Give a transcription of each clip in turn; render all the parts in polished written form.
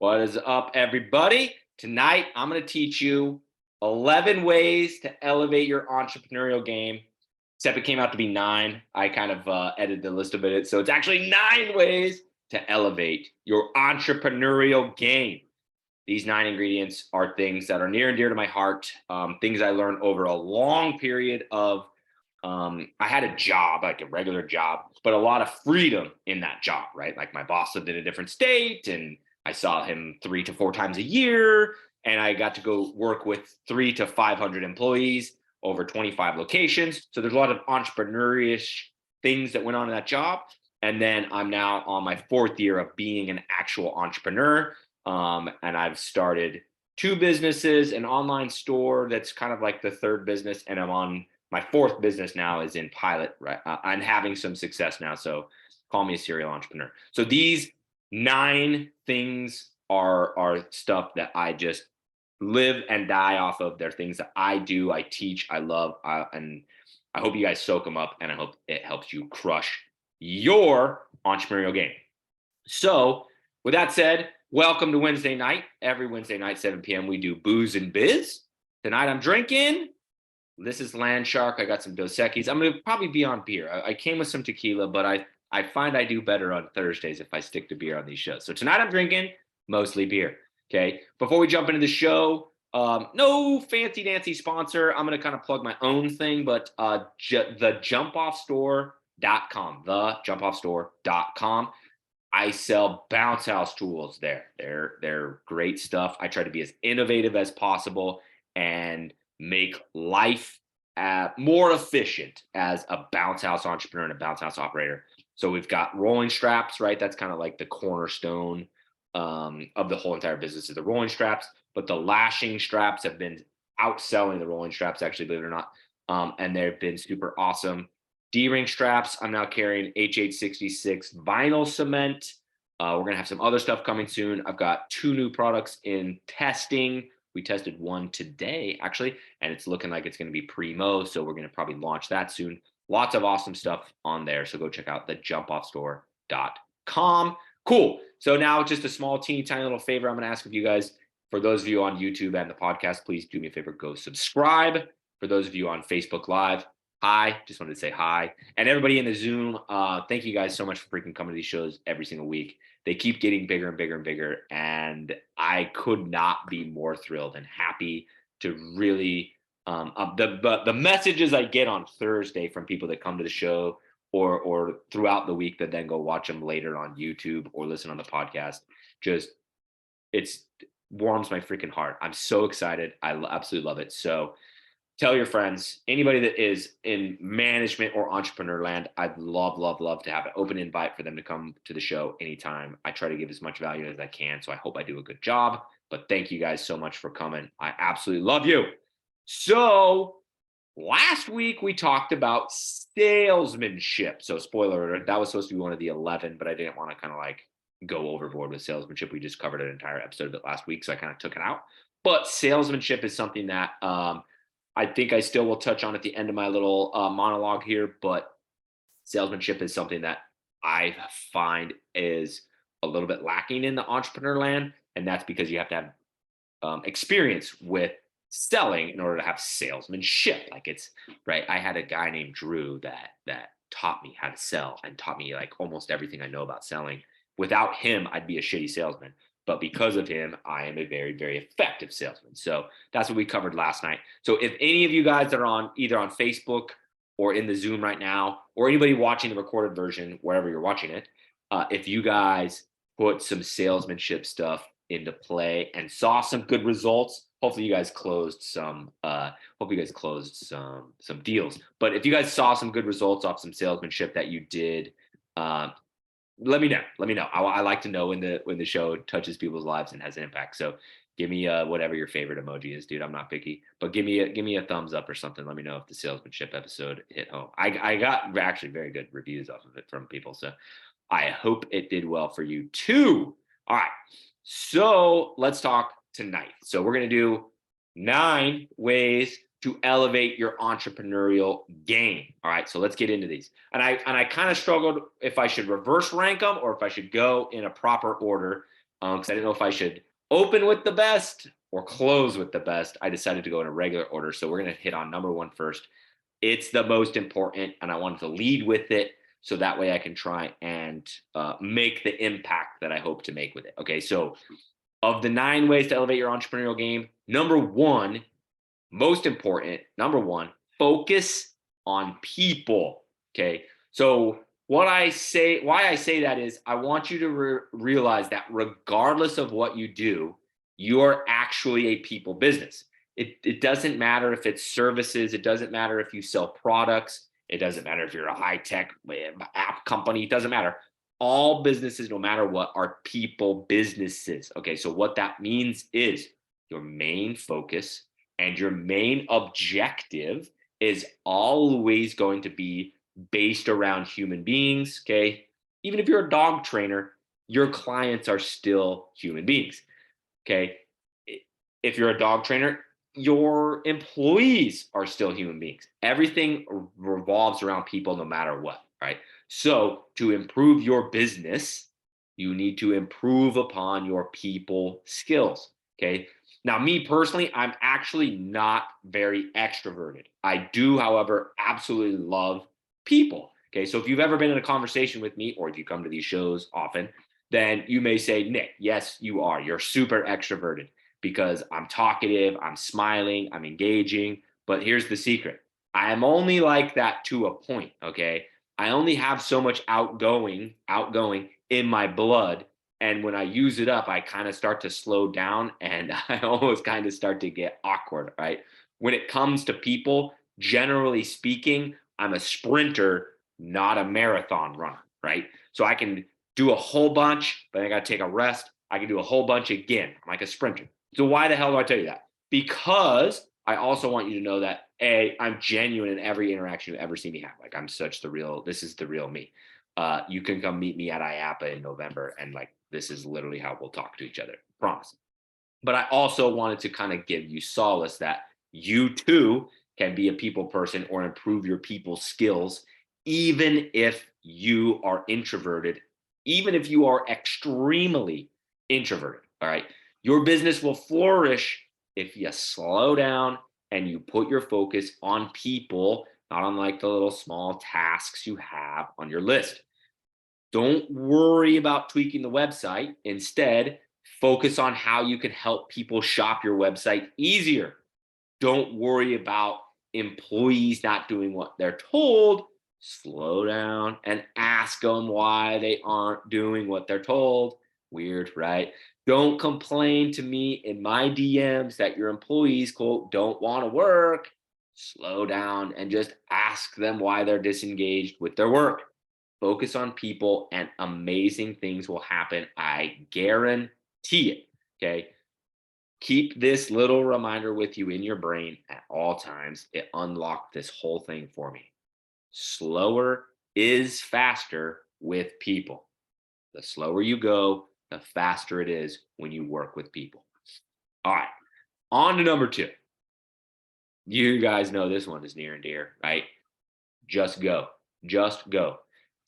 What is up, everybody? Tonight, I'm going to teach you 11 ways to elevate your entrepreneurial game. Except it came out to be 9. I kind of edited the list a bit. So it's actually 9 ways to elevate your entrepreneurial game. These 9 ingredients are things that are near and dear to my heart, things I learned over a long period of I had a job, like a regular job, but a lot of freedom in that job, right? Like my boss lived in a different state and I saw him 3 to 4 times a year. And I got to go work with 300 to 500 employees over 25 locations. So there's a lot of entrepreneurial things that went on in that job. And then I'm now on my 4th year of being an actual entrepreneur. And I've started 2 businesses, an online store that's kind of like the 3rd business. And I'm on my 4th business now is in pilot, right? I'm having some success now. So call me a serial entrepreneur. So these 9 things are stuff that I just live and die off of. They're things that I do, I teach, I love, and I hope you guys soak them up, and I hope it helps you crush your entrepreneurial game. So with that said, welcome to Wednesday night. Every Wednesday night, 7 p.m., we do Booze and Biz. Tonight I'm drinking. This is Land Shark. I got some Dos Equis. I'm going to probably be on beer. I came with some tequila, but I find I do better on Thursdays if I stick to beer on these shows. So tonight I'm drinking mostly beer. Okay. Before we jump into the show, no fancy dancy sponsor. I'm going to kind of plug my own thing, but the JUMPOffStore.com, the JUMPOffStore.com. I sell bounce house tools there. They're great stuff. I try to be as innovative as possible and make life more efficient as a bounce house entrepreneur and a bounce house operator. So we've got rolling straps, right? That's kind of like the cornerstone of the whole entire business is the rolling straps. But the lashing straps have been outselling the rolling straps, actually, believe it or not. And they've been super awesome. D-ring straps, I'm now carrying H866 vinyl cement. We're going to have some other stuff coming soon. I've got 2 new products in testing. We tested one today, actually, and it's looking like it's going to be primo. So we're going to probably launch that soon. Lots of awesome stuff on there. So go check out the JUMPOffStore.com. Cool. So now just a small, teeny, tiny little favor I'm going to ask of you guys. For those of you on YouTube and the podcast, please do me a favor, go subscribe. For those of you on Facebook Live, hi. Just wanted to say hi. And everybody in the Zoom, thank you guys so much for freaking coming to these shows every single week. They keep getting bigger and bigger and bigger. And I could not be more thrilled and happy to really, the messages I get on Thursday from people that come to the show or throughout the week that then go watch them later on YouTube or listen on the podcast, it's warms my freaking heart. I'm so excited. I absolutely love it. So tell your friends, anybody that is in management or entrepreneur land, I'd love to have an open invite for them to come to the show anytime. I try to give as much value as I can, so I hope I do a good job. But thank you guys so much for coming. I absolutely love you. So last week we talked about salesmanship. So spoiler alert, that was supposed to be one of the 11, but I didn't want to kind of like go overboard with salesmanship. We just covered an entire episode of it last week, so I kind of took it out. But salesmanship is something that I think I still will touch on at the end of my little monologue here, but salesmanship is something that I find is a little bit lacking in the entrepreneur land. And that's because you have to have experience with selling in order to have salesmanship. Like it's right. I had a guy named Drew that taught me how to sell and taught me like almost everything I know about selling. Without him, I'd be a shitty salesman. But because of him, I am a very, very effective salesman. So that's what we covered last night. So if any of you guys that are on either on Facebook or in the Zoom right now, or anybody watching the recorded version, wherever you're watching it, if you guys put some salesmanship stuff into play and saw some good results, hopefully you guys closed some deals. But if you guys saw some good results off some salesmanship that you did, let me know. I like to know when the show touches people's lives and has an impact. So give me whatever your favorite emoji is, dude. I'm not picky, but give me a thumbs up or something. Let me know if the salesmanship episode hit home. I got actually very good reviews off of it from people, so I hope it did well for you too. All right, so let's talk tonight. So we're gonna do 9 ways to elevate your entrepreneurial game. All right, so let's get into these. And I kind of struggled if I should reverse rank them or if I should go in a proper order. because I didn't know if I should open with the best or close with the best. I decided to go in a regular order. So we're going to hit on number one first. It's the most important, and I wanted to lead with it so that way I can try and make the impact that I hope to make with it. Okay, so of the 9 ways to elevate your entrepreneurial game, number one, most important, number one, focus on people. Okay, so what I say, why I say that is I want you to realize that regardless of what you do, you're actually a people business. It doesn't matter if it's services, it doesn't matter if you sell products, it doesn't matter if you're a high tech app company, it doesn't matter. All businesses, no matter what, are people businesses. Okay, so what that means is your main focus and your main objective is always going to be based around human beings. Okay, even if you're a dog trainer, your clients are still human beings. Okay, if you're a dog trainer, your employees are still human beings. Everything revolves around people no matter what, right? So to improve your business, you need to improve upon your people skills. Okay. Now, me personally, I'm actually not very extroverted. I do, however, absolutely love people. Okay. So if you've ever been in a conversation with me, or if you come to these shows often, then you may say, Nick, yes, you are. You're super extroverted because I'm talkative, I'm smiling, I'm engaging. But here's the secret. I am only like that to a point. Okay. I only have so much outgoing in my blood. And when I use it up, I kind of start to slow down and I almost kind of start to get awkward, right? When it comes to people, generally speaking, I'm a sprinter, not a marathon runner, right? So I can do a whole bunch, but I got to take a rest. I can do a whole bunch again. I'm like a sprinter. So why the hell do I tell you that? Because I also want you to know that I'm genuine in every interaction you ever see me have. Like I'm such the real, this is the real me. You can come meet me at IAPA in November and like, this is literally how we'll talk to each other. Promise. But I also wanted to kind of give you solace that you too can be a people person or improve your people skills, even if you are introverted, even if you are extremely introverted. All right. Your business will flourish if you slow down and you put your focus on people, not on like the little small tasks you have on your list. Don't worry about tweaking the website. Instead, focus on how you can help people shop your website easier. Don't worry about employees not doing what they're told. Slow down and ask them why they aren't doing what they're told. Weird, right? Don't complain to me in my DMs that your employees, quote, don't want to work. Slow down and just ask them why they're disengaged with their work. Focus on people and amazing things will happen. I guarantee it. Okay. Keep this little reminder with you in your brain at all times. It unlocked this whole thing for me. Slower is faster with people. The slower you go, the faster it is when you work with people. All right. On to number 2. You guys know this one is near and dear, right? Just go. Just go.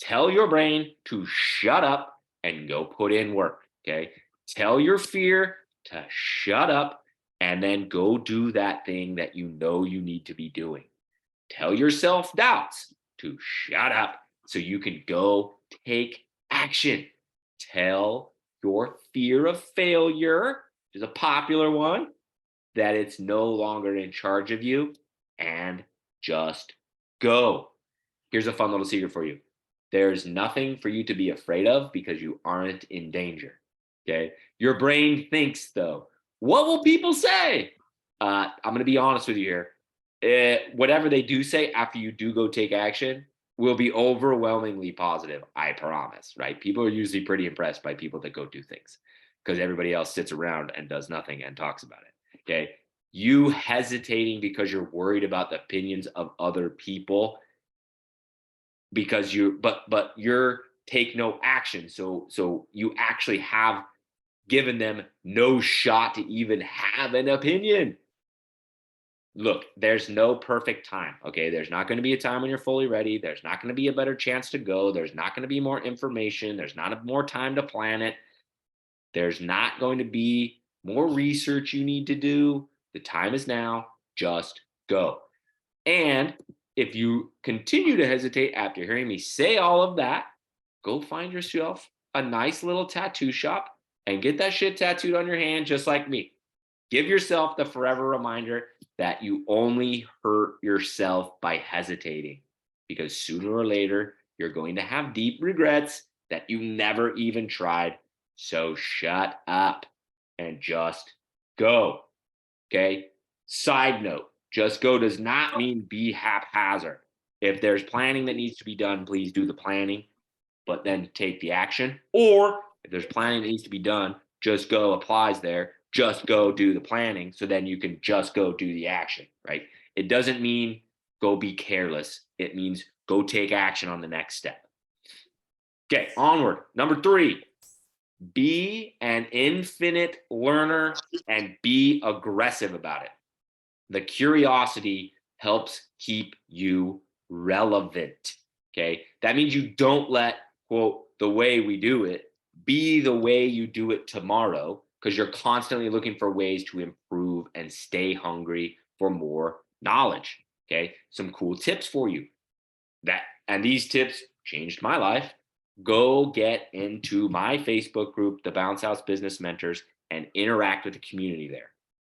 Tell your brain to shut up and go put in work. Okay. Tell your fear to shut up and then go do that thing that you know you need to be doing. Tell your self doubts to shut up so you can go take action. Tell your fear of failure, which is a popular one, that it's no longer in charge of you and just go. Here's a fun little secret for you. There's nothing for you to be afraid of because you aren't in danger. Okay. Your brain thinks, though, what will people say? I'm going to be honest with you here. Whatever they do say after you do go take action will be overwhelmingly positive. I promise, right? People are usually pretty impressed by people that go do things because everybody else sits around and does nothing and talks about it. Okay. You hesitating because you're worried about the opinions of other people because you're take no action. So you actually have given them no shot to even have an opinion. Look, there's no perfect time. Okay. There's not going to be a time when you're fully ready. There's not going to be a better chance to go. There's not going to be more information. There's not more time to plan it. There's not going to be more research you need to do. The time is now. Just go. And if you continue to hesitate after hearing me say all of that, go find yourself a nice little tattoo shop and get that shit tattooed on your hand just like me. Give yourself the forever reminder that you only hurt yourself by hesitating, because sooner or later, you're going to have deep regrets that you never even tried. So shut up and just go. Okay. Side note, just go does not mean be haphazard. If there's planning that needs to be done, please do the planning, but then take the action. Or if there's planning that needs to be done, just go applies there. Just go do the planning. So then you can just go do the action, right? It doesn't mean go be careless. It means go take action on the next step. Okay, onward. Number 3, be an infinite learner and be aggressive about it. The curiosity helps keep you relevant. Okay. That means you don't let, quote, the way we do it be the way you do it tomorrow, because you're constantly looking for ways to improve and stay hungry for more knowledge. Okay. Some cool tips for you. And these tips changed my life. Go get into my Facebook group, the Bounce House Business Mentors, and interact with the community there.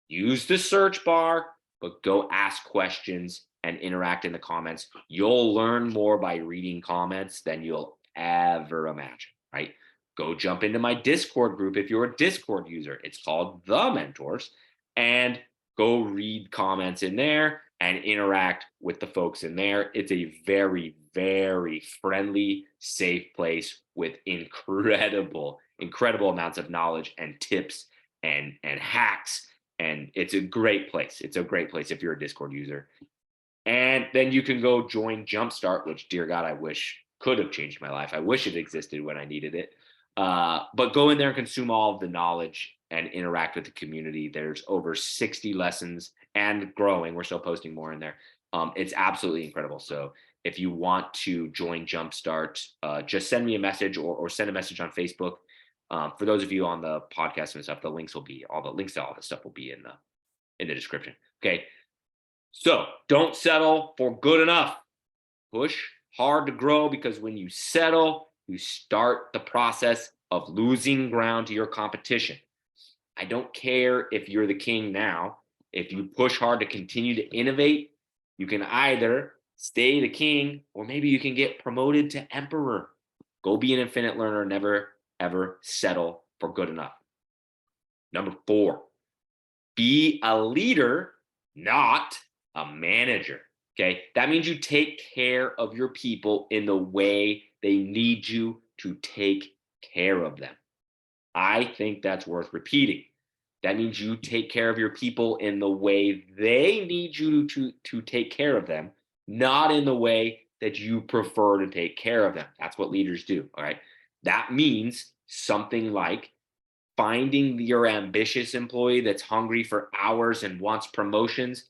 Use the search bar, but go ask questions and interact in the comments. You'll learn more by reading comments than you'll ever imagine, right? Go jump into my Discord group if you're a Discord user. It's called The Mentors, and go read comments in there and interact with the folks in there. It's a very, very friendly, safe place with incredible amounts of knowledge and tips and hacks. And it's a great place. It's a great place if you're a Discord user. And then you can go join JUMPSTART, which, dear God, I wish could have changed my life. I wish it existed when I needed it. But go in there and consume all of the knowledge and interact with the community. There's over 60 lessons and growing. We're still posting more in there. It's absolutely incredible. So if you want to join JUMPSTART, just send me a message or send a message on Facebook. For those of you on the podcast and stuff, the links to all the stuff will be in the description. Okay. So don't settle for good enough. Push hard to grow, because when you settle, you start the process of losing ground to your competition. I don't care if you're the king now. If you push hard to continue to innovate, you can either stay the king, or maybe you can get promoted to emperor. Go be an infinite learner. Never, ever settle for good enough. Number 4, be a leader, not a manager. Okay. That means you take care of your people in the way they need you to take care of them. I think that's worth repeating. That means you take care of your people in the way they need you to take care of them, not in the way that you prefer to take care of them. That's what leaders do. All right. That means something like finding your ambitious employee that's hungry for hours and wants promotions.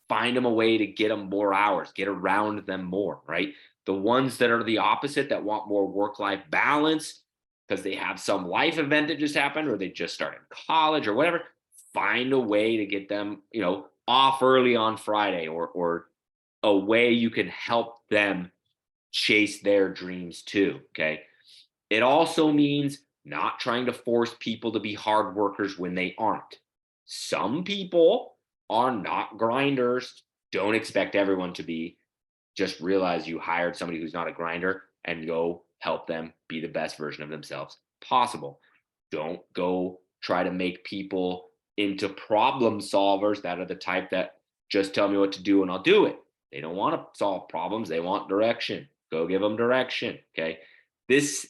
Find them a way to get them more hours, get around them more, right? The ones that are the opposite, that want more work-life balance because they have some life event that just happened, or they just started college or whatever, find a way to get them, off early on Friday, or a way you can help them chase their dreams too, okay? It also means not trying to force people to be hard workers when they aren't. Some people are not grinders. Don't expect everyone to be. Just realize you hired somebody who's not a grinder, and go help them be the best version of themselves possible. Don't go try to make people into problem solvers that are the type that just tell me what to do and I'll do it. They don't want to solve problems. They want direction. Go give them direction. Okay. This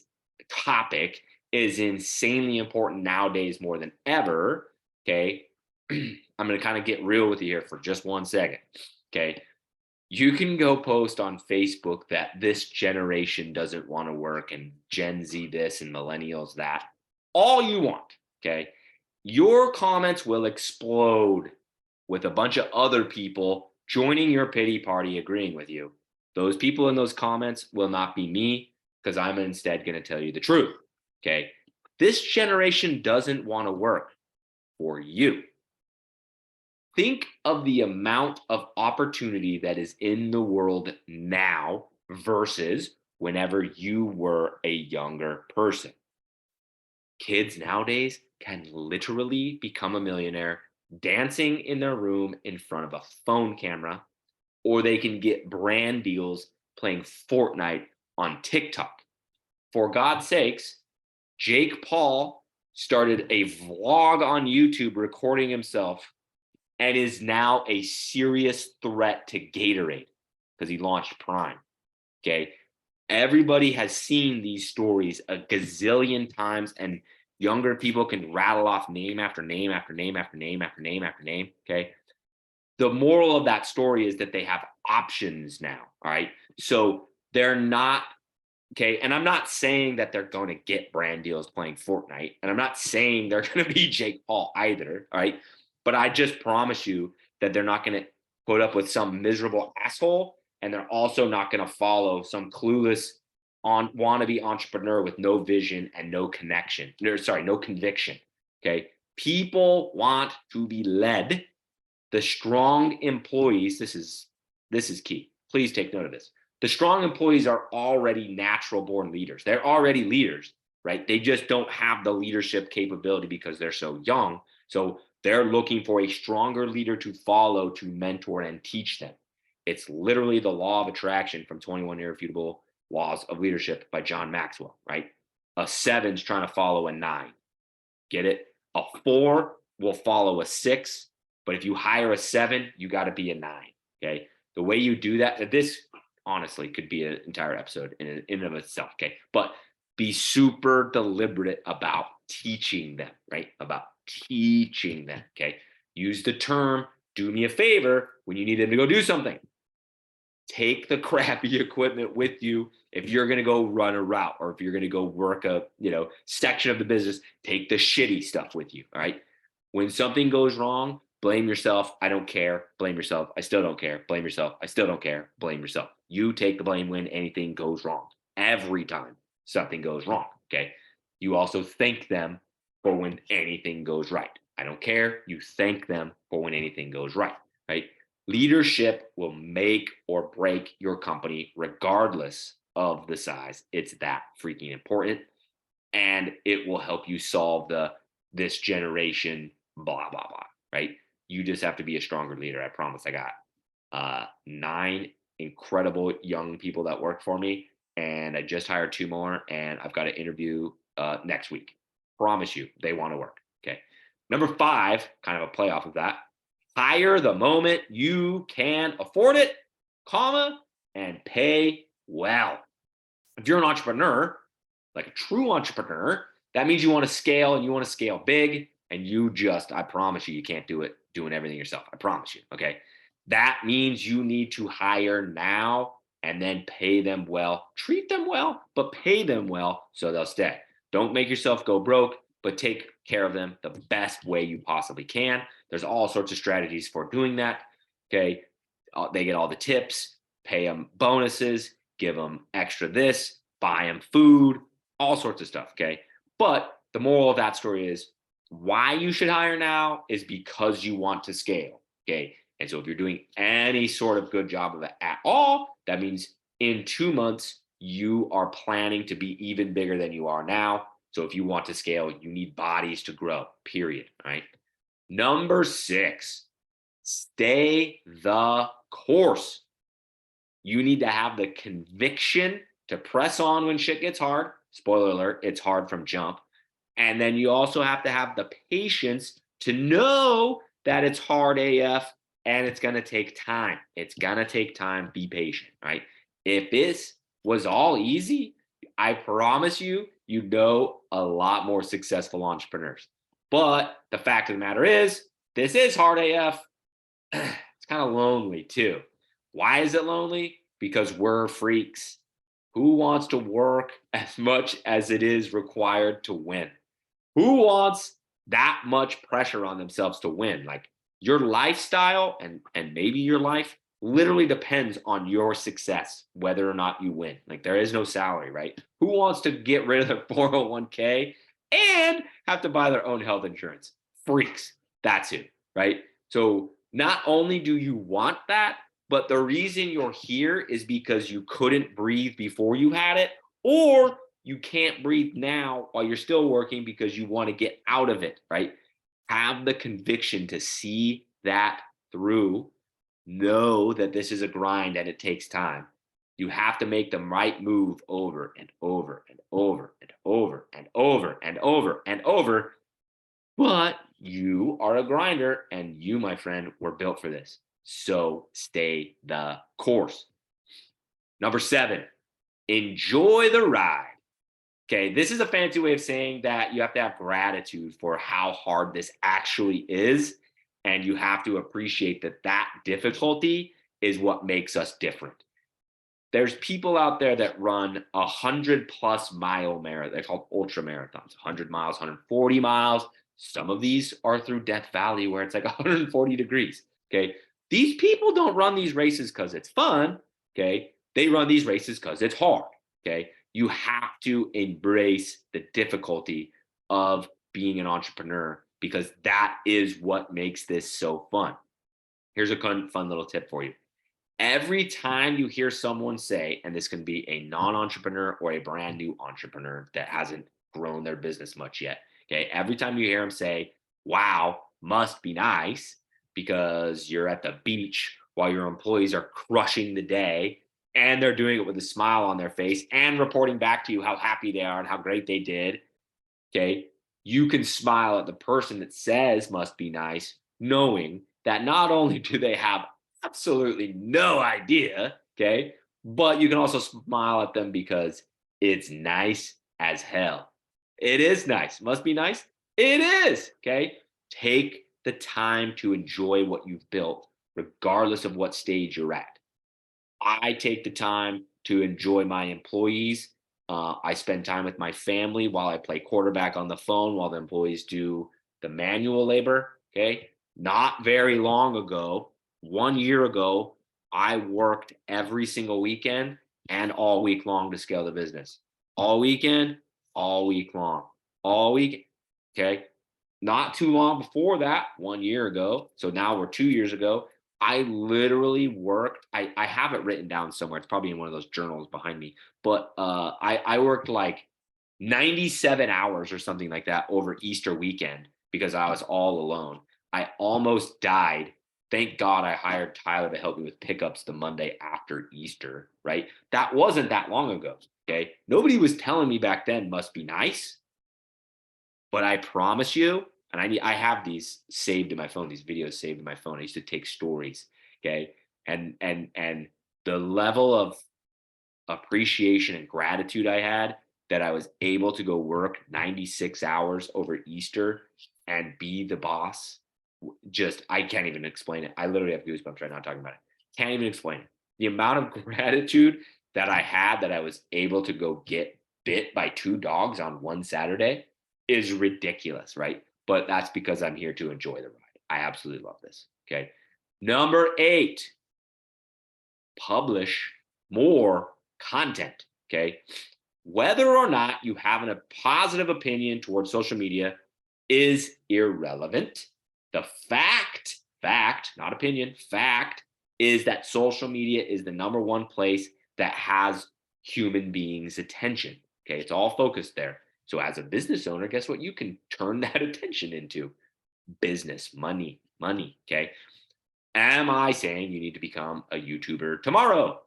topic is insanely important nowadays more than ever. Okay. I'm going to kind of get real with you here for just 1 second. Okay. You can go post on Facebook that this generation doesn't want to work and Gen Z this and millennials that, all you want. Okay. Your comments will explode with a bunch of other people joining your pity party, agreeing with you. Those people in those comments will not be me, because I'm instead going to tell you the truth. Okay. This generation doesn't want to work for you. Think of the amount of opportunity that is in the world now versus whenever you were a younger person. Kids nowadays can literally become a millionaire dancing in their room in front of a phone camera, or they can get brand deals playing Fortnite on TikTok. For God's sakes, Jake Paul started a vlog on YouTube recording himself and is now a serious threat to Gatorade because he launched Prime. Okay. Everybody has seen these stories a gazillion times, and younger people can rattle off name after name after name after name after name after name. Okay. The moral of that story is that they have options now. All right. So they're not, okay. And I'm not saying that they're going to get brand deals playing Fortnite. And I'm not saying they're going to be Jake Paul either. All right. But I just promise you that they're not going to put up with some miserable asshole. And they're also not going to follow some clueless wannabe entrepreneur with no vision and no connection. No conviction. Okay. People want to be led. The strong employees, this is key. Please take note of this. The strong employees are already natural born leaders. They're already leaders, right? They just don't have the leadership capability because they're so young. So they're looking for a stronger leader to follow, to mentor and teach them. It's literally the law of attraction from 21 Irrefutable Laws of Leadership by John Maxwell, right? A 7's trying to follow a 9. Get it? A 4 will follow a 6. But if you hire a 7, you got to be a 9. Okay. The way you do that, this honestly could be an entire episode in and of itself. Okay. But be super deliberate about teaching them, right? About teaching them. Okay. Use the term, do me a favor when you need them to go do something. Take the crappy equipment with you. If you're going to go run a route, or if you're going to go work a, section of the business, take the shitty stuff with you. All right. When something goes wrong, blame yourself. I don't care. Blame yourself. I still don't care. Blame yourself. I still don't care. Blame yourself. You take the blame when anything goes wrong. Every time something goes wrong. Okay. You also thank them for when anything goes right. I don't care. You thank them for when anything goes right. Right. Leadership will make or break your company regardless of the size. It's that freaking important. And it will help you solve this generation, blah, blah, blah. Right. You just have to be a stronger leader. I promise. I got 9 incredible young people that work for me, and I just hired 2 more, and I've got an interview next week. Promise you, they want to work. Okay. Number 5, kind of a playoff of that. Hire the moment you can afford it, and pay well. If you're an entrepreneur, like a true entrepreneur, that means you want to scale, and you want to scale big. And I promise you can't do it doing everything yourself. I promise you. Okay. That means you need to hire now and then pay them well. Treat them well, but pay them well so they'll stay. Don't make yourself go broke, but take care of them the best way you possibly can. There's all sorts of strategies for doing that. Okay. They get all the tips, pay them bonuses, give them extra this, buy them food, all sorts of stuff. Okay. But the moral of that story is, why you should hire now is because you want to scale. Okay. And so if you're doing any sort of good job of it at all, that means in 2 months, you are planning to be even bigger than you are now. So if you want to scale, you need bodies to grow, period. Right. Number 6, stay the course. You need to have the conviction to press on when shit gets hard. Spoiler alert, it's hard from jump. And then you also have to have the patience to know that it's hard AF and it's going to take time. It's going to take time. Be patient, right? If this was all easy, I promise you, you'd know a lot more successful entrepreneurs. But the fact of the matter is, this is hard AF. It's kind of lonely too. Why is it lonely? Because we're freaks. Who wants to work as much as it is required to win? Who wants that much pressure on themselves to win? Like, your lifestyle and maybe your life literally depends on your success, whether or not you win. Like, there is no salary, right? Who wants to get rid of their 401k and have to buy their own health insurance. Freaks. That's it, right? So not only do you want that, but the reason you're here is because you couldn't breathe before you had it, or you can't breathe now while you're still working because you want to get out of it, right? Have the conviction to see that through. Know that this is a grind and it takes time. You have to make the right move over and over and over and over and over and over and over. But you are a grinder, and you, my friend, were built for this. So stay the course. Number 7, enjoy the ride. Okay, this is a fancy way of saying that you have to have gratitude for how hard this actually is. And you have to appreciate that that difficulty is what makes us different. There's people out there that run 100+ mile marathon. They're called ultra marathons, 100 miles, 140 miles. Some of these are through Death Valley where it's like 140 degrees. Okay. These people don't run these races because it's fun. Okay. They run these races because it's hard. Okay. You have to embrace the difficulty of being an entrepreneur because that is what makes this so fun. Here's a fun little tip for you. Every time you hear someone say, and this can be a non-entrepreneur or a brand new entrepreneur that hasn't grown their business much yet. Okay. Every time you hear them say, wow, must be nice because you're at the beach while your employees are crushing the day and they're doing it with a smile on their face and reporting back to you how happy they are and how great they did. Okay. You can smile at the person that says must be nice, knowing that not only do they have absolutely no idea, okay, but you can also smile at them because it's nice as hell. It is nice. Must be nice. It is. Okay. Take the time to enjoy what you've built, regardless of what stage you're at. I take the time to enjoy my employees. I spend time with my family while I play quarterback on the phone while the employees do the manual labor. Okay. Not very long ago, 1 year ago, I worked every single weekend and all week long to scale the business. All weekend, all week long, all week. Okay. Not too long before that, 1 year ago. So now we're 2 years ago. I literally worked. I have it written down somewhere. It's probably in one of those journals behind me. But I worked like 97 hours or something like that over Easter weekend because I was all alone. I almost died. Thank God I hired Tyler to help me with pickups the Monday after Easter, right? That wasn't that long ago. Okay. Nobody was telling me back then must be nice. But I promise you, and I have these saved in my phone, these videos saved in my phone. I used to take stories, okay? And the level of appreciation and gratitude I had that I was able to go work 96 hours over Easter and be the boss, just I can't even explain it. I literally have goosebumps right now talking about it. Can't even explain it. The amount of gratitude that I had that I was able to go get bit by 2 dogs on one Saturday is ridiculous, right? But that's because I'm here to enjoy the ride. I absolutely love this. Okay. Number 8, publish more content. Okay. Whether or not you have a positive opinion towards social media is irrelevant. The fact, not opinion, fact is that social media is the number one place that has human beings' attention. Okay. It's all focused there. So as a business owner, guess what? You can turn that attention into business, money, money. Okay. Am I saying you need to become a YouTuber tomorrow?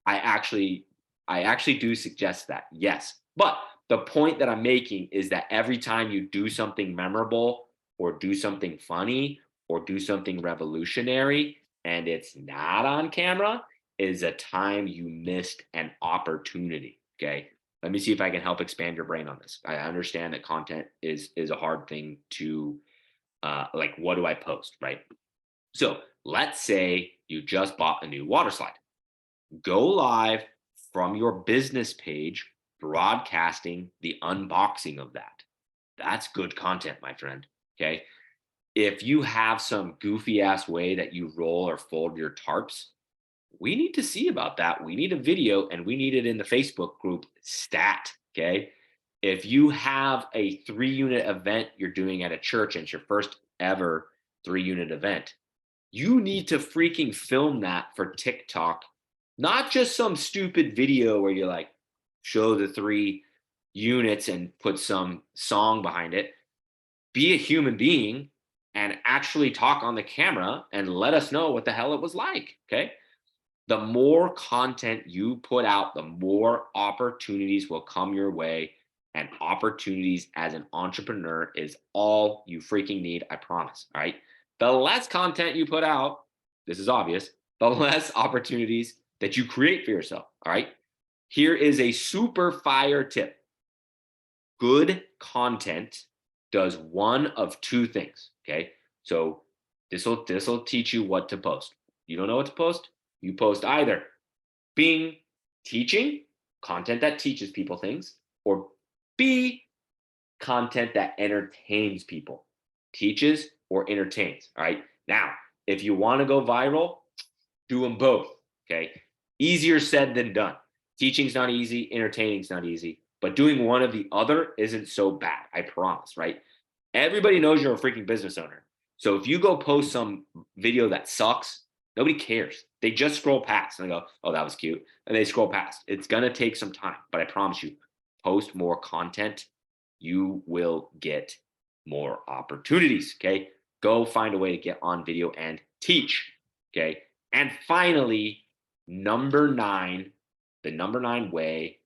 I actually, I actually do suggest that. Yes. But the point that I'm making is that every time you do something memorable or do something funny or do something revolutionary and it's not on camera is a time you missed an opportunity. Okay. Let me see if I can help expand your brain on this. I understand that content is a hard thing to like, what do I post, right? So let's say you just bought a new water slide. Go live from your business page, broadcasting the unboxing of that. That's good content, my friend. Okay. If you have some goofy ass way that you roll or fold your tarps, we need to see about that. We need a video and we need it in the Facebook group stat. Okay. If you have a 3-unit event you're doing at a church and it's your first ever 3-unit event, you need to freaking film that for TikTok, not just some stupid video where you like show the 3 units and put some song behind it. Be a human being and actually talk on the camera and let us know what the hell it was like. Okay. The more content you put out, the more opportunities will come your way. And opportunities as an entrepreneur is all you freaking need. I promise. All right. The less content you put out, this is obvious, the less opportunities that you create for yourself. All right. Here is a super fire tip. Good content does one of 2 things. Okay. So this will teach you what to post. You don't know what to post? You post either being teaching, content that teaches people things, or B, content that entertains people, teaches or entertains. All right. Now, if you want to go viral, do them both. Okay. Easier said than done. Teaching's not easy, entertaining's not easy, but doing one or the other isn't so bad. I promise, right? Everybody knows you're a freaking business owner. So if you go post some video that sucks, nobody cares. They just scroll past and they go, oh, that was cute. And they scroll past. It's going to take some time, but I promise you, post more content, you will get more opportunities. Okay. Go find a way to get on video and teach. Okay. And finally, number 9, the number 9 way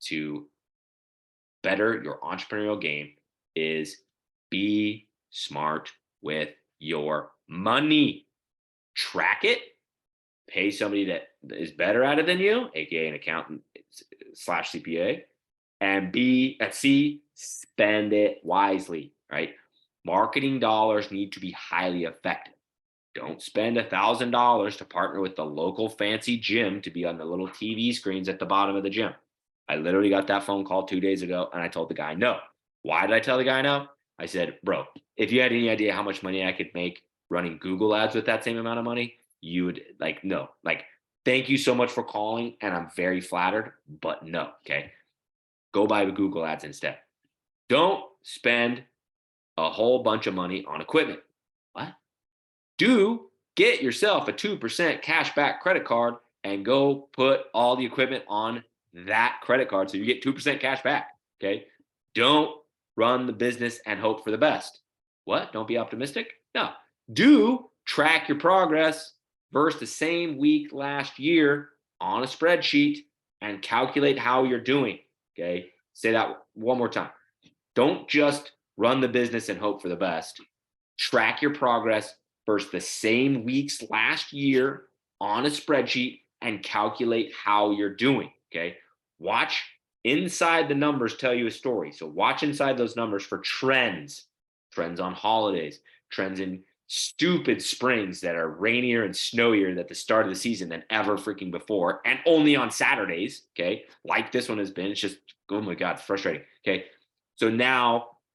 to better your entrepreneurial game is be smart with your money. Track it, pay somebody that is better at it than you, aka an accountant / CPA, and C, spend it wisely, right? Marketing dollars need to be highly effective. Don't spend $1,000 to partner with the local fancy gym to be on the little TV screens at the bottom of the gym. I literally got that phone call 2 days ago and I told the guy no. Why did I tell the guy no? I said, bro, if you had any idea how much money I could make running Google ads with that same amount of money, you would no, thank you so much for calling. And I'm very flattered, but no. Okay. Go buy the Google ads instead. Don't spend a whole bunch of money on equipment. What? Do get yourself a 2% cash back credit card and go put all the equipment on that credit card so you get 2% cash back. Okay. Don't run the business and hope for the best. What? Don't be optimistic? No. Do track your progress versus the same week last year on a spreadsheet and calculate how you're doing. Okay. Say that one more time. Don't just run the business and hope for the best. Track your progress versus the same weeks last year on a spreadsheet and calculate how you're doing. Okay. Watch inside the numbers tell you a story. So watch inside those numbers for trends on holidays, trends in stupid springs that are rainier and snowier at the start of the season than ever freaking before, and only on Saturdays. Okay. Like this one has been. It's just, oh my God, it's frustrating. Okay. So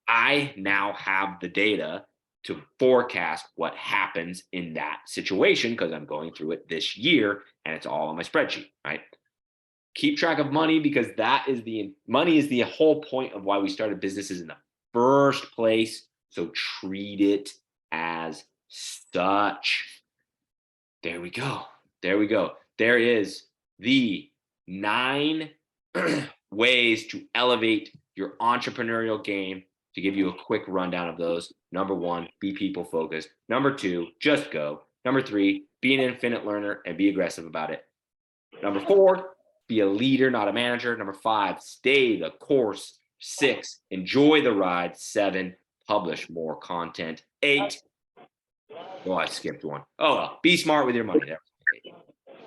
I now have the data to forecast what happens in that situation because I'm going through it this year and it's all on my spreadsheet, right? Keep track of money because money is the whole point of why we started businesses in the first place. So treat it as such. There we go. There is the 9 ways to elevate your entrepreneurial game. To give you a quick rundown of those: number 1, be people focused. Number 2, just go. Number 3, be an infinite learner and be aggressive about it. Number 4, be a leader, not a manager. Number 5, stay the course. 6, enjoy the ride. 7, publish more content. 8, oh, I skipped one. Oh, well, be smart with your money.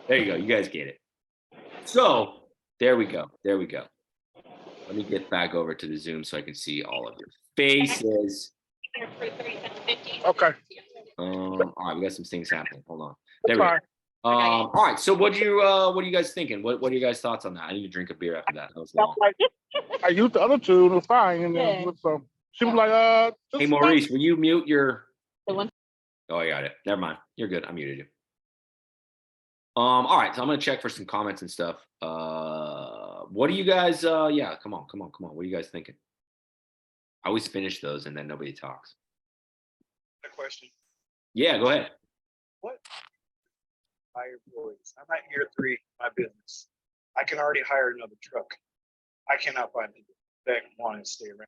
There you go. You guys get it. So there we go. Let me get back over to the Zoom so I can see all of your faces. Okay. All right, we got some things happening. Hold on. There we go. All right. So what are you guys thinking? What are you guys' thoughts on that? I need to drink a beer after that. That was long. I used the other 2 and it was fine. And then she was like, hey Maurice, will you mute your Oh, I got it. Never mind. You're good. I muted you. All right. So I'm gonna check for some comments and stuff. What do you guys? Yeah, come on. What are you guys thinking? I always finish those and then nobody talks. A question. Yeah, go ahead. What hire employees? I'm at year 3 of my business. I can already hire another truck. I cannot find people that want to stay around.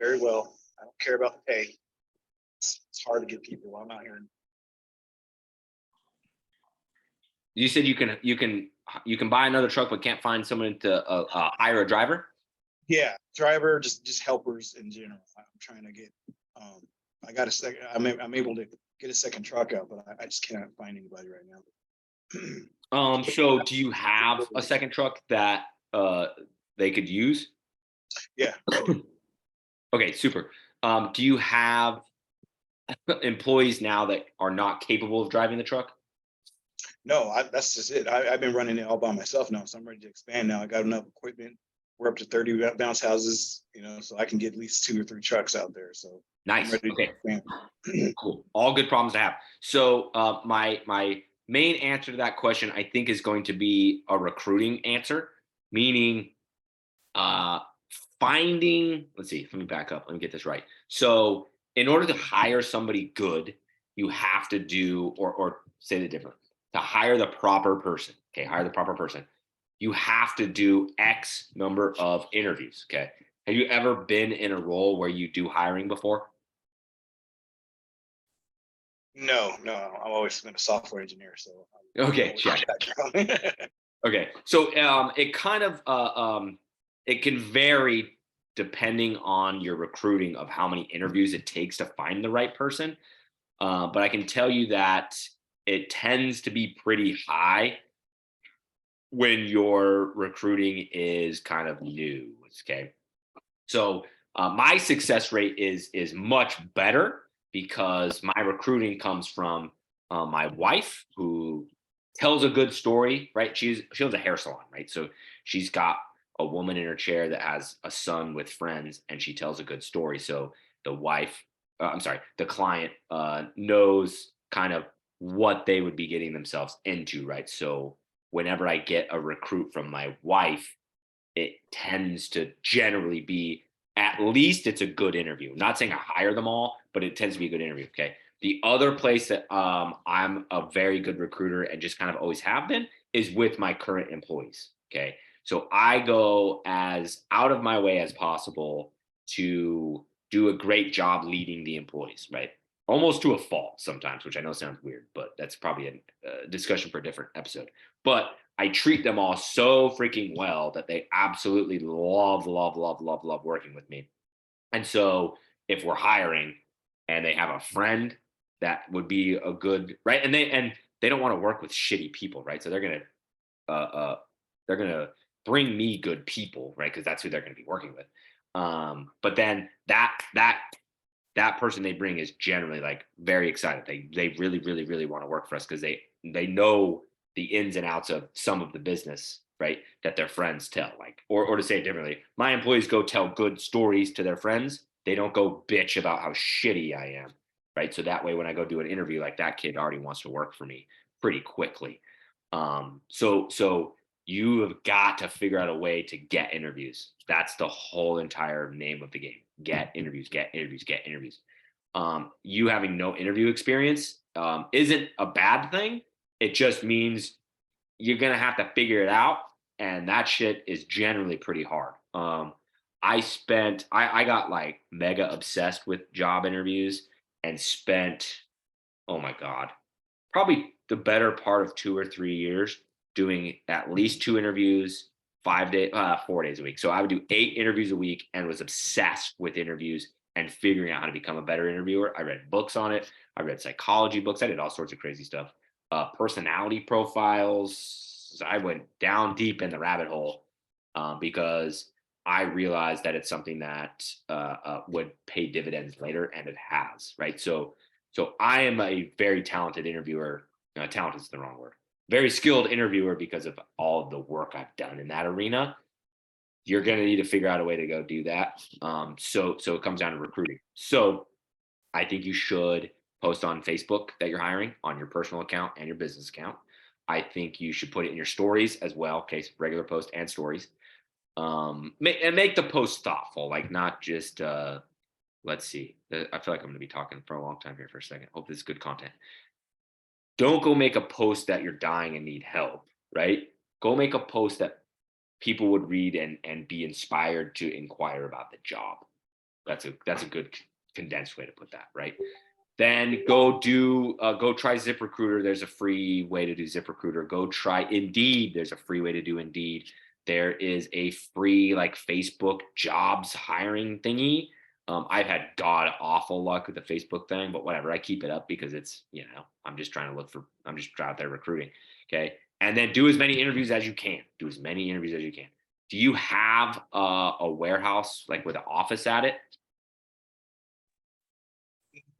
Very well. I don't care about the pay. It's hard to get people. I'm out here. You said you can buy another truck, but can't find someone to hire a driver. Yeah, driver, just helpers in general. I'm trying to get. I got a second. I'm able to get a second truck out, but I just cannot find anybody right now. So do you have a second truck that they could use? Yeah. Okay, super. Do you have employees now that are not capable of driving the truck? No, that's just it. I've been running it all by myself now, so I'm ready to expand now. I got enough equipment. We're up to 30 bounce houses, so I can get at least 2 or 3 trucks out there. So nice. Okay. Cool. All good problems to have. So my main answer to that question, I think, is going to be a recruiting answer, meaning finding. Let's see. Let me back up. Let me get this right. So in order to hire somebody good, you have to do, or say it different, to hire the proper person. Okay, hire the proper person. You have to do X number of interviews. Okay. Have you ever been in a role where you do hiring before? No. I've always been a software engineer. So okay, check. Okay, so it kind of it can vary depending on your recruiting of how many interviews it takes to find the right person. But I can tell you that it tends to be pretty high when your recruiting is kind of new. Okay, so my success rate is much better because my recruiting comes from my wife, who tells a good story, right? She owns a hair salon, right? So she's got a woman in her chair that has a son with friends, and she tells a good story. So the the client knows kind of what they would be getting themselves into, right? So whenever I get a recruit from my wife, it tends to generally be, at least it's a good interview. Not saying I hire them all, but it tends to be a good interview. Okay. The other place that I'm a very good recruiter and just kind of always have been is with my current employees. Okay. So I go as out of my way as possible to do a great job leading the employees, right? Almost to a fault sometimes, which I know sounds weird, but that's probably a discussion for a different episode. But I treat them all so freaking well that they absolutely love working with me. And so if we're hiring and they have a friend that would be a good, right? And they don't want to work with shitty people, right? So they're gonna bring me good people, right? Because that's who they're gonna be working with. But then that person they bring is generally like very excited. They really want to work for us because they know the ins and outs of some of the business, right? That their friends tell, like, or to say it differently, my employees go tell good stories to their friends. They don't go bitch about how shitty I am, right? So that way, when I go do an interview, like, that kid already wants to work for me pretty quickly. So you have got to figure out a way to get interviews. That's the whole entire name of the game. Get interviews. You having no interview experience isn't a bad thing. It just means you're going to have to figure it out. And that shit is generally pretty hard. I got like mega obsessed with job interviews and spent, oh my God, probably the better part of 2 or 3 years doing at least 2 interviews, 4 days a week. So I would do 8 interviews a week and was obsessed with interviews and figuring out how to become a better interviewer. I read books on it. I read psychology books. I did all sorts of crazy stuff. Personality profiles. I went down deep in the rabbit hole because I realized that it's something that would pay dividends later, and it has, right? So I am a very talented interviewer. Talented is the wrong word. Very skilled interviewer because of all of the work I've done in that arena. You're going to need to figure out a way to go do that. So it comes down to recruiting. So I think you should post on Facebook that you're hiring on your personal account and your business account. I think you should put it in your stories as well. Okay, so regular post and stories. Make the post thoughtful, like not just let's see. I feel like I'm going to be talking for a long time here for a second. Hope this is good content. Don't go make a post that you're dying and need help, right? Go make a post that people would read and be inspired to inquire about the job. That's a good condensed way to put that, right? Then go try ZipRecruiter. There's a free way to do ZipRecruiter. Go try Indeed. There's a free way to do Indeed. There is a free like Facebook jobs hiring thingy. I've had god awful luck with the Facebook thing, but whatever. I keep it up because it's, I'm just out there recruiting. Okay. And then do as many interviews as you can. Do as many interviews as you can. Do you have a warehouse like with an office at it?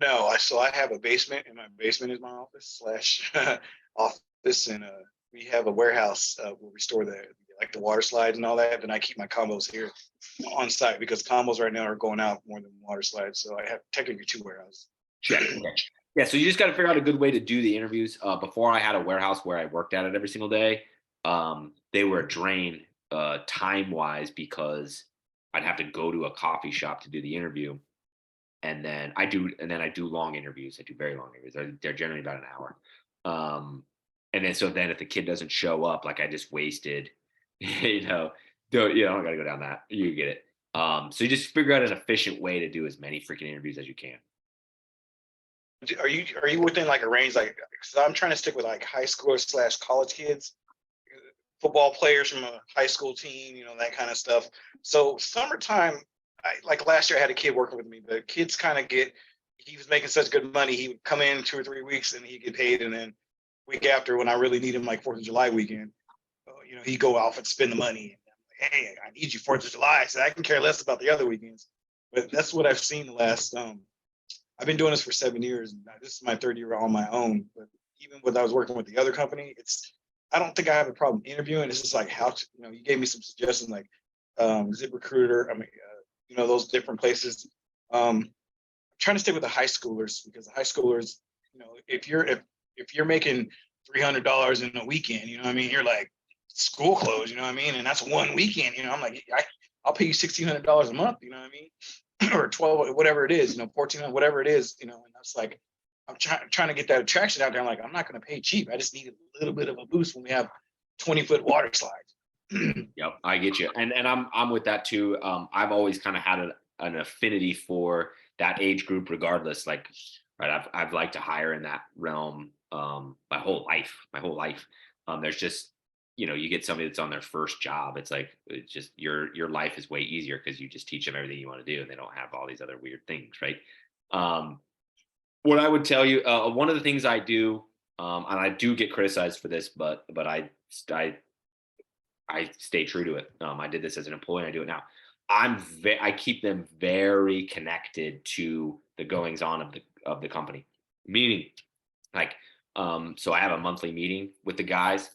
No, I have a basement, and my basement is my office slash office, and we have a warehouse where we store the water slides and all that. And I keep my combos here on site because combos right now are going out more than water slides. So I have technically 2 warehouses. Check. Okay. Yeah, so you just got to figure out a good way to do the interviews. Before I had a warehouse where I worked at it every single day. They were a drain time wise because I'd have to go to a coffee shop to do the interview. And then I do long interviews. I do very long interviews. They're generally about an hour. And then if the kid doesn't show up, like I just wasted, I don't got to go down that. You get it. So you just figure out an efficient way to do as many freaking interviews as you can. Are you within like a range, like, because I'm trying to stick with like high schoolers / college kids, football players from a high school team, that kind of stuff. So summertime, like last year I had a kid working with me. The kids he was making such good money. He would come in 2 or 3 weeks and he'd get paid. And then week after, when I really need him, like 4th of July weekend, he'd go off and spend the money. And hey, I need you 4th of July. So I can care less about the other weekends. But that's what I've seen the last, I've been doing this for 7 years. And this is my 3rd year on my own. But even when I was working with the other company, I don't think I have a problem interviewing. It's just like you gave me some suggestions like ZipRecruiter. I mean, those different places. I'm trying to stick with the high schoolers because the high schoolers, if you're making $300 in a weekend, you're like school clothes, and that's one weekend, I'm like, I'll pay you $1,600 a month, or 12, whatever it is, 14, whatever it is, and that's like, I'm trying to get that attraction out there. I'm like, I'm not going to pay cheap. I just need a little bit of a boost when we have 20-foot water slides. Yep, I get you, and I'm with that too. I've always kind of had an affinity for that age group, regardless. Like, right, I've liked to hire in that realm my whole life. There's just you get somebody that's on their first job. It's just your life is way easier because you just teach them everything you want to do, and they don't have all these other weird things, right? What I would tell you, one of the things I do, and I do get criticized for this, but I stay true to it. I did this as an employee, and I do it now. I keep them very connected to the goings on of the company. Meaning, like, so I have a monthly meeting with the guys.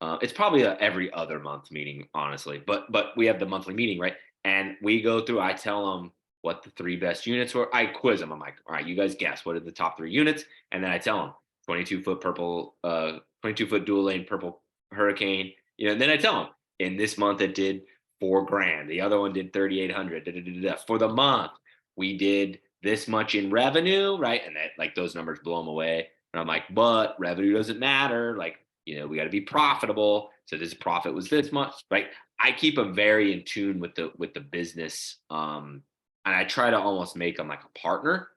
It's probably every other month meeting, honestly, but we have the monthly meeting, right? And we go through. I tell them what the 3 best units were. I quiz them. I'm like, all right, you guys guess what are the top 3 units, and then I tell them 22-foot purple, 22-foot dual lane purple Hurricane. And then I tell them in this month it did $4,000. The other one did 3,800. For the month, we did this much in revenue, right? And that, like, those numbers blow them away. And I'm like, but revenue doesn't matter. Like, we got to be profitable. So this profit was this much, right? I keep them very in tune with the business, and I try to almost make them like a partner.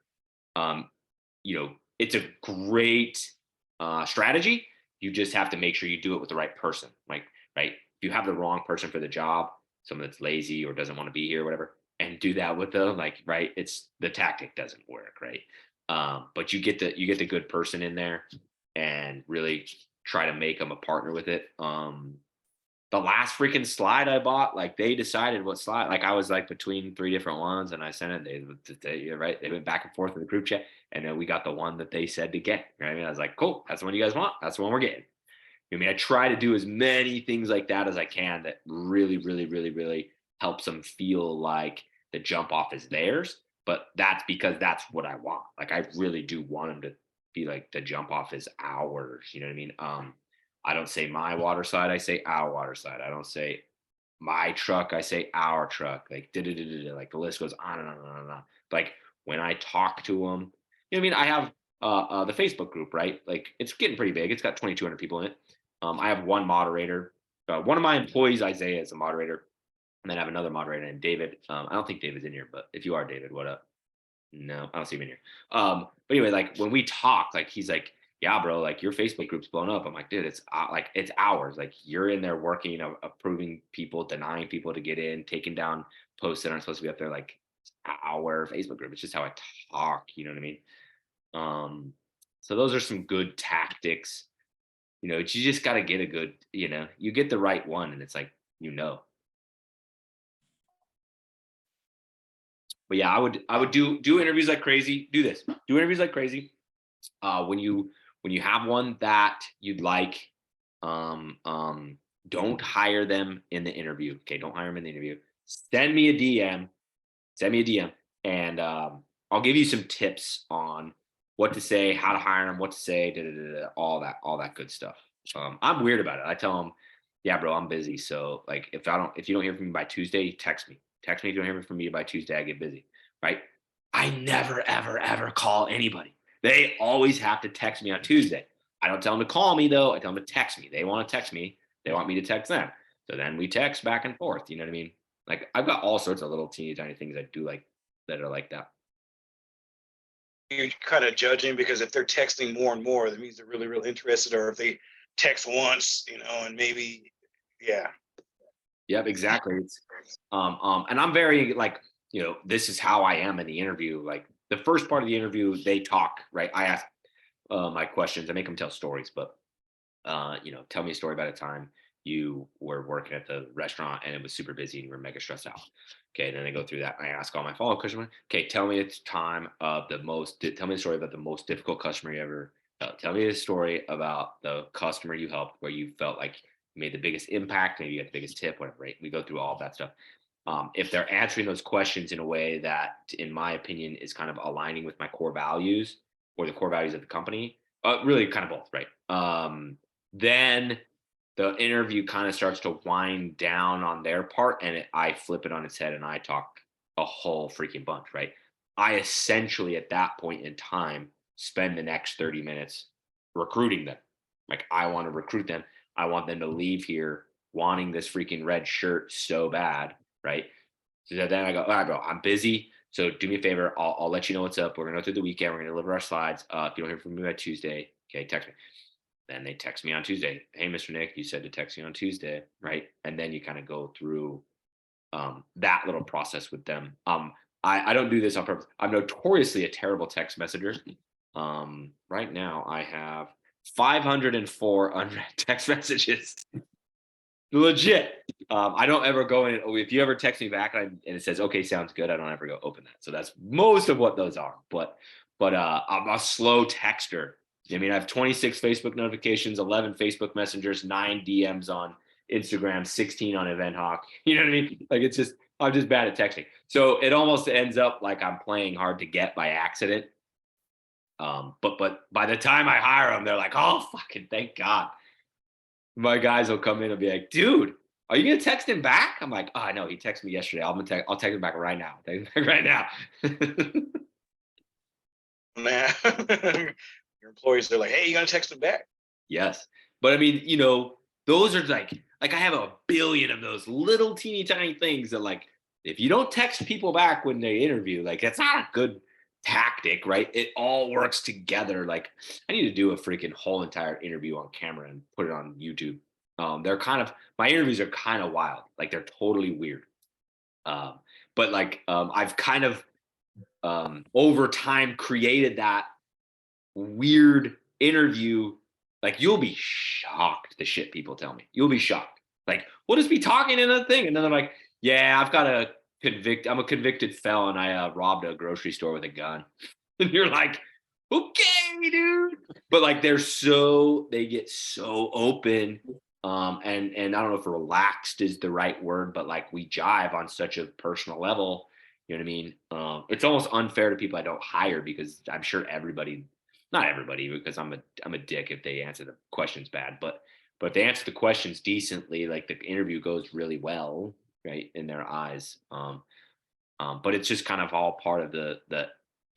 It's a great strategy. You just have to make sure you do it with the right person. Like, right? If you have the wrong person for the job, someone that's lazy or doesn't want to be here, or whatever, and do that with them, like, right? It's the tactic doesn't work, right? But you get the good person in there and really try to make them a partner with it. The last freaking slide I bought, like, they decided what slide. Like, I was like between 3 different ones, and I sent it. They right. They went back and forth in the group chat, and then we got the one that they said to get. Right? I was like, cool. That's the one you guys want. That's the one we're getting. I try to do as many things like that as I can that really, really, really, really helps them feel like the jump off is theirs. But that's because that's what I want. Like, I really do want them to be like the jump off is ours. You know what I mean? I don't say my water side, I say our water side. I don't say my truck, I say our truck. Like like the list goes on and on and on and on. Like when I talk to them, you know what I mean? I have the Facebook group, right? Like it's getting pretty big. It's got 2,200 people in it. I have one moderator. One of my employees, Isaiah, is a moderator. And then I have another moderator named David. I don't think David's in here, but if you are David, what up? No, I don't see him in here. But anyway, like when we talk, like he's like, yeah, bro, like your Facebook group's blown up. I'm like, dude, it's like it's ours. Like you're in there working, approving people, denying people to get in, taking down posts that aren't supposed to be up there. Like it's our Facebook group. It's just how I talk. You know what I mean? So those are some good tactics. You know, you just got to get a good. You know, you get the right one, and it's like you know. But yeah, I would do interviews like crazy. Do this. Do interviews like crazy. When you have one that you'd like, don't hire them in the interview. Okay, don't hire them in the interview. Send me a DM. Send me a DM, and I'll give you some tips on what to say, how to hire them, what to say, all that good stuff. I'm weird about it. I tell them, yeah, bro, I'm busy. So like, if you don't hear from me by Tuesday, text me. Text me if you don't hear from me by Tuesday. I get busy, right? I never, ever, ever call anybody. They always have to text me on Tuesday. I don't tell them to call me though. I tell them to text me. They want to text me. They want me to text them. So then we text back and forth. You know what I mean? Like I've got all sorts of little teeny tiny things I do like that are like that. You're kind of judging because if they're texting more and more, that means they're really, really interested. Or if they text once, and maybe, yeah. Yep, exactly. It's and I'm very like, this is how I am in the interview. Like the first part of the interview, they talk, right? I ask my questions, I make them tell stories, but tell me a story about a time you were working at the restaurant and it was super busy and you were mega stressed out. Okay, then they go through that and I ask all my follow-up questions. Okay, tell me a tell me a story about the most difficult customer you ever tell me a story about the customer you helped where you felt like you made the biggest impact, maybe you got the biggest tip, whatever, right? We go through all of that stuff. If they're answering those questions in a way that, in my opinion, is kind of aligning with my core values or the core values of the company, really kind of both, right? Then the interview kind of starts to wind down on their part and I flip it on its head and I talk a whole freaking bunch, right? I essentially at that point in time spend the next 30 minutes recruiting them. Like I want to recruit them. I want them to leave here wanting this freaking red shirt so bad, right? So then I go, all right, bro, I'm busy. So do me a favor. I'll let you know what's up. We're going to go through the weekend. We're going to deliver our slides. If you don't hear from me by Tuesday, okay, text me. Then they text me on Tuesday. Hey, Mr. Nick, you said to text me on Tuesday, right? And then you kind of go through that little process with them. I don't do this on purpose. I'm notoriously a terrible text messenger. Right now, I have 504 unread text messages. Legit. I don't ever go in. If you ever text me back and it says, okay, sounds good, I don't ever go open that. So that's most of what those are. But I'm a slow texter. I mean, I have 26 Facebook notifications, 11 Facebook messengers, 9 DMs on Instagram, 16 on Event Hawk. You know what I mean? Like I'm just bad at texting. So it almost ends up like I'm playing hard to get by accident. But by the time I hire them, they're like, oh, fucking thank God. My guys will come in and be like, dude, are you gonna text him back? I'm like, oh, I know he texted me yesterday. I'll text him back right now. Text him back right now. Man, your employees are like, hey, you gonna text them back? Yes. But I mean, those are like I have a billion of those little teeny tiny things that like, if you don't text people back when they interview, like that's not a good tactic, right? It all works together. Like I need to do a freaking whole entire interview on camera and put it on YouTube. They're my interviews are kind of wild. Like they're totally weird. But I've kind of over time created that weird interview. Like you'll be shocked the shit people tell me. You'll be shocked. Like, what is me talking in a thing? And then they're like, yeah, I'm a convicted felon. I robbed a grocery store with a gun. And you're like, okay, dude. But like they get so open. And I don't know if relaxed is the right word, but like we jive on such a personal level. You know what I mean? It's almost unfair to people I don't hire because I'm sure not everybody, because I'm a dick if they answer the questions bad, but But if they answer the questions decently, like the interview goes really well, right, in their eyes. But it's just kind of all part of the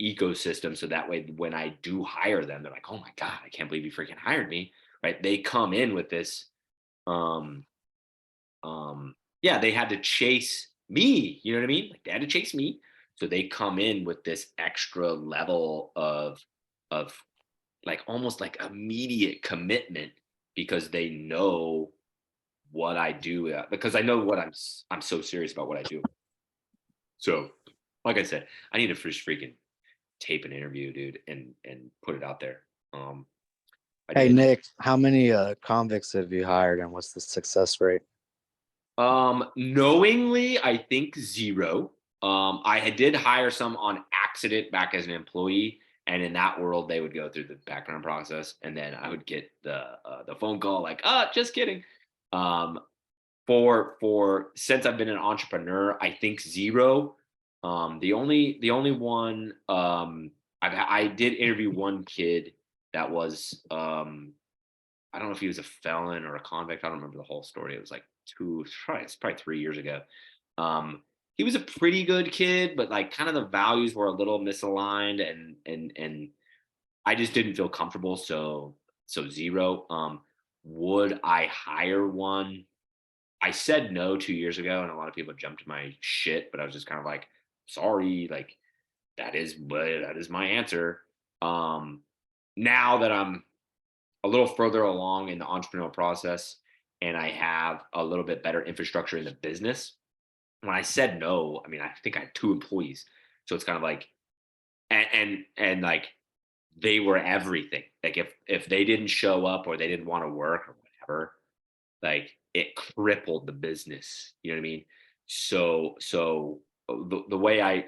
ecosystem. So that way, when I do hire them, they're like, "Oh my God, I can't believe you freaking hired me!" Right? They come in with this, um, yeah, they had to chase me. You know what I mean? Like they had to chase me, so they come in with this extra level of like almost like immediate commitment because they know what I do, because I know what I'm so serious about what I do. So, like I said, I need to just freaking tape an interview, dude, and put it out there. I Hey did. Nick, how many convicts have you hired, and what's the success rate? Knowingly, I think zero. I did hire some on accident back as an employee, and in that world, they would go through the background process, and then I would get the phone call like, just kidding. Um, for since I've been an entrepreneur, I think zero. The only one, I did interview one kid that was, I don't know if he was a felon or a convict. I don't remember the whole story. It was like it's probably 3 years ago. Um, he was a pretty good kid, but like kind of the values were a little misaligned, and I just didn't feel comfortable. So zero. Would I hire one? I said no 2 years ago, and a lot of people jumped my shit, but I was just kind of like, sorry, like that is my answer. Um, Now that I'm a little further along in the entrepreneurial process and I have a little bit better infrastructure in the business, when I said no, I mean, I think I had 2 employees. So it's kind of like, and like they were everything. Like if they didn't show up or they didn't want to work or whatever, like it crippled the business. You know what I mean? So the way I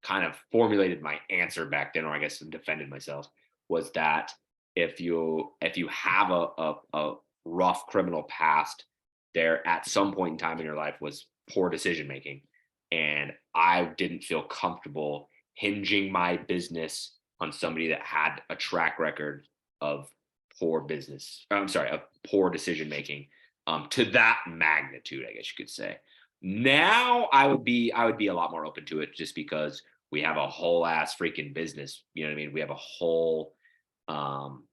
kind of formulated my answer back then, or I guess defended myself, was that if you have a rough criminal past, there at some point in time in your life was poor decision making, and I didn't feel comfortable hinging my business on somebody that had a track record of poor business. I'm sorry, of poor decision making, to that magnitude, I guess you could say. Now I would be a lot more open to it just because we have a whole ass freaking business. You know what I mean? We have a whole um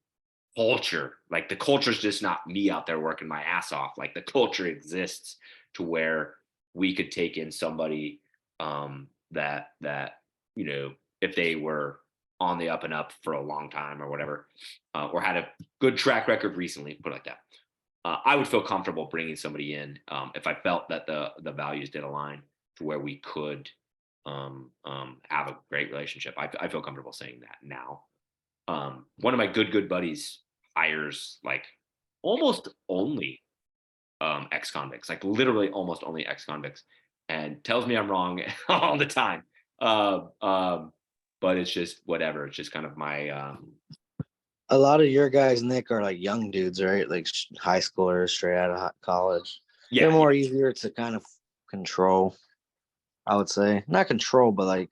culture. Like the culture is just not me out there working my ass off. Like the culture exists to where we could take in somebody that if they were on the up and up for a long time or whatever, or had a good track record recently, put it like that. I would feel comfortable bringing somebody in if I felt that the values did align to where we could have a great relationship. I feel comfortable saying that now. One of my good buddies hires like almost only ex-convicts, like literally almost only ex-convicts, and tells me I'm wrong all the time. Uh, um, but it's just whatever. It's just kind of my A lot of your guys, Nick, are like young dudes, right? Like high schoolers straight out of college. yeah. They're more easier to kind of control, I would say. Not control, but like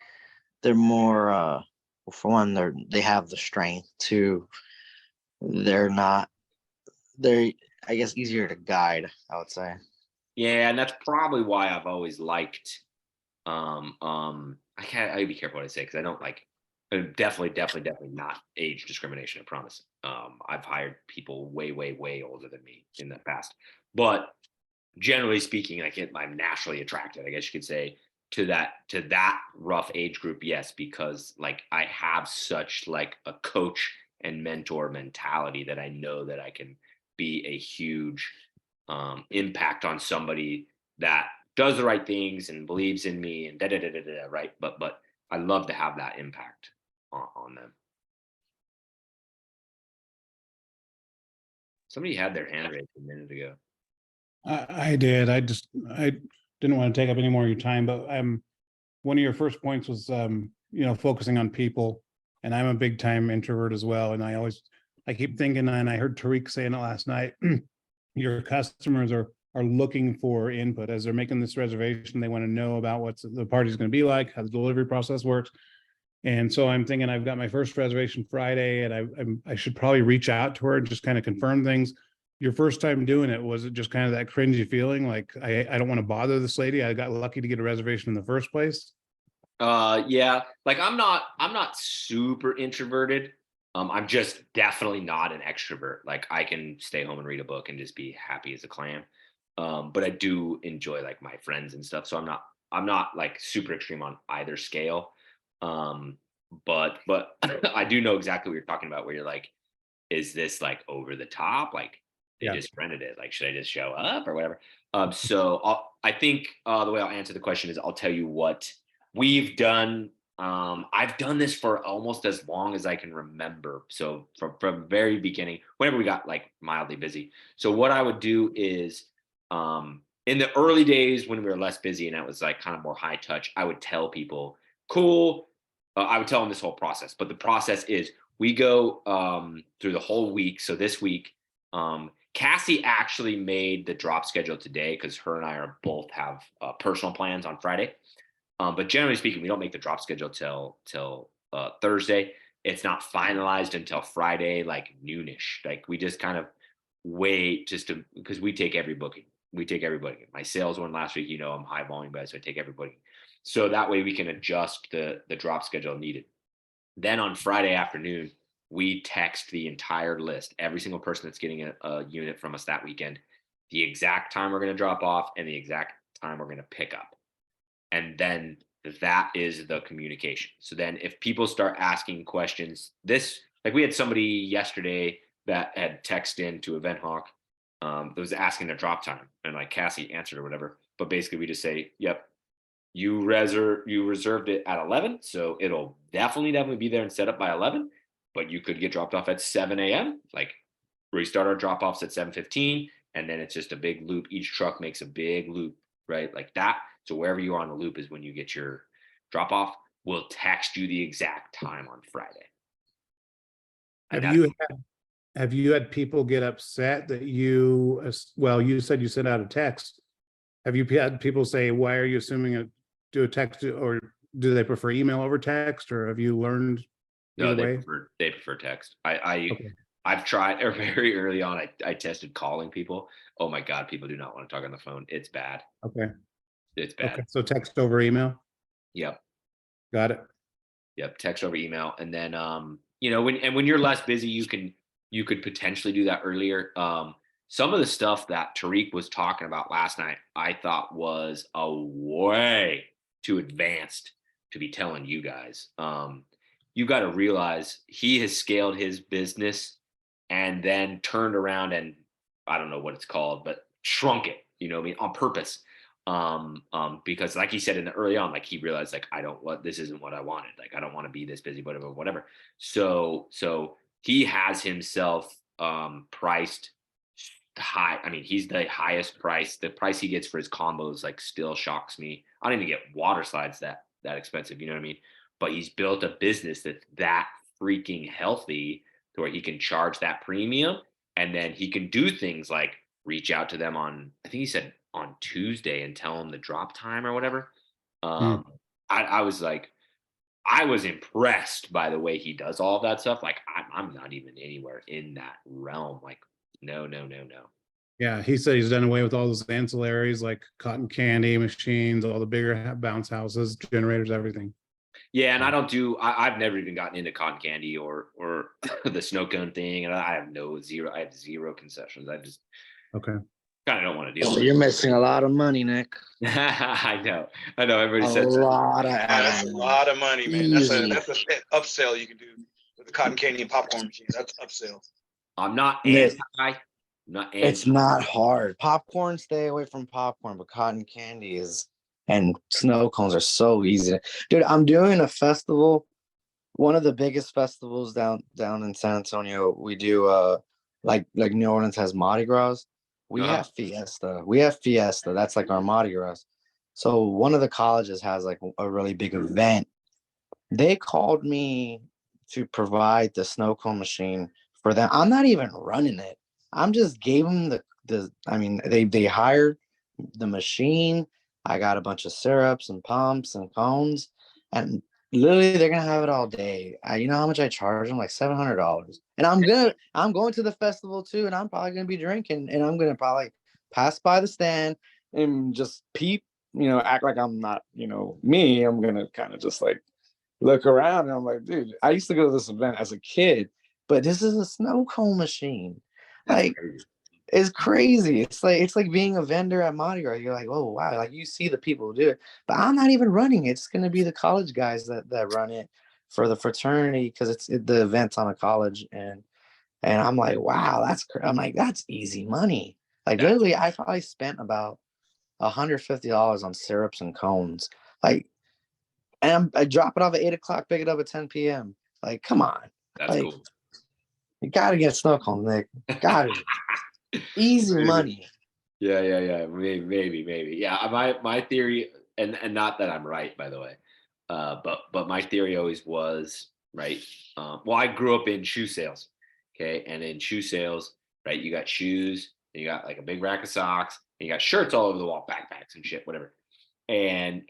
they're more for one, they have the strength. Two, they're not they're I guess easier to guide, I would say. Yeah, and that's probably why I've always liked. I be careful what I say because I don't like. Definitely not age discrimination. I promise. I've hired people way older than me in the past, but generally speaking, I'm naturally attracted, I guess you could say, to that rough age group. Yes, because like I have such like a coach and mentor mentality that I know that I can be a huge impact on somebody that does the right things and believes in me and right. But I love to have that impact on them. Somebody had their hand raised a minute ago. I did. I didn't want to take up any more of your time, but one of your first points was focusing on people, and I'm a big time introvert as well. And I keep thinking, and I heard Tariq saying it last night, your customers are looking for input as they're making this reservation. They want to know about what the party's going to be like, how the delivery process works. And so I'm thinking I've got my first reservation Friday, and I should probably reach out to her and just kind of confirm things. your first time doing it, was it just kind of that cringy feeling? Like, I don't want to bother this lady. I got lucky to get a reservation in the first place. Yeah, like I'm not super introverted. I'm just definitely not an extrovert. Like I can stay home and read a book and just be happy as a clam. But I do enjoy like my friends and stuff. So I'm not like super extreme on either scale. But I do know exactly what you're talking about, where you're like, is this like over the top? Like they Yeah. just rented it. Like, should I just show up or whatever? So I think the way I'll answer the question is I'll tell you what we've done. I've done this for almost as long as I can remember. So from very beginning, whenever we got like mildly busy. So what I would do is in the early days when we were less busy and that was like kind of more high touch, I would tell people, cool. I would tell them this whole process, but the process is we go through the whole week. So this week, Cassie actually made the drop schedule today because her and I are both have personal plans on Friday. But generally speaking, we don't make the drop schedule till Thursday. It's not finalized until Friday, like noonish. Like we just kind of wait because we take every booking. We take every booking. My sales one last week, I'm high volume guy, so I take every booking. So that way we can adjust the drop schedule needed. Then on Friday afternoon, we text the entire list, every single person that's getting a unit from us that weekend, the exact time we're going to drop off and the exact time we're going to pick up. And then that is the communication. So then if people start asking questions, like we had somebody yesterday that had texted in to Event Hawk that was asking their drop time, and like Cassie answered or whatever. But basically we just say, yep, you reserved it at 11, so it'll definitely be there and set up by 11, but you could get dropped off at 7 a.m. Like restart our drop offs at 7:15, and then it's just a big loop. Each truck makes a big loop, right? Like that. So wherever you are on the loop is when you get your drop off. We'll text you the exact time on Friday. Have you had people get upset that you said you sent out a text. Have you had people say, why are you assuming do a text, or do they prefer email over text, or have you learned either way? They prefer text. Okay. I've tried very early on. I tested calling people. Oh my God, people do not want to talk on the phone. It's bad. Okay. It's bad. Okay. So text over email. Yep. Got it. Yep. Text over email. And then when you're less busy, you could potentially do that earlier. Some of the stuff that Tariq was talking about last night, I thought was a way too advanced to be telling you guys. You got to realize he has scaled his business and then turned around and I don't know what it's called, but shrunk it, on purpose. Because like he said in the early on, like he realized like, this isn't what I wanted. Like, I don't want to be this busy, whatever. So he has himself priced high. I mean, he's the highest price. The price he gets for his combos like still shocks me. I don't even get water slides that expensive, you know what I mean? But he's built a business that's that freaking healthy to where he can charge that premium, and then he can do things like reach out to them on, I think he said on Tuesday, and tell them the drop time or whatever. I was impressed by the way he does all of that stuff. Like I'm not even anywhere in that realm. Like, no. Yeah, he said he's done away with all those ancillaries like cotton candy machines, all the bigger bounce houses, generators, everything. Yeah, and I've never even gotten into cotton candy or the snow cone thing, and I have zero concessions. I just okay. Kind of don't want to deal So with it. you're missing a lot of money, Nick. I know. Everybody A says lot of That's a lot of money, man. That's Easy. a upsell you can do with the cotton candy and popcorn machine. That's upsell. I'm not Nick, anti. Not It's anti. not hard. Popcorn, stay away from popcorn, but cotton candy and snow cones are so easy. Dude, I'm doing a festival, one of the biggest festivals down in San Antonio. We do like New Orleans has Mardi Gras. We have Fiesta. That's like our Mardi Gras. So one of the colleges has like a really big event. They called me to provide the snow cone machine for them. I'm not even running it. I'm just gave them they hired the machine. I got a bunch of syrups and pumps and cones, and Literally, they're gonna have it all day. You know how much I charge them? Like $700. And I'm going to the festival too, and I'm probably gonna be drinking, and I'm gonna probably pass by the stand and just peep, act like I'm not, me. I'm gonna kind of just like look around, and I'm like, dude, I used to go to this event as a kid, but this is a snow cone machine. That's Like, crazy. it's crazy. It's like being a vendor at Mardi Gras. You're like, oh wow, like you see the people who do it, but I'm not even running it. It's gonna be the college guys that run it for the fraternity because the event's on a college, and I'm like, wow, I'm like, that's easy money. Like That's literally, I probably spent about $150 on syrups and cones. Like, and I drop it off at 8 o'clock, pick it up at 10 p.m. Like, come on, that's like cool. you gotta get snow cone, Nick. Got it. Easy Maybe. money. Yeah. Maybe. Yeah, my theory, and not that I'm right, by the way, but my theory always was right. Well, I grew up in shoe sales, okay, and in shoe sales, right, you got shoes, and you got like a big rack of socks, and you got shirts all over the wall, backpacks and shit, whatever, and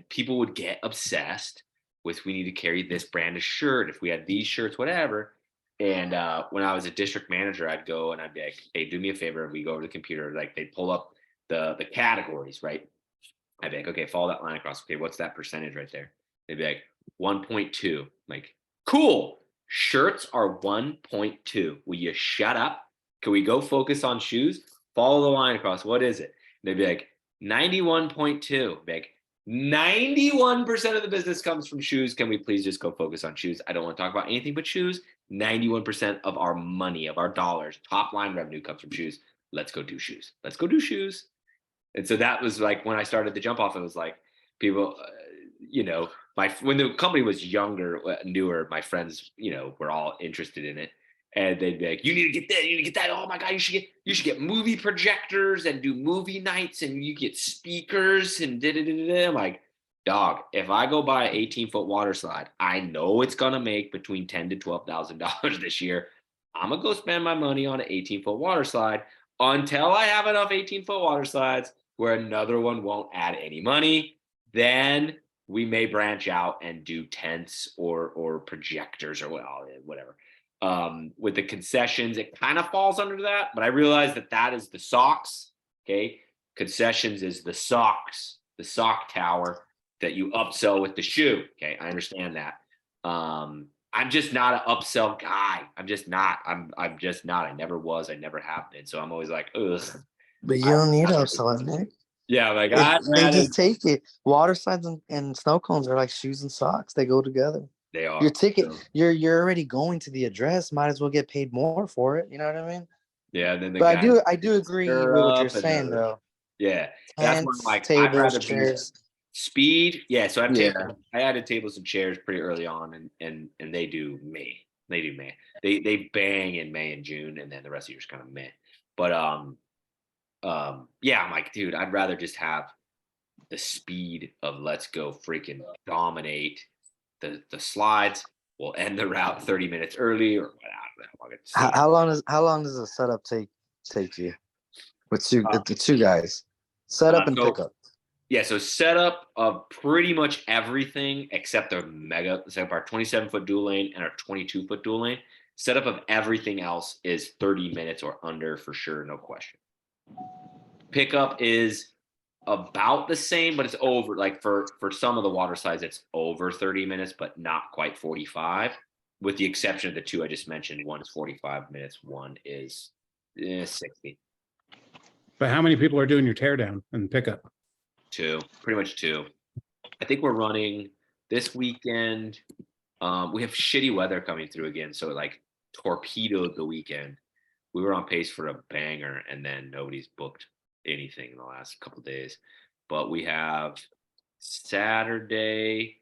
people would get obsessed with we need to carry this brand of shirt if we had these shirts, whatever. And when I was a district manager, I'd go and I'd be like, "Hey, do me a favor." And we go over to the computer, like they'd pull up the categories, right? I'd be like, "Okay, follow that line across. Okay, what's that percentage right there?" They'd be like, 1.2. Like, cool. Shirts are 1.2. Will you shut up? Can we go focus on shoes? Follow the line across. What is it? And they'd be like, 91.2. Like, 91% of the business comes from shoes. Can we please just go focus on shoes? I don't want to talk about anything but shoes. 91% of our money, of our dollars, top line revenue comes from shoes. Let's go do shoes. Let's go do shoes. And so that was like when I started the jump off, it was like people, when the company was younger, newer, my friends, were all interested in it. And they'd be like, you need to get that, you need to get that. Oh my God, you should get movie projectors and do movie nights and you get speakers and da-da-da-da. I'm like, dog, if I go buy an 18-foot water slide, I know it's gonna make between $10,000 to $12,000 this year. I'm gonna go spend my money on an 18-foot water slide until I have enough 18-foot water slides where another one won't add any money. Then we may branch out and do tents or projectors or whatever. With the concessions, it kind of falls under that, but I realize that is the socks. Okay. Concessions is the socks, the sock tower that you upsell with the shoe. Okay. I understand that. I'm just not an upsell guy. I'm just not. I'm just not. I never was. I never have been. So I'm always like, ugh. But you don't need to upsell it, Nick. Yeah, like They just take it. Water slides and snow cones are like shoes and socks. They go together. They are. Your ticket, you're already going to the address. Might as well get paid more for it. You know what I mean? Yeah, and then But I do agree with what you're saying though. Yeah, that's when Tents, like I'd tables, rather chairs. speed. Yeah, so Yeah. I added tables and chairs pretty early on, and they do May. They do May. They bang in May and June, and then the rest of the year's kind of May. But yeah, I'm like, dude, I'd rather just have the speed of let's go freaking dominate the slides. We'll end the route 30 minutes early or whatever. How long does a setup take you with the two guys? Setup and pickup. Yeah, so setup of pretty much everything except our 27-foot dual lane and our 22-foot dual lane. Setup of everything else is 30 minutes or under for sure, no question. Pickup is about the same, but it's over. Like for some of the water slides, it's over 30 minutes, but not quite 45. With the exception of the two I just mentioned, one is 45 minutes, one is 60. But how many people are doing your teardown and pickup? Pretty much two. I think we're running this weekend. We have shitty weather coming through again, so it like torpedoed the weekend. We were on pace for a banger, and then nobody's booked anything in the last couple of days. But we have Saturday.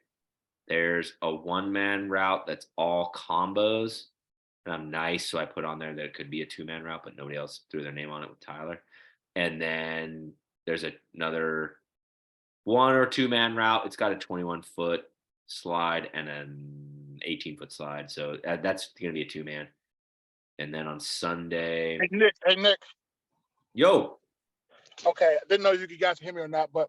There's a one-man route that's all combos. And I'm nice, so I put on there that it could be a two-man route, but nobody else threw their name on it with Tyler. And then there's another 1 or 2 man route. It's got a 21-foot slide and an 18-foot slide. So that's going to be a 2-man. And then on Sunday. Hey, Nick. Yo. Okay. I didn't know if you guys hear me or not, but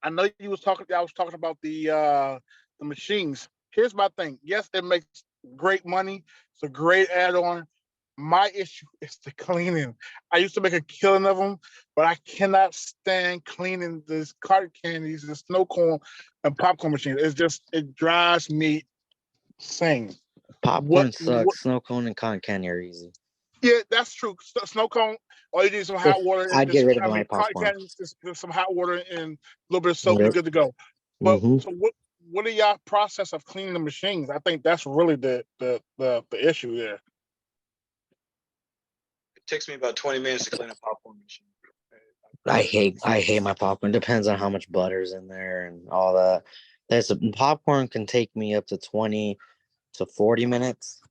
I know you was talking. I was talking about the the machines. Here's my thing. Yes, it makes great money. It's a great add-on. My issue is the cleaning. I used to make a killing of them, but I cannot stand cleaning this cotton candies, the snow cone, and popcorn machines. It drives me insane. Popcorn sucks. Snow cone and cotton candy are easy. Yeah, that's true. Snow cone. All you need is some hot water. And I'd get rid of my cotton popcorn. candy, just some hot water and a little bit of soap. Yep. You're good to go. But Mhm. so what are y'all process of cleaning the machines? I think that's really the issue there. It takes me about 20 minutes to clean a popcorn machine. I hate my popcorn. Depends on how much butter's in there and all that. Popcorn can take me up to 20 to 40 minutes.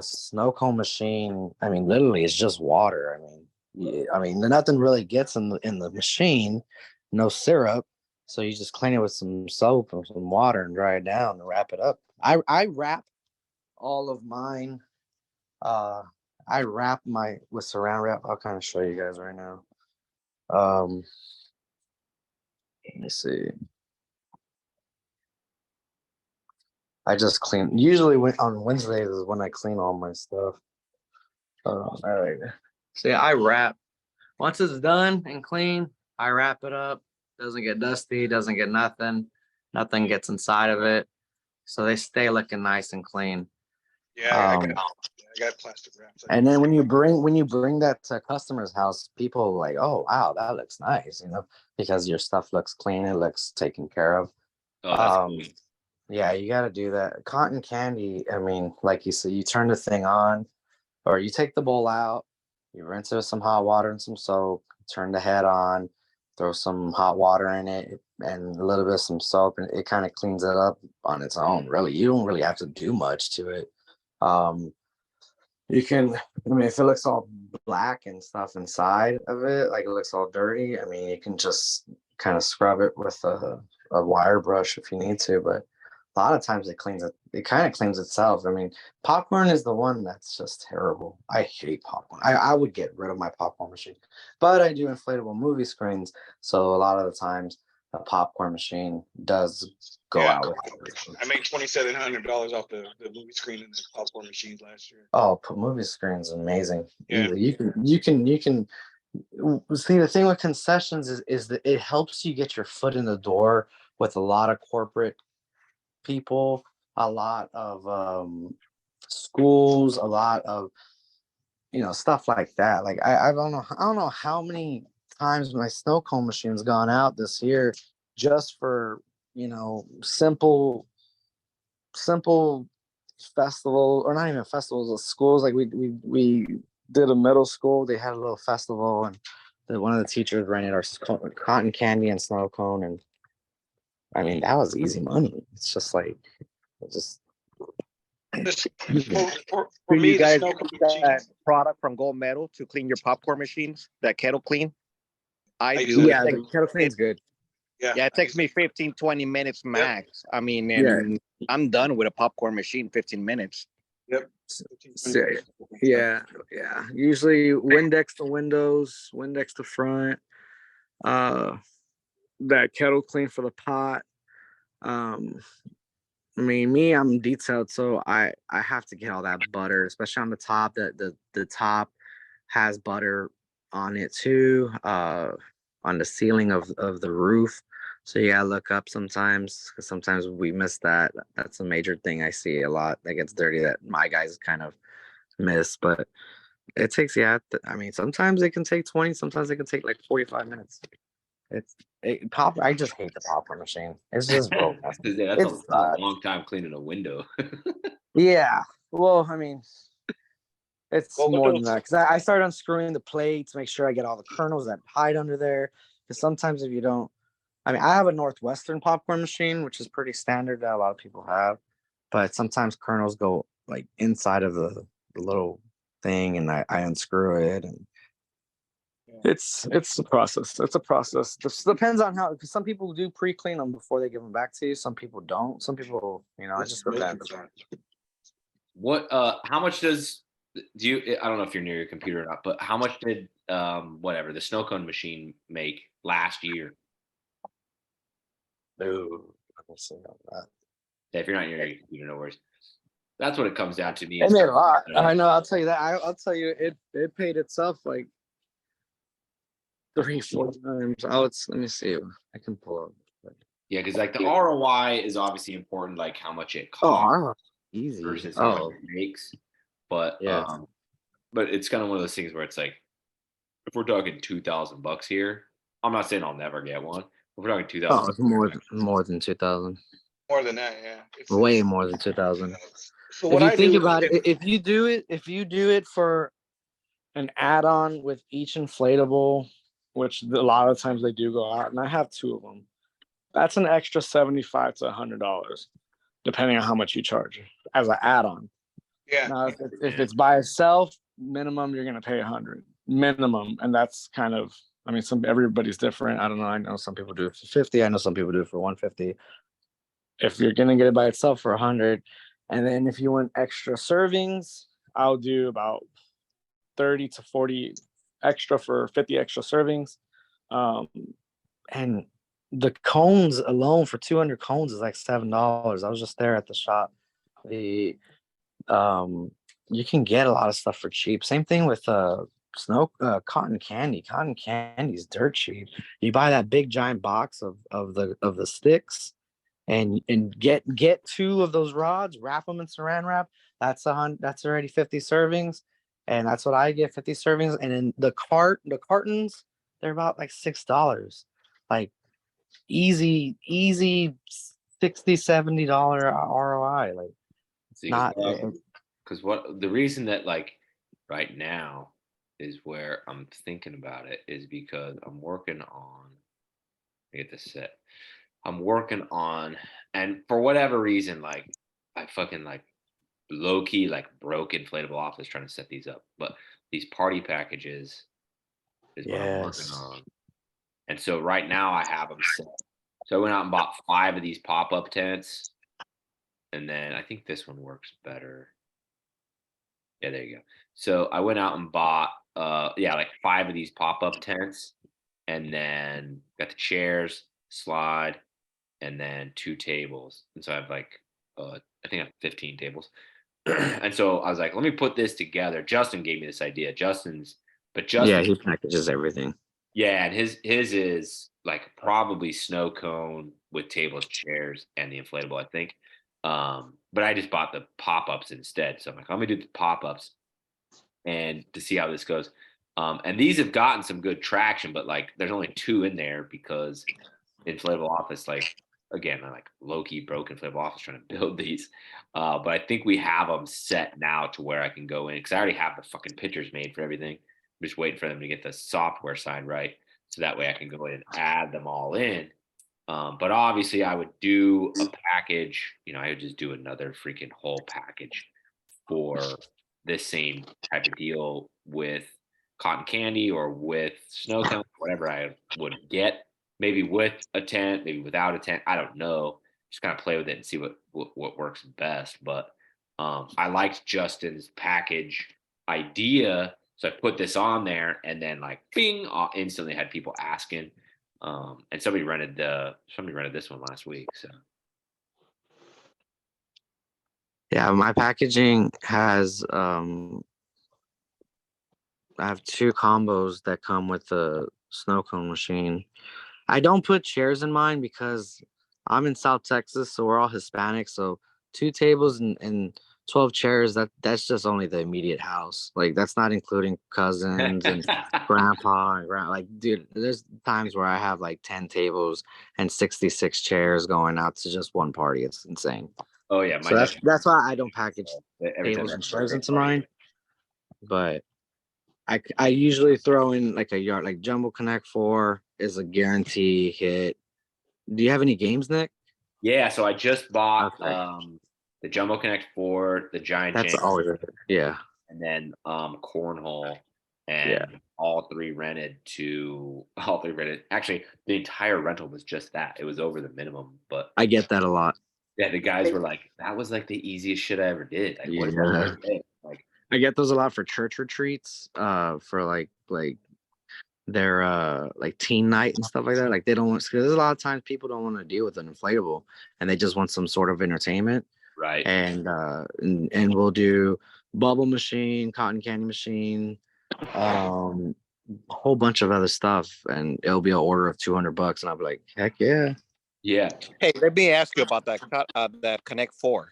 Snow cone machine, I mean, literally it's just water. I mean, nothing really gets in the machine, no syrup. So you just clean it with some soap and some water and dry it down and wrap it up. I wrap all of mine. I wrap my with saran wrap. I'll kind of show you guys right now. Let me see. I just clean. Usually on Wednesdays is when I clean all my stuff. All right. So yeah, I wrap. Once it's done and clean, I wrap it up. Doesn't get dusty. Doesn't get nothing. Nothing gets inside of it. So they stay looking nice and clean. Yeah, I got plastic wraps. And then when you bring that to a customer's house, people are like, oh wow, that looks nice, because your stuff looks clean, it looks taken care of. Oh, that's cool. Yeah, you got to do that. Cotton candy, I mean, like you said, you turn the thing on, or you take the bowl out, you rinse it with some hot water and some soap, turn the head on, throw some hot water in it and a little bit of some soap, and it kind of cleans it up on its own. Really, you don't really have to do much to it. You can, I mean, if it looks all black and stuff inside of it, like it looks all dirty, I mean, you can just kind of scrub it with a wire brush if you need to, but a lot of times it kind of cleans itself. I mean, popcorn is the one that's just terrible. I hate popcorn. I would get rid of my popcorn machine, but I do inflatable movie screens, so a lot of the times a popcorn machine does go out with it. I made $2,700 off the movie screen and the popcorn machines last year. Oh, movie screens amazing. Yeah. You can see, the thing with concessions is that it helps you get your foot in the door with a lot of corporate people, a lot of schools, a lot of stuff like that. Like I don't know how many times my snow cone machine's gone out this year just for simple festival, or not even festivals of schools. Like we did a middle school, they had a little festival, and one of the teachers rented our cotton candy and snow cone, and I mean that was easy money. It's just like For Do me, you the guys snow use cone that machines, product from Gold Medal to clean your popcorn machines? That kettle clean? I I do. use it. yeah, the kettle clean's good. yeah, Yeah, it takes me 15, 20 minutes max. I mean, Yeah. and I'm done with a popcorn machine 15 minutes. Yep. So, yeah. Usually Windex to windows, Windex to front. That kettle clean for the pot. I mean, I'm detailed, so I have to get all that butter, especially on the top. The top has butter on it too. On the ceiling of the roof. So you gotta look up sometimes, because sometimes we miss that. That's a major thing I see a lot that gets dirty that my guys kind of miss. But it takes, I mean, sometimes it can take 20, sometimes it can take like 45 minutes. I just hate the popcorn machine. It's just broke. That's It's a long time cleaning a window. yeah. Well, I mean, it's Well, more than that, because I started unscrewing the plates, make sure I get all the kernels that hide under there. Because sometimes if you don't, I mean, I have a Northwestern popcorn machine, which is pretty standard that a lot of people have, but sometimes kernels go like inside of the little thing, and I unscrew it, and it's a process. It's a process. Just depends on how, because some people do pre-clean them before they give them back to you. Some people don't. Some people, it just depends. How much do you, I don't know if you're near your computer or not, but how much did the snow cone machine make last year? Ooh, let me see on that. Yeah, if you're not near your computer, no worries. That's what it comes down to me. It is- made a lot. I know. I'll tell you that. I'll tell you, it paid itself like 3-4 times. Let me see. I can pull up. Yeah, because like the ROI is obviously important, like how much it Oh, costs easy. versus how Oh, much it makes. But yeah. but it's kind of one of those things where it's like, if we're talking $2,000 here, I'm not saying I'll never get one. If we're talking Oh, 2,000, it's more than 2,000. More than that, yeah. Way more than 2,000. So If what you I think do, about it, if you do it for an add-on with each inflatable, which a lot of times they do go out, and I have 2 of them. That's an extra $75 to $100, depending on how much you charge as an add-on. yeah, Now, if it's by itself, minimum you're gonna pay 100 minimum, and that's kind of. I mean, everybody's different. I don't know. I know some people do it for 50. I know some people do it for 150. If you're gonna get it by itself for 100, and then if you want extra servings, I'll do about 30 to 40 extra for 50 extra servings. And the cones alone for 200 cones is like $7. I was just there at the shop. The you can get a lot of stuff for cheap. Same thing with cotton candy. Cotton candy is dirt cheap. You buy that big giant box of the sticks and get 2 of those rods, wrap them in saran wrap. That's already 50 servings, and that's what I get, 50 servings. And then the cartons, they're about like $6, like easy $60-$70 ROI. Like it's not. because what the reason that like right now is where I'm thinking about it is because I'm working on. Get this set. I'm working on, and for whatever reason, like I fucking like low key like broke inflatable office trying to set these up, but these party packages is what I'm working Yes. on, and so right now I have them set. So I went out and bought 5 of these pop-up tents, and then I think this one works better. Yeah, there you go. So I went out and bought like 5 of these pop-up tents, and then got the chairs, slide, and then 2 tables. And so I have like I think I have 15 tables. And so I was like, let me put this together. Justin gave me this idea. Yeah, he packages everything. Yeah, and his is like probably snow cone with tables, chairs, and the inflatable, I think. But I just bought the pop-ups instead. So I'm like, let me do the pop-ups and to see how this goes. And these have gotten some good traction, but like there's only 2 in there because inflatable office, like again, I like low-key broke inflatable office trying to build these. But I think we have them set now to where I can go in because I already have the fucking pictures made for everything. I'm just waiting for them to get the software side right. So that way I can go in and add them all in. But obviously I would do a package, I would just do another freaking whole package for this same type of deal with cotton candy or with snow cone, whatever I would get, maybe with a tent, maybe without a tent. I don't know. Just kind of play with it and see what works best. But I liked Justin's package idea. So I put this on there and then like bing, instantly had people asking. And somebody rented this one last week. So Yeah, my packaging has I have 2 combos that come with the snow cone machine. I don't put chairs in mine because I'm in South Texas, so we're all Hispanic. So 2 tables and 12 chairs, that's just only the immediate house. Like that's not including cousins and grandpa and like dude, there's times where I have like 10 tables and 66 chairs going out to just one party. It's insane. oh yeah, So that's why I don't package every time tables and chairs into mine. But I usually throw in like a yard, like Jumbo Connect 4 is a guarantee hit. Do you have any games, Nick? Yeah, so I just bought Okay. the Jumbo Connect 4, the Giant That's Jam, always a yeah. and then Cornhole, and Yeah. all three rented. Actually, the entire rental was just that. It was over the minimum, but I get that a lot. yeah, the guys were like, "That was like the easiest shit I ever did." Like, what Yeah. did I like? I get those a lot for church retreats, for like like teen night and stuff like that. Like they don't want, because there's a lot of times people don't want to deal with an inflatable and they just want some sort of entertainment. Right. And we'll do bubble machine, cotton candy machine, a whole bunch of other stuff, and it'll be an order of $200, and I'll be like, heck yeah. Yeah. Hey, let me ask you about that Connect 4.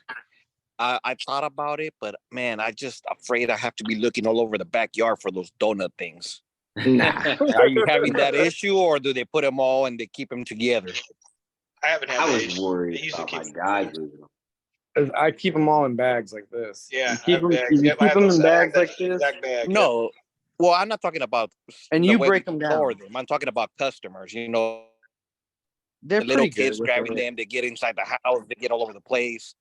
I thought about it, but man, I just afraid I have to be looking all over the backyard for those donut things. Nah. Are you having that issue, or do they put them all and they keep them together? I haven't had I that was issue. worried They usually about my keep- guys losing them. I keep them all in bags like this. Yeah, You keep I have them, bags. you Yep, I keep have them those- in I have bags that like this, exact bag. No. Well, I'm not talking about And the you way break we them store down. them. I'm talking about customers. You know, They're the little pretty good kids with grabbing it. them. They get inside the house. They get all over the place.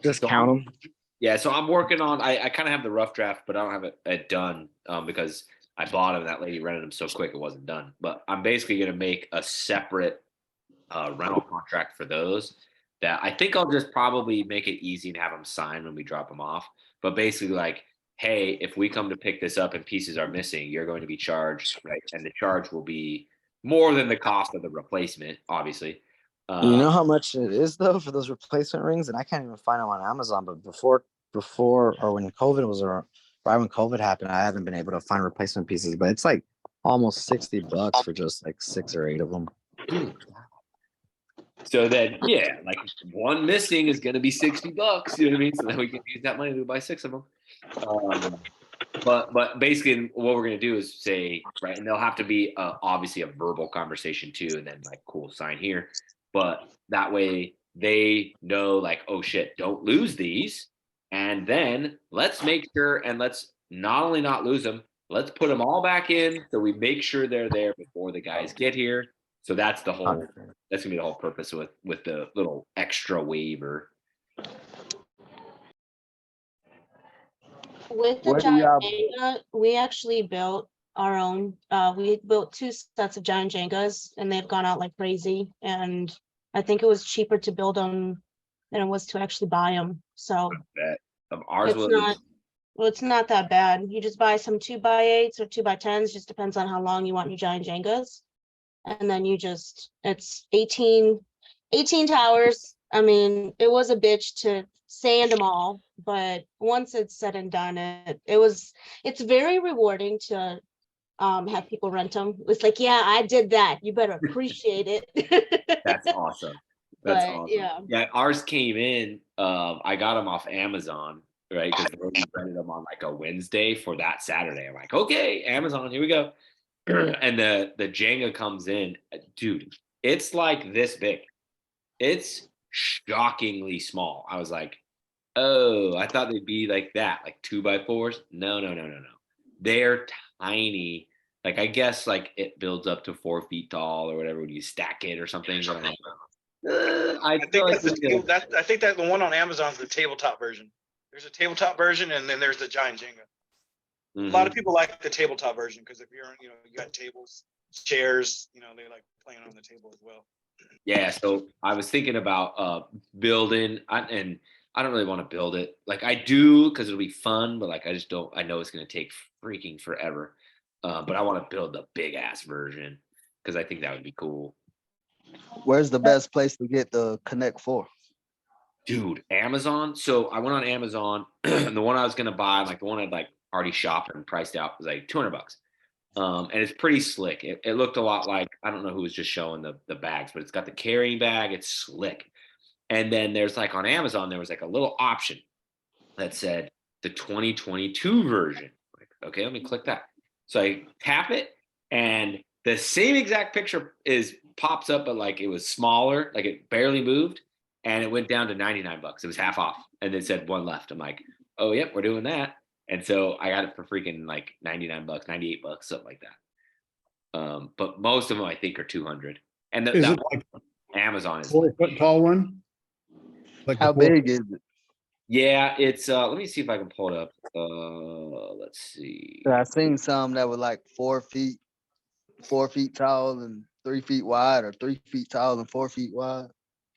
just So count them. Yeah, so I'm working on. I kind of have the rough draft, but I don't have it done because I bought them. That lady rented them so quick it wasn't done. But I'm basically going to make a separate rental contract for those. That I think I'll just probably make it easy and have them sign when we drop them off. But basically, like, hey, if we come to pick this up and pieces are missing, you're going to be charged, right? And the charge will be more than the cost of the replacement, obviously. You know how much it is though for those replacement rings, and I can't even find them on Amazon. But before or when COVID was around, right when COVID happened, I haven't been able to find replacement pieces. But it's like almost $60 for just like 6 or 8 of them. Dude. So then, yeah, like one missing is going to be $60. You know what I mean? So then we can use that money to buy 6 of them. But basically, what we're going to do is say, right, and they'll have to be obviously a verbal conversation too, and then like, cool, sign here. But that way they know, like, oh shit, don't lose these. And then let's make sure, and let's not only not lose them, let's put them all back in so we make sure they're there before the guys get here. So that's the whole. That's gonna be the whole purpose with the little extra waiver. With the What do giant y'all- Jenga, we actually built our own. We built 2 sets of giant Jengas, and they've gone out like crazy. And I think it was cheaper to build them than it was to actually buy them. So That ours it's was not. Well, it's not that bad. You just buy some 2x8s or 2x10s. Just depends on how long you want your giant Jengas, and then it's 18 towers. I mean, it was a bitch to sand them all, but once it's said and done, it's very rewarding to have people rent them. It's like, yeah, I did that. You better appreciate it. That's awesome. That's But, awesome. Yeah, ours came in. I got them off Amazon, right? Because they rented them on like a Wednesday for that Saturday. I'm like, okay, Amazon, here we go. And the Jenga comes in, dude. It's like this big. It's shockingly small. I was like, oh, I thought they'd be like that, like 2x4s. No. They're tiny. Like, I guess like it builds up to 4 feet tall or whatever when you stack it or something. But I think that the one on Amazon is the tabletop version. There's a tabletop version, and then there's the giant Jenga. Mm-hmm. A lot of people like the tabletop version because if you're, you got tables, chairs, they like playing on the table as well. Yeah, so I was thinking about building, and I don't really want to build it. Like I do because it'll be fun, but like I just don't. I know it's going to take freaking forever. But I want to build the big ass version because I think that would be cool. Where's the best place to get the Connect 4? Dude, Amazon. So I went on Amazon, and the one I was going to buy, like the one I'd like already shopped and priced out, was like $200. And it's pretty slick. It looked a lot like, I don't know who was just showing the bags, but it's got the carrying bag. It's slick. And then there's like on Amazon, there was like a little option that said the 2022 version. Like, okay, let me click that. So I tap it, and the same exact picture pops up, but like it was smaller, like it barely moved, and it went down to $99. It was half off, and it said one left. I'm like, oh yep, we're doing that. And so I got it for freaking like $99, $98, something like that. But most of them I think are 200. And Is that it like Amazon is 4-foot tall one? Like How the 4 big is it? yeah, it's let me see if I can pull it up. Let's see. I seen some that were like 4 feet tall and 3 feet wide, or 3 feet tall and 4 feet wide.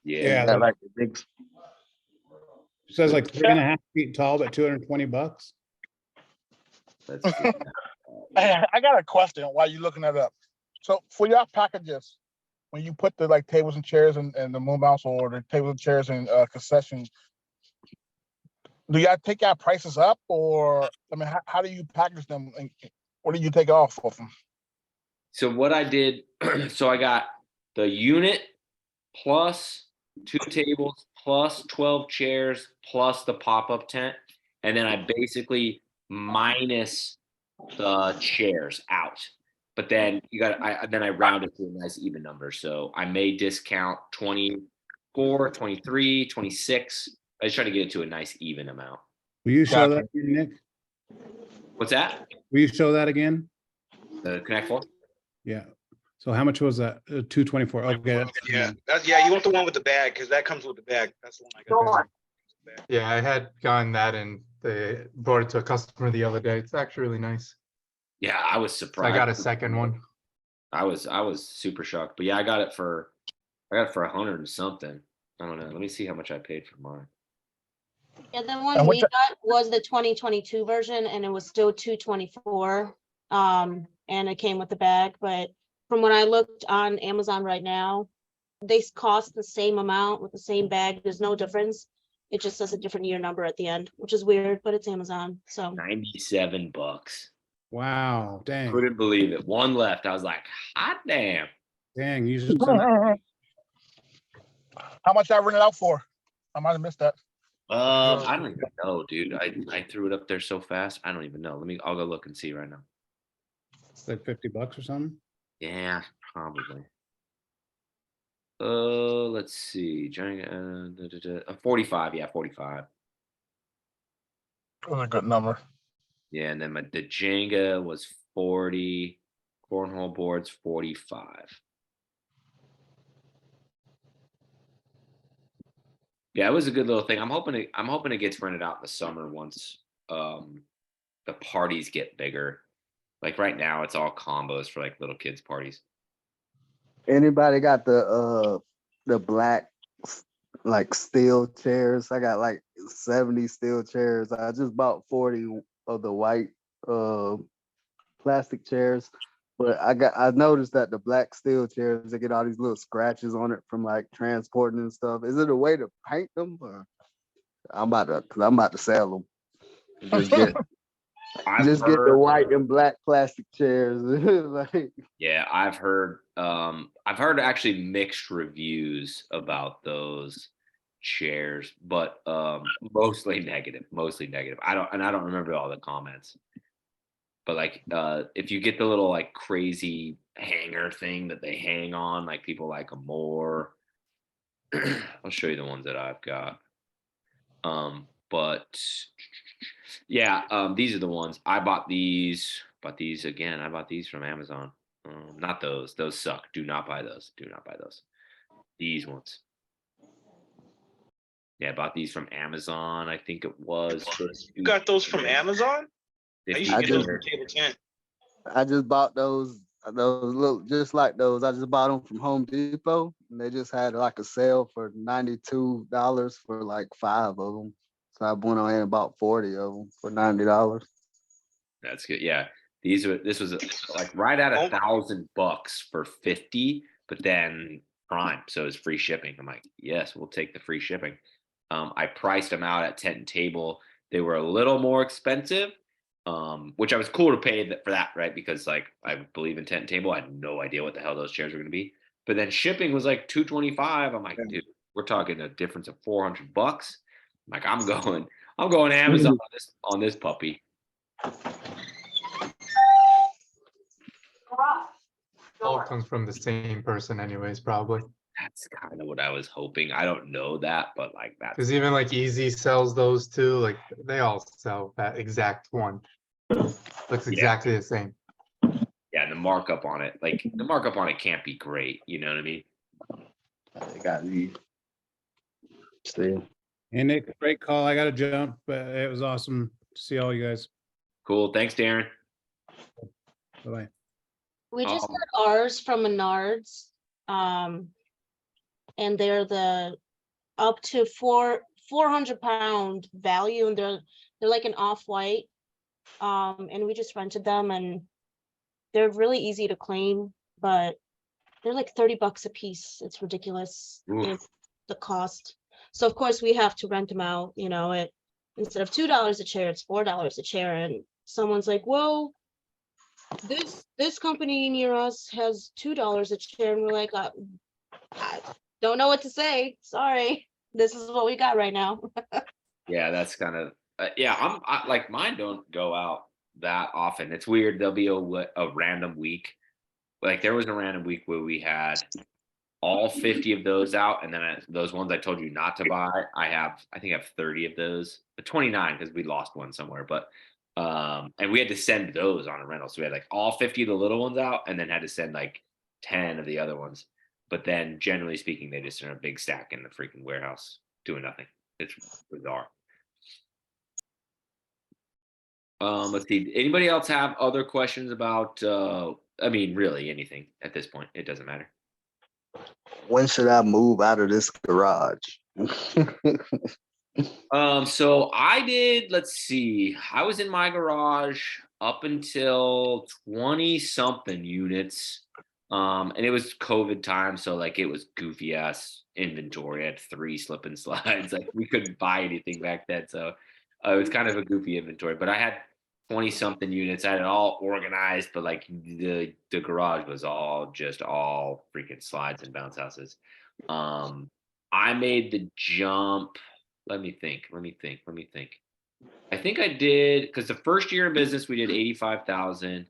Yeah. That like the big. It says like 3.5 feet tall, but $220. Let's see. I got a question while you're looking that up. So for your packages, when you put the like tables and chairs and the moon bounce or the tables and chairs and concessions, do y'all take your prices up, or I mean, how do you package them and what do you take off of them? So what I did, so I got the unit plus 2 tables plus 12 chairs plus the pop-up tent, and then I basically minus the chairs out. But then I rounded to a nice even number. So I may discount 24, 23, 26. I just try to get it to a nice even amount. Will you show that Gotcha. again, Nick? What's that? Will you show that again? The Connect Four? Yeah. So how much was that? 224. Okay. Yeah, you want the one with the bag because that comes with the bag. That's the one I got. Yeah, I had gotten that and they brought it to a customer the other day. It's actually really nice. Yeah, I was So surprised. I got a second one. I was super shocked. But yeah, I got it for 100 and something. I don't know. Let me see how much I paid for mine. Yeah, the one And we what got was the 2022 version and it was still 224. And it came with the bag, but from when I looked on Amazon right now, they cost the same amount with the same bag. There's no difference. It just says a different year number at the end, which is weird, but it's Amazon. So $97. Wow. Dang. Couldn't believe it. One left. I was like, hot damn. Dang. You should send that. How much I rent it out for? I might have missed that. I don't even know, dude. I threw it up there so fast. I don't even know. I'll go look and see right now. It's like $50 or something. Yeah, probably. Let's see. 45. Yeah, 45. That was a good number. Yeah, and then the Jenga was 40. Cornhole boards 45. Yeah, it was a good little thing. I'm hoping it gets rented out in the summer once the parties get bigger. Like right now, it's all combos for like little kids parties. Anybody got the black like steel chairs? I got like 70 steel chairs. I just bought 40 of the white plastic chairs. But I noticed that the black steel chairs, they get all these little scratches on it from like transporting and stuff. Is it a way to paint them? Or I'm about to sell them. Just get get the white and black plastic chairs. Like, yeah, I've heard actually mixed reviews about those chairs, but mostly negative. I don't remember all the comments. But like if you get the little like crazy hanger thing that they hang on, like people like them more. I'll show you the ones that I've got. But yeah, these are the ones. I bought these again. I bought these from Amazon. Not those. Those suck. Do not buy those. Do not buy those. These ones. Yeah, I bought these from Amazon. I think it was. You got those from Amazon? I used to get those from Table 10. I just bought those look just like those. I just bought them from Home Depot, and they just had like a sale for $92 for like 5 of them. So I went on and bought 40 of them for $90. That's good. Yeah, this was like right at $1,000 for 50, but then Prime, so it's free shipping. I'm like, yes, we'll take the free shipping. I priced them out at Tent Table. They were a little more expensive, which I was cool to pay for that, right? Because like I believe in Tent Table. I had no idea what the hell those chairs were going to be. But then shipping was like $225. I'm like, dude, we're talking a difference of $400. Like I'm going Amazon on this puppy. All comes from the same person anyways, probably. That's kind of what I was hoping. I don't know that, but like that's Because even like Easy sells those too. Like they all sell that exact one. Looks exactly the same. Yeah, and the markup on it, can't be great. You know what I mean? They got these. Still. Hey, Nick, great call. I got to jump, but it was awesome to see all you guys. Cool. Thanks, Darren. Bye-bye. we just got ours from Menards. And they're the up to 400-pound value, and they're like an off-white. And we just rented them, and they're really easy to clean, but they're like 30 bucks a piece. It's ridiculous. Oof. The cost. So of course we have to rent them out, instead of $2 a chair, it's $4 a chair. And someone's like, well, this company near us has $2 a chair. And we're like, I don't know what to say. Sorry. This is what we got right now. Yeah, that's kind of I like mine don't go out that often. It's weird. There'll be a random week. Like there was a random week where we had all 50 of those out, and then those ones I told you not to buy, I think I have 30 of those, but 29 because we lost one somewhere. But and we had to send those on a rental, so we had like all 50 of the little ones out, and then had to send like 10 of the other ones. But then, generally speaking, they just are in a big stack in the freaking warehouse doing nothing. It's bizarre. Let's see. Anybody else have other questions about? I mean, really anything at this point. It doesn't matter. When should I move out of this garage? So I did. Let's see. I was in my garage up until 20 something units. And it was COVID time, so like it was goofy ass inventory. I had 3 slip and slides. Like we couldn't buy anything back then, so it was kind of a goofy inventory. But I had 20 something units. I had it all organized, but like the garage was all freaking slides and bounce houses. I made the jump. Let me think. I think I did because the first year in business we did 85,000.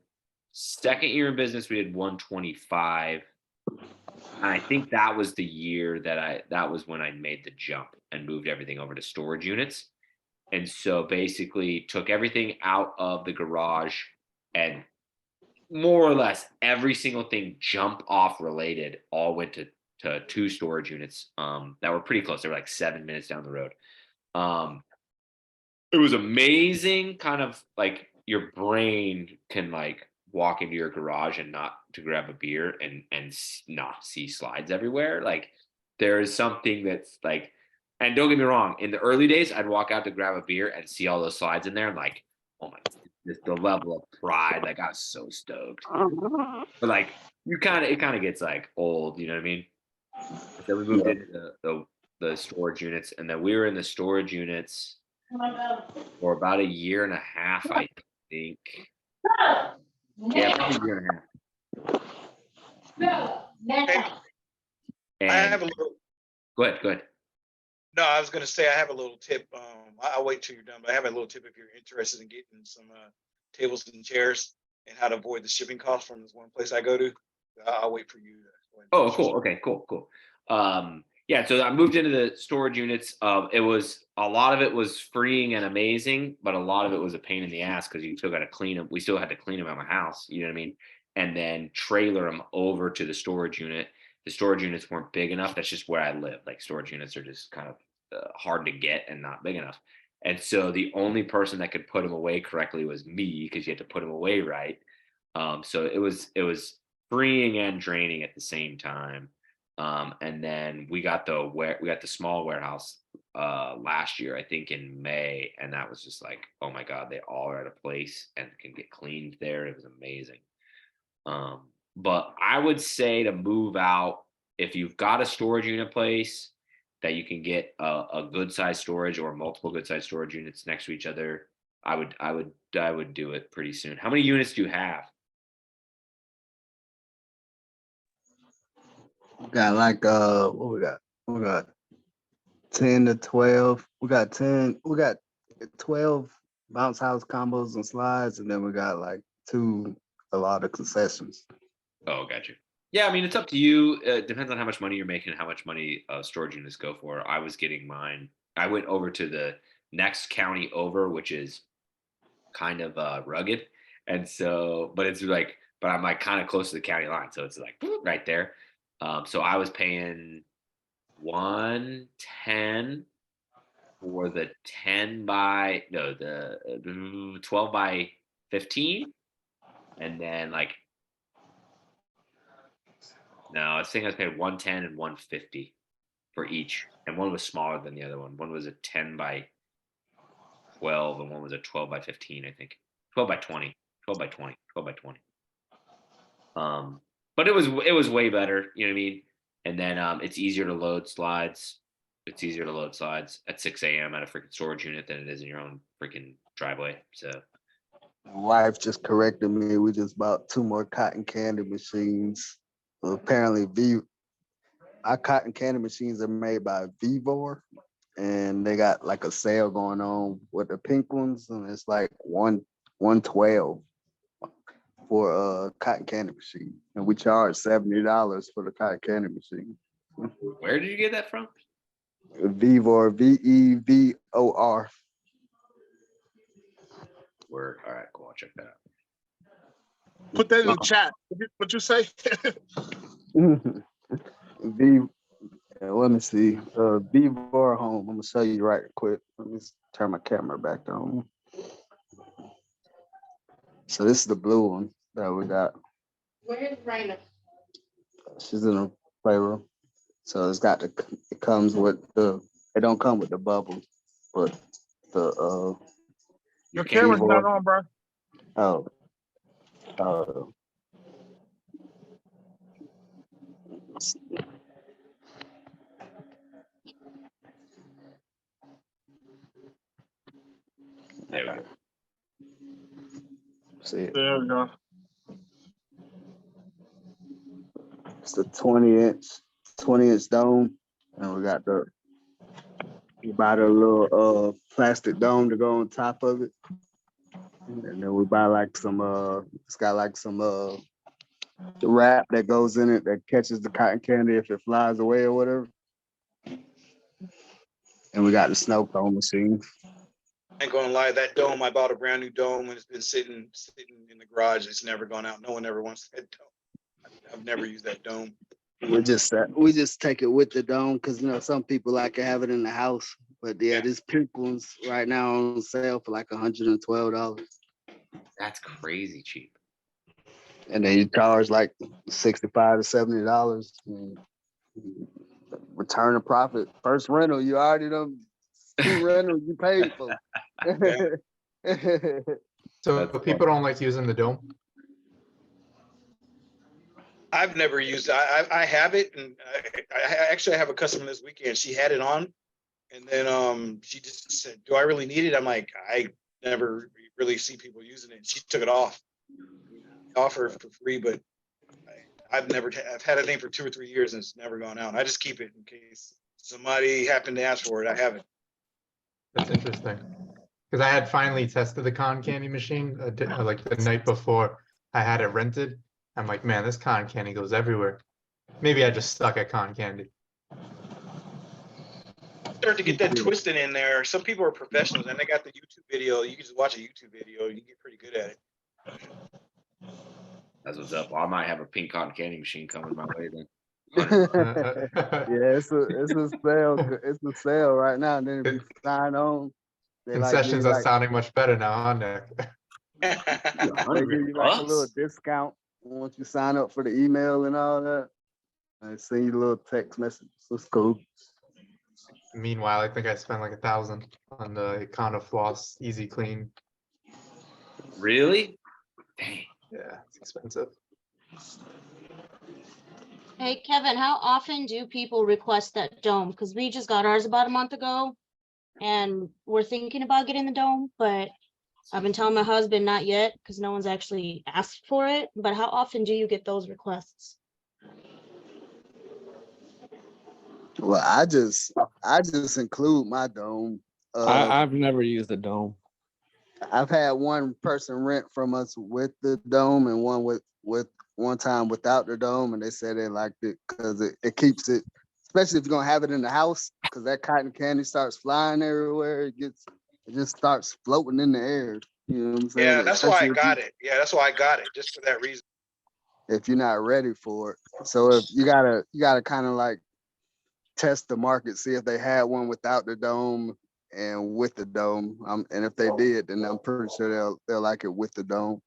Second year in business we did 125. And I think that was the year that was when I made the jump and moved everything over to storage units. And so basically took everything out of the garage and more or less every single thing jump off related all went to 2 storage units that were pretty close. They were like 7 minutes down the road. It was amazing, kind of like your brain can like walk into your garage and not to grab a beer and not see slides everywhere. Like there is something that's like, and don't get me wrong, in the early days, I'd walk out to grab a beer and see all those slides in there. And like, oh my, the level of pride, like I was so stoked. But like, it kind of gets like old, you know what I mean? So we moved into the storage units, and then we were in the storage units for about a year and a half, I think. Yeah, about a year and a half. Hey, I have a little. Go ahead. No, I was going to say I have a little tip. I'll wait till you're done, but I have a little tip if you're interested in getting some tables and chairs and how to avoid the shipping costs from this one place I go to. I'll wait for you. Oh, cool. Okay, cool. Yeah, so I moved into the storage units. It was a lot of it was freeing and amazing, but a lot of it was a pain in the ass because you still got to clean them. We still had to clean them at my house, you know what I mean? And then trailer them over to the storage unit. The storage units weren't big enough. That's just where I live. Like storage units are just kind of hard to get and not big enough. And so the only person that could put them away correctly was me because you had to put them away right. So it was freeing and draining at the same time. And then we got the small warehouse last year, I think in May, and that was just like, oh my God, they all are at a place and can get cleaned there. It was amazing. But I would say to move out, if you've got a storage unit place that you can get a good size storage or multiple good size storage units next to each other, I would do it pretty soon. How many units do you have? Got like what we got? We got 10 to 12. We got 12 bounce house combos and slides, and then we got like 2 a lot of concessions. Oh, gotcha. Yeah, I mean, it's up to you. It depends on how much money you're making, how much money storage units go for. I was getting mine. I went over to the next county over, which is kind of rugged. And so, but I'm like kind of close to the county line. So it's like right there. So I was paying $110 for the 12 by 15. And then like, no, I think I was paying $110 and $150 for each. And one was smaller than the other one. One was a 10 by 12 and one was a 12 by 15, I think. 12 by 20. But it was way better, you know what I mean? And then it's easier to load slides. It's easier to load slides at 6 a.m. at a freaking storage unit than it is in your own freaking driveway. So My wife just corrected me. We just bought 2 more cotton candy machines. Well, apparently, our cotton candy machines are made by Vivor, and they got like a sale going on with the pink ones, and it's like 112 for a cotton candy machine, and we charge $70 for the cotton candy machine. where did you get that from? Vivor, Vevor. Word. All right, cool. I'll check that out. Put that in the chat. What you say? Let me see. Vivor home. I'm gonna show you right quick. Let me turn my camera back on. So this is the blue one that we got. Where's Raina? She's in the playroom. So it comes with it don't come with the bubble, but the Your camera's not on, bro. oh There we go. see it. There we go. It's the 20-inch dome, and we got we buy the little plastic dome to go on top of it, and then we buy like some it's got like some the wrap that goes in it that catches the cotton candy if it flies away or whatever. And we got the snow cone machine. I ain't gonna lie, that dome, I bought a brand new dome and it's been sitting in the garage. It's never gone out. No one ever wants that dome. I've never used that dome. We just take it with the dome because some people like to have it in the house. But yeah, this pink one's right now on sale for like $112. That's crazy cheap. And then you charge like $65 to $70. Return of profit. First rental, you already done 2 rentals you paid for. So That's people don't like using the dome. I've never used it. I have it, and I actually have a customer this weekend. She had it on, and then she just said, "Do I really need it?" I'm like, I never really see people using it. And she took it off. Offer for free, but I've had a thing for 2 or 3 years and it's never gone out. I just keep it in case somebody happened to ask for it. I have it. That's interesting. Because I had finally tested the cotton candy machine like the night before I had it rented. I'm like, man, this cotton candy goes everywhere. Maybe I just stuck at cotton candy. Start to get that twisting in there. Some people are professionals and they got the YouTube video. You can just watch a YouTube video. You get pretty good at it. That's what's up. Well, I might have a pink cotton candy machine coming my way then. Yeah, it's a sale. It's a sale right now. And then if you sign on, they Concessions are sounding much better now, huh, Nick? they give you like a little discount once you sign up for the email and all that. I send you a little text message. It's cool. Meanwhile, I think I spent like $1,000 on the Econofloss Easy Clean. Really? Dang. Yeah, it's expensive. Hey, Kevin, how often do people request that dome? Because we just got ours about a month ago and we're thinking about getting the dome, but I've been telling my husband not yet because no one's actually asked for it. But how often do you get those requests? Well, I just include my dome. I've never used a dome. I've had one person rent from us with the dome and one with one time without the dome, and they said they liked it because it keeps it, especially if you're gonna have it in the house, because that cotton candy starts flying everywhere. It just starts floating in the air. You know what I'm saying? Yeah, that's why I got it. Yeah, that's why I got it, just for that reason. If you're not ready for it, so if you gotta kind of like test the market, see if they had one without the dome and with the dome. And if they did, then I'm pretty sure they'll like it with the dome.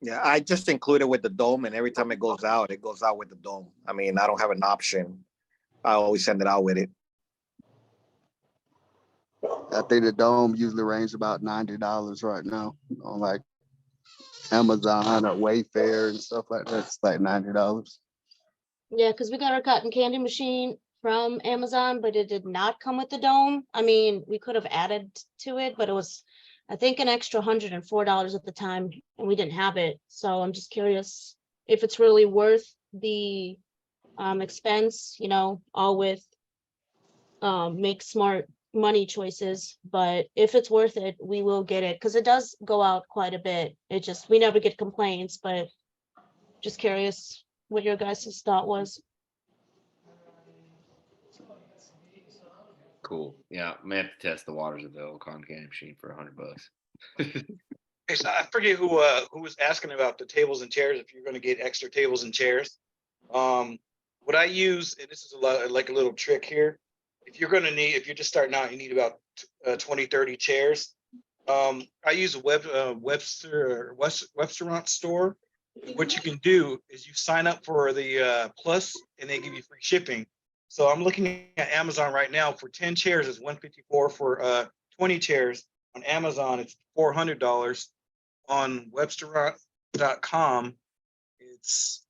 Yeah, I just include it with the dome, and every time it goes out with the dome. I mean, I don't have an option. I always send it out with it. I think the dome usually ranges about $90 right now on like Amazon or Wayfair and stuff like that. It's like $90. Yeah, because we got our cotton candy machine from Amazon, but it did not come with the dome. I mean, we could have added to it, but it was, I think, an extra $104 at the time, and we didn't have it. So I'm just curious if it's really worth the expense, you know, all with make smart money choices. But if it's worth it, we will get it because it does go out quite a bit. It just, we never get complaints, but just curious what your guys' thought was. Cool. Yeah, I may have to test the waters of the old cotton candy machine for $100. Okay, so I forget who was asking about the tables and chairs. If you're going to get extra tables and chairs, what I use, and this is like a little trick here. If you're just starting out, you need about 20, 30 chairs. I use a Websterant store. What you can do is you sign up for the plus, and they give you free shipping. So I'm looking at Amazon right now. For 10 chairs, it's $154. For 20 chairs on Amazon, it's $400. On Websterant.com, it's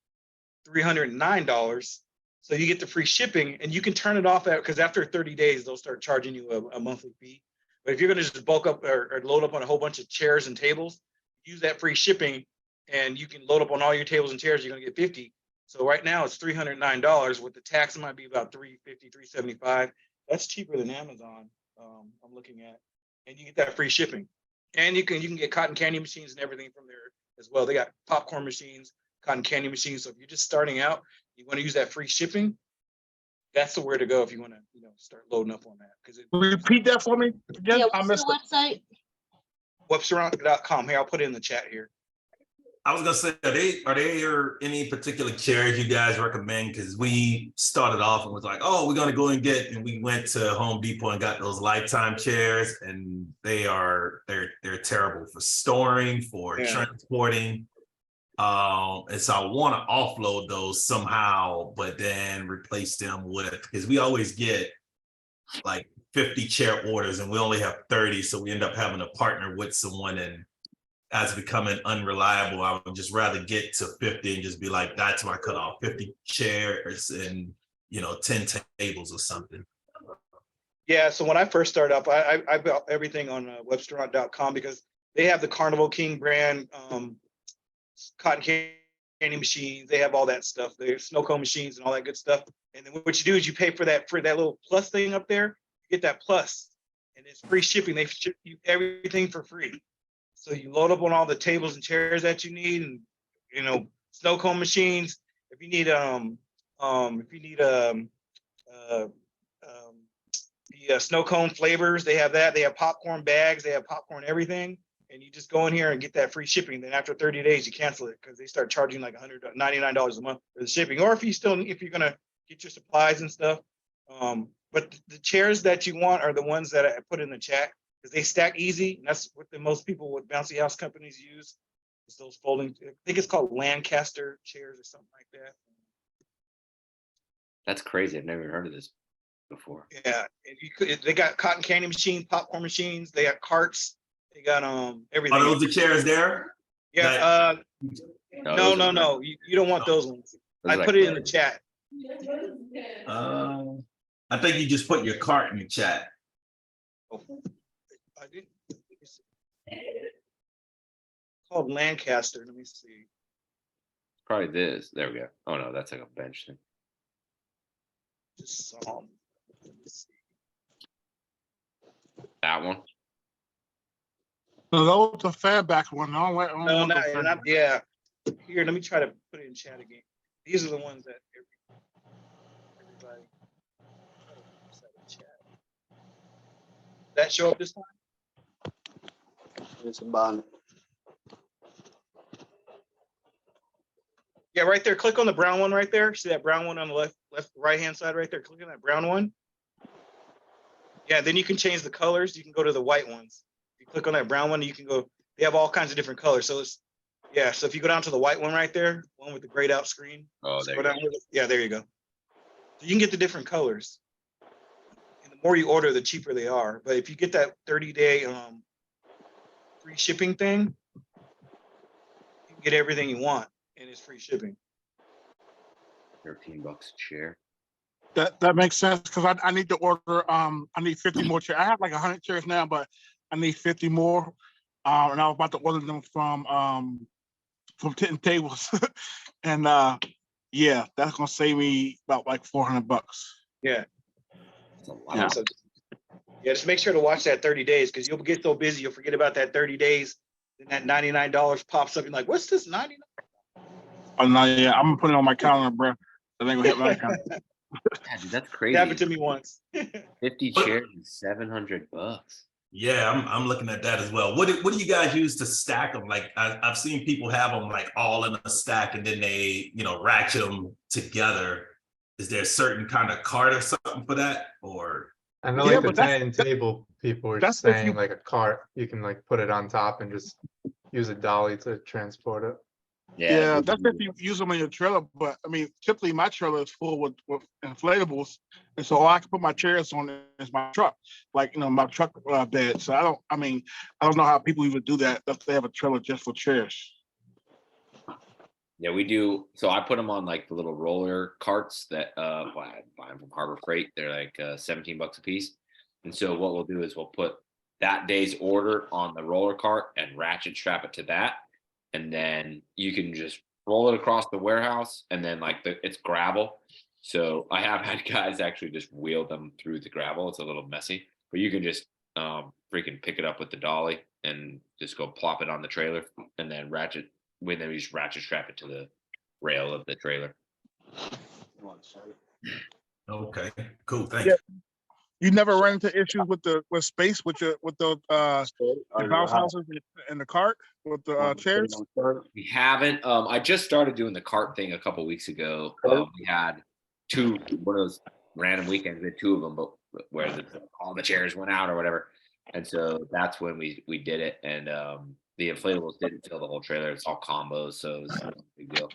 $309. So you get the free shipping, and you can turn it off because after 30 days, they'll start charging you a monthly fee. But if you're going to just bulk up or load up on a whole bunch of chairs and tables, use that free shipping, and you can load up on all your tables and chairs. You're going to get 50. So right now it's $309. With the tax, it might be about $350, $375. That's cheaper than Amazon. I'm looking at, and you get that free shipping. And you can get cotton candy machines and everything from there as well. They got popcorn machines, cotton candy machines. So if you're just starting out, you want to use that free shipping, that's the where to go if you want to, start loading up on that. Because Repeat that for me again. Yeah, I what's missed the it. website? Websterant.com. Here, I'll put it in the chat here. I was gonna say, are there any particular chairs you guys recommend? Because we started off and was like, oh, we're gonna go and we went to Home Depot and got those Lifetime chairs, and they're terrible for storing, for transporting. And so I want to offload those somehow, but then replace them with, because we always get like 50 chair orders and we only have 30, so we end up having to partner with someone, and as becoming unreliable. I would just rather get to 50 and just be like, that's my cutoff, 50 chairs and 10 tables or something. Yeah, so when I first started up, I built everything on Websterant.com because they have the Carnival King brand cotton candy machines. They have all that stuff. They have snow cone machines and all that good stuff. And then what you do is you pay for that little plus thing up there. You get that plus, and it's free shipping. They ship you everything for free. So you load up on all the tables and chairs that you need, and snow cone machines. If you need the snow cone flavors, they have that. They have popcorn bags. They have popcorn everything, and you just go in here and get that free shipping. Then after 30 days, you cancel it because they start charging like $199 a month for the shipping. Or if you're gonna get your supplies and stuff. But the chairs that you want are the ones that I put in the chat, because they stack easy. And that's what most people with bouncy house companies use. Is those folding, I think it's called Lancaster chairs or something like that. That's crazy. I've never heard of this before. Yeah, and they got cotton candy machines, popcorn machines. They got carts. They got everything. Are those the chairs there? Yeah. No, no. You don't want those ones. I put it in the chat. I think you just put your cart in the chat. Oh, I did. Called Lancaster. Let me see. Probably this. There we go. Oh no, that's like a bench thing. Just That one. No, that was the fan back one. Yeah. Here, let me try to put it in chat again. These are the ones that everybody. That show up this time? It's about it. Yeah, right there. Click on the brown one right there. See that brown one on the right-hand side right there? Click on that brown one. Yeah, then you can change the colors. You can go to the white ones. If you click on that brown one, you can go. They have all kinds of different colors. So so if you go down to the white one right there, one with the grayed out screen. Oh, there you go. Yeah, there you go. So you can get the different colors. And the more you order, the cheaper they are. But if you get that 30-day free shipping thing, get everything you want, and it's free shipping. $13 a chair. That makes sense because I need to order. I need 50 more chairs. I have like 100 chairs now, but I need 50 more. And I was about to order them from Titten Tables, and yeah, that's gonna save me about like $400. Yeah. That's a lot. Yeah. So, yeah, just make sure to watch that 30 days because you'll get so busy you'll forget about that 30 days. Then that $99 pops up. You're like, what's this 99? Oh no, yeah, I'm gonna put it on my calendar, bro. That ain't gonna hit my calendar. Yeah, dude, that's It crazy. happened to me once. 50 chairs and $700. Yeah, I'm looking at that as well. What do you guys use to stack them? Like I've seen people have them like all in a stack and then they, ratchet them together. Is there a certain kind of cart or something for that? Or I know Yeah, like the but that's- Titten Table people were that's if saying you- like a cart, you can like put it on top and just use a dolly to transport it. Yeah, that's if you use them in your trailer. But I mean, typically my trailer is full with inflatables, and so all I can put my chairs on is my truck, like my truck bed. So I don't know how people even do that if they have a trailer just for chairs. Yeah, we do. So I put them on like the little roller carts that I buy them from Harbor Freight. They're like $17 a piece. And so what we'll do is we'll put that day's order on the roller cart and ratchet strap it to that. And then you can just roll it across the warehouse and then it's gravel. So I have had guys actually just wheel them through the gravel. It's a little messy, but you can just freaking pick it up with the dolly and just go plop it on the trailer and then we just ratchet strap it to the rail of the trailer. okay, cool, thank Yeah. you. You never run into issues with space with the bounce houses and the cart with the chairs? We haven't. I just started doing the cart thing a couple weeks ago. We had one of those random weekends. We had two of them, but where all the chairs went out or whatever. And so that's when we did it. And the inflatables didn't fill the whole trailer. It's all combos, so it was no big deal.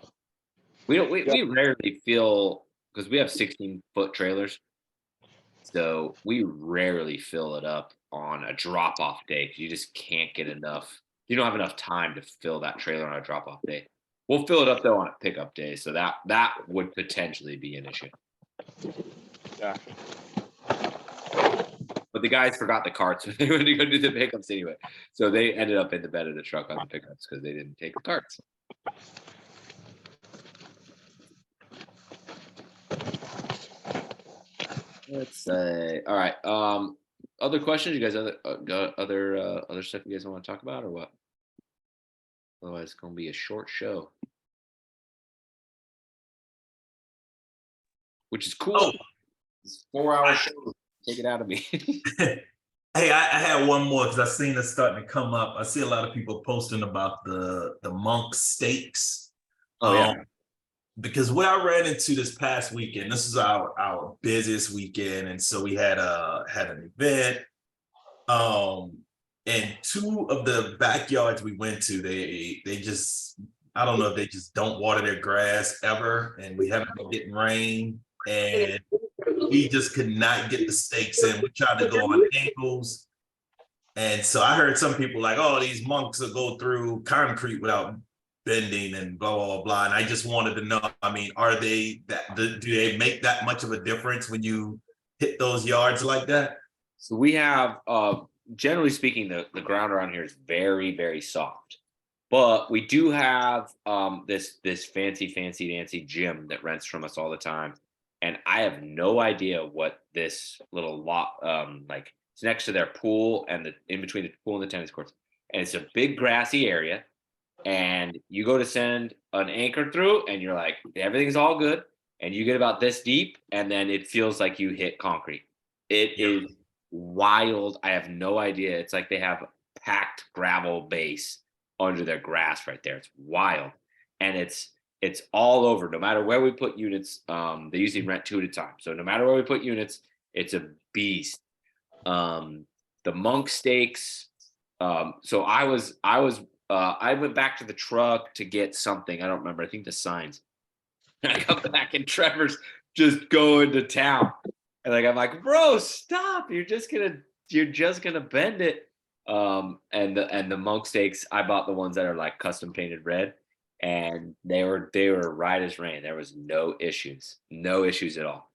We rarely fill because we have 16-foot trailers. So we rarely fill it up on a drop-off day because you just can't get enough. You don't have enough time to fill that trailer on a drop-off day. We'll fill it up though on a pickup day, so that would potentially be an issue. Yeah. But the guys forgot the carts when they went to go do the pickups anyway, so they ended up in the bed of the truck on the pickups because they didn't take the carts. Let's say, all right. Other questions? You guys got other stuff you guys want to talk about or what? Otherwise, it's gonna be a short show, which is cool. Oh. It's a 4-hour show. Take it out of me. Hey, I had one more because I seen it starting to come up. I see a lot of people posting about the monk steaks. Oh yeah. Because what I ran into this past weekend, this is our busiest weekend, and so we had an event. And two of the backyards we went to, they just, I don't know if they just don't water their grass ever, and we haven't been getting rain, and we just could not get the steaks in. We tried to go on angles, and so I heard some people like, "Oh, these monks will go through concrete without bending and blah blah blah." And I just wanted to know, I mean, are they do they make that much of a difference when you hit those yards like that? So we have, generally speaking, the ground around here is very, very soft. But we do have this fancy dancy gym that rents from us all the time. And I have no idea what this little lot, it's next to their pool and in between the pool and the tennis courts. And it's a big grassy area. And you go to send an anchor through and you're like, everything's all good. And you get about this deep and then it feels like you hit concrete. It is wild. I have no idea. It's like they have a packed gravel base under their grass right there. It's wild. And it's all over. No matter where we put units, they usually rent 2 at a time. So no matter where we put units, it's a beast. The monk steaks. So I went back to the truck to get something. I don't remember. I think the signs. And I come back and Trevor's just going to town. And I'm like, bro, stop. You're just gonna bend it. And the monk steaks, I bought the ones that are like custom painted red. and they were right as rain. There was no issues at all.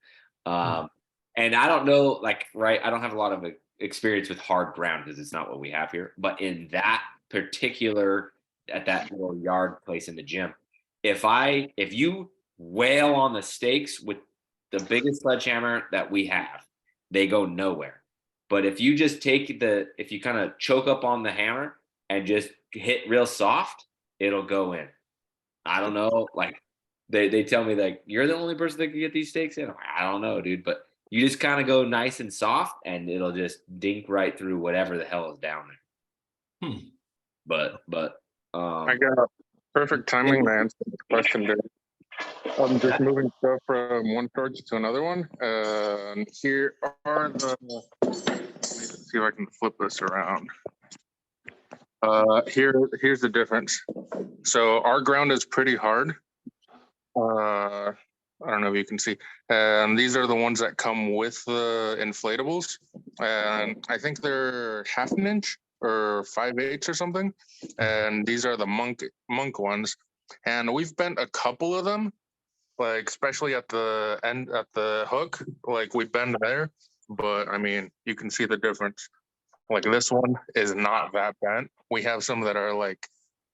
And I don't know, like, right, I don't have a lot of experience with hard ground because it's not what we have here. But in that particular, at that little yard place in the gym, if you wail on the stakes with the biggest sledgehammer that we have, they go nowhere. But if you just if you kind of choke up on the hammer and just hit real soft, it'll go in. I don't know, like they tell me like you're the only person that can get these stakes in. I'm like, I don't know, dude, but you just kind of go nice and soft and it'll just dink right through whatever the hell is down there. But I got perfect timing to answer the question there. I'm just moving stuff from one storage to another one. Here are the, let's see if I can flip this around. Here's the difference. So our ground is pretty hard. I don't know if you can see. And these are the ones that come with the inflatables. And I think they're 1/2 inch or 5/8 or something. And these are the monk ones. And we've bent a couple of them, like especially at the end at the hook, like we bend there. But I mean, you can see the difference. Like this one is not that bent. We have some that are like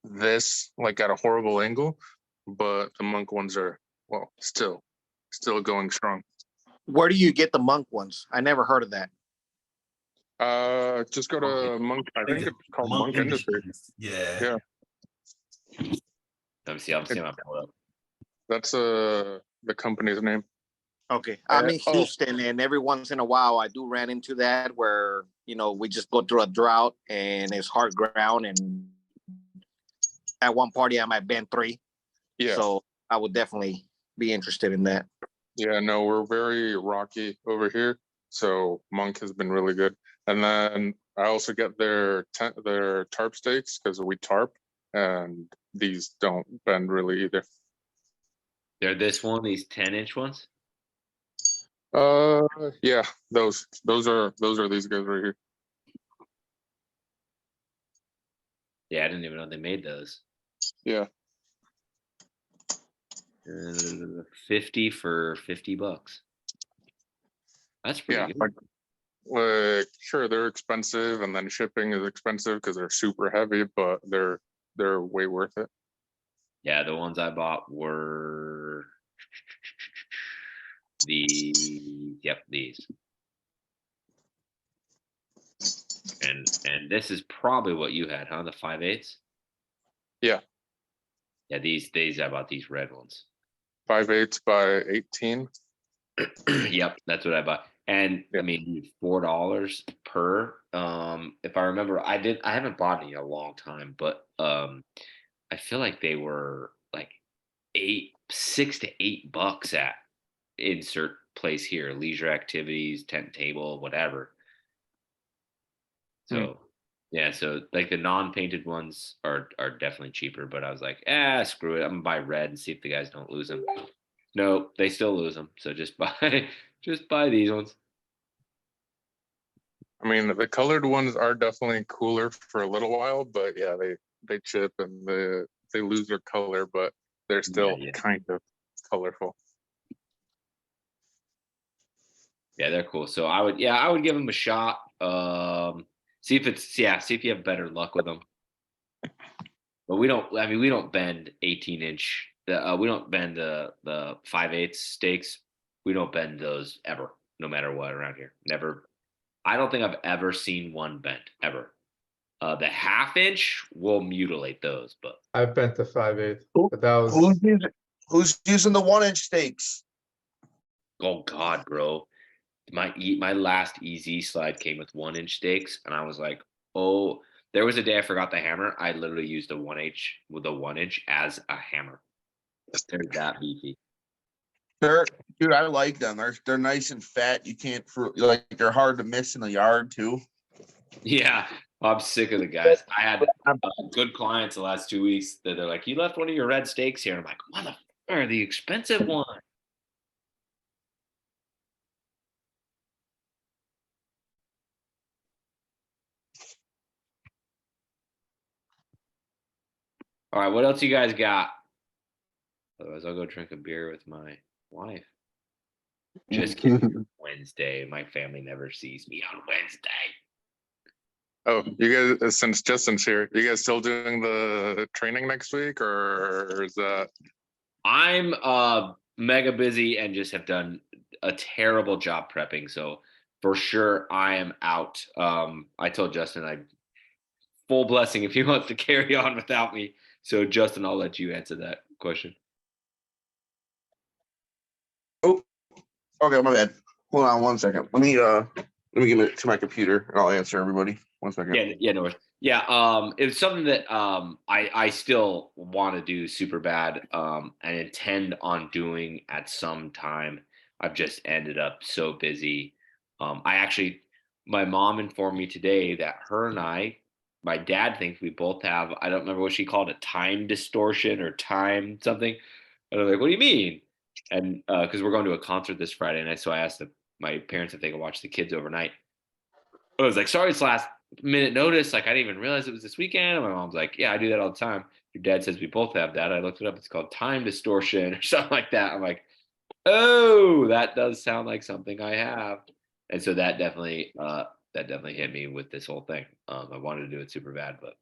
this, like at a horrible angle, but the monk ones are, well, still going strong. Where do you get the monk ones? I never heard of that. Just go to Monk. I think it's called Monk Industries. Yeah. Let me see. I'm seeing my pull up. That's the company's name. Okay. I'm in Houston, and every once in a while I do ran into that where, we just go through a drought and it's hard ground. And at one party I might bend 3. Yeah. So I would definitely be interested in that. Yeah, no, we're very rocky over here. So Monk has been really good. And then I also get their tarp stakes because we tarp, and these don't bend really either. They're these 10-inch ones. Yeah, those are these guys right here. Yeah, I didn't even know they made those. Yeah. 50 for $50. That's pretty good. Like sure, they're expensive, and then shipping is expensive because they're super heavy, but they're way worth it. Yeah, the ones I bought were these. And this is probably what you had, huh? The 5/8. Yeah. Yeah, these I bought these red ones. 5/8 by 18. Yep, that's what I bought. And I mean, $4 per. If I remember, I haven't bought any in a long time, but I feel like they were like $6 to $8 at insert place here, leisure activities, tent table, whatever. So yeah, so like the non-painted ones are definitely cheaper, but I was like, screw it, I'm gonna buy red and see if the guys don't lose them. No, they still lose them, so just buy these ones. I mean, the colored ones are definitely cooler for a little while, but yeah, they chip and they lose their color, but they're still kind of colorful. Yeah, they're cool. So I would give them a shot. See if you have better luck with them. But we don't bend 18-inch. We don't bend the 5/8 stakes. We don't bend those ever, no matter what around here. Never. I don't think I've ever seen one bent ever. The 1/2 inch will mutilate those, but I bent the 5/8. But that was Who's using the 1-inch stakes? oh god, bro. My last EZ slide came with 1-inch stakes, and I was like, oh, there was a day I forgot the hammer. I literally used a 1-inch as a hammer. They're that beefy. Dude, I like them. They're nice and fat. You can't they're hard to miss in the yard too. Yeah, I'm sick of the guys. I had good clients the last 2 weeks that they're like, you left one of your red stakes here. I'm like, motherfucker, the expensive one. All right, what else you guys got? Otherwise, I'll go drink a beer with my wife. Just kidding. Wednesday. My family never sees me on Wednesday. Oh, you guys, since Justin's here, you guys still doing the training next week, or is that? I'm mega busy and just have done a terrible job prepping. So for sure I am out. I told Justin I full blessing if he wants to carry on without me. So Justin, I'll let you answer that question. Oh, okay, my bad. Hold on 1 second. Let me give it to my computer and I'll answer everybody. 1 second. Yeah, no worries. Yeah, it's something that I still want to do super bad and intend on doing at some time. I've just ended up so busy. My mom informed me today that her and my dad thinks we both have, I don't remember what she called it, time distortion or time something. And I'm like, what do you mean? And because we're going to a concert this Friday night, so I asked my parents if they could watch the kids overnight. I was like, sorry, it's last minute notice. Like, I didn't even realize it was this weekend. And my mom's like, yeah, I do that all the time. Your dad says we both have that. I looked it up. It's called time distortion or something like that. I'm like, oh, that does sound like something I have. And so that definitely hit me with this whole thing. I wanted to do it super bad, but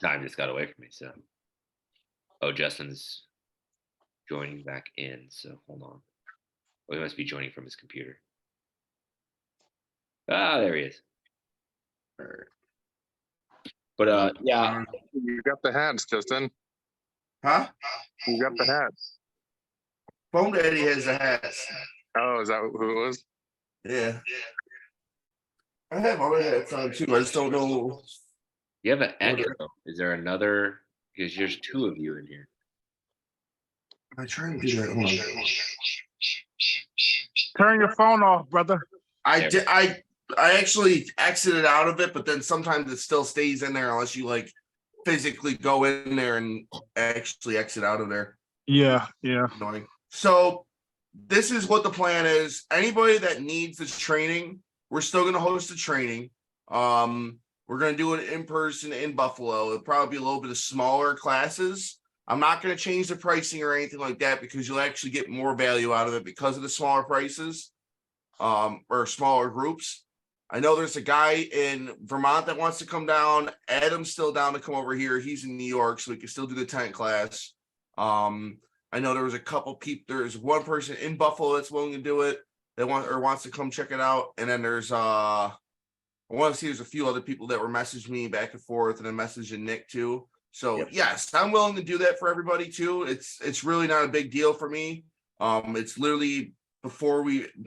time just got away from me. So, oh, Justin's joining back in. So hold on. Oh, he must be joining from his computer. Ah, there he is. All right. But yeah, You got the hats, Justin. Huh? You got the hats. Foam Daddy has the hats. Oh, is that who it was? Yeah. I have all the hats on too. I just don't know. you have an echo. Is there another? Because there's two of you in here. I try to do that. Hold on. Turn your phone off, brother. I did. I actually exited out of it, but then sometimes it still stays in there unless you like physically go in there and actually exit out of there. Yeah. Annoying. So this is what the plan is. Anybody that needs this training, we're still going to host the training. We're going to do it in person in Buffalo. It'll probably be a little bit of smaller classes. I'm not going to change the pricing or anything like that because you'll actually get more value out of it because of the smaller prices, or smaller groups. I know there's a guy in Vermont that wants to come down. Adam's still down to come over here. He's in New York, so we can still do the tent class. I know there was a couple people. There's one person in Buffalo that's willing to do it. That wants to come check it out. And then there's I want to see there's a few other people that were messaging me back and forth, and then messaging Nick too. So yes, I'm willing to do that for everybody too. It's really not a big deal for me. It's literally before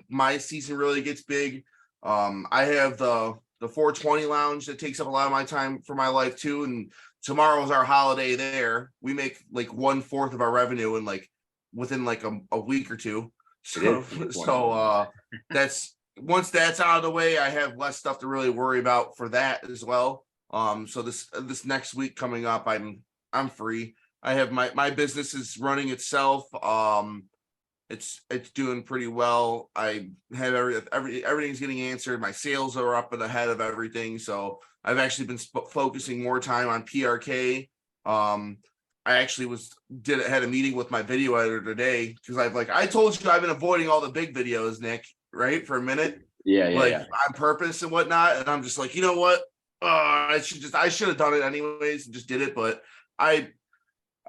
my season really gets big. I have the 420 lounge that takes up a lot of my time for my life too. And tomorrow's our holiday there. We make like 1/4 of our revenue in like within like a week or two. So that's once that's out of the way, I have less stuff to really worry about for that as well. So this next week coming up, I'm free. I have my business is running itself. It's doing pretty well. I have everything's getting answered. My sales are up and ahead of everything. So I've actually been focusing more time on PRK. I actually had a meeting with my video editor today because I told you I've been avoiding all the big videos, Nick, right? For a minute. Yeah. On purpose and whatnot. And I'm just like, you know what? I should have done it anyways and just did it. But I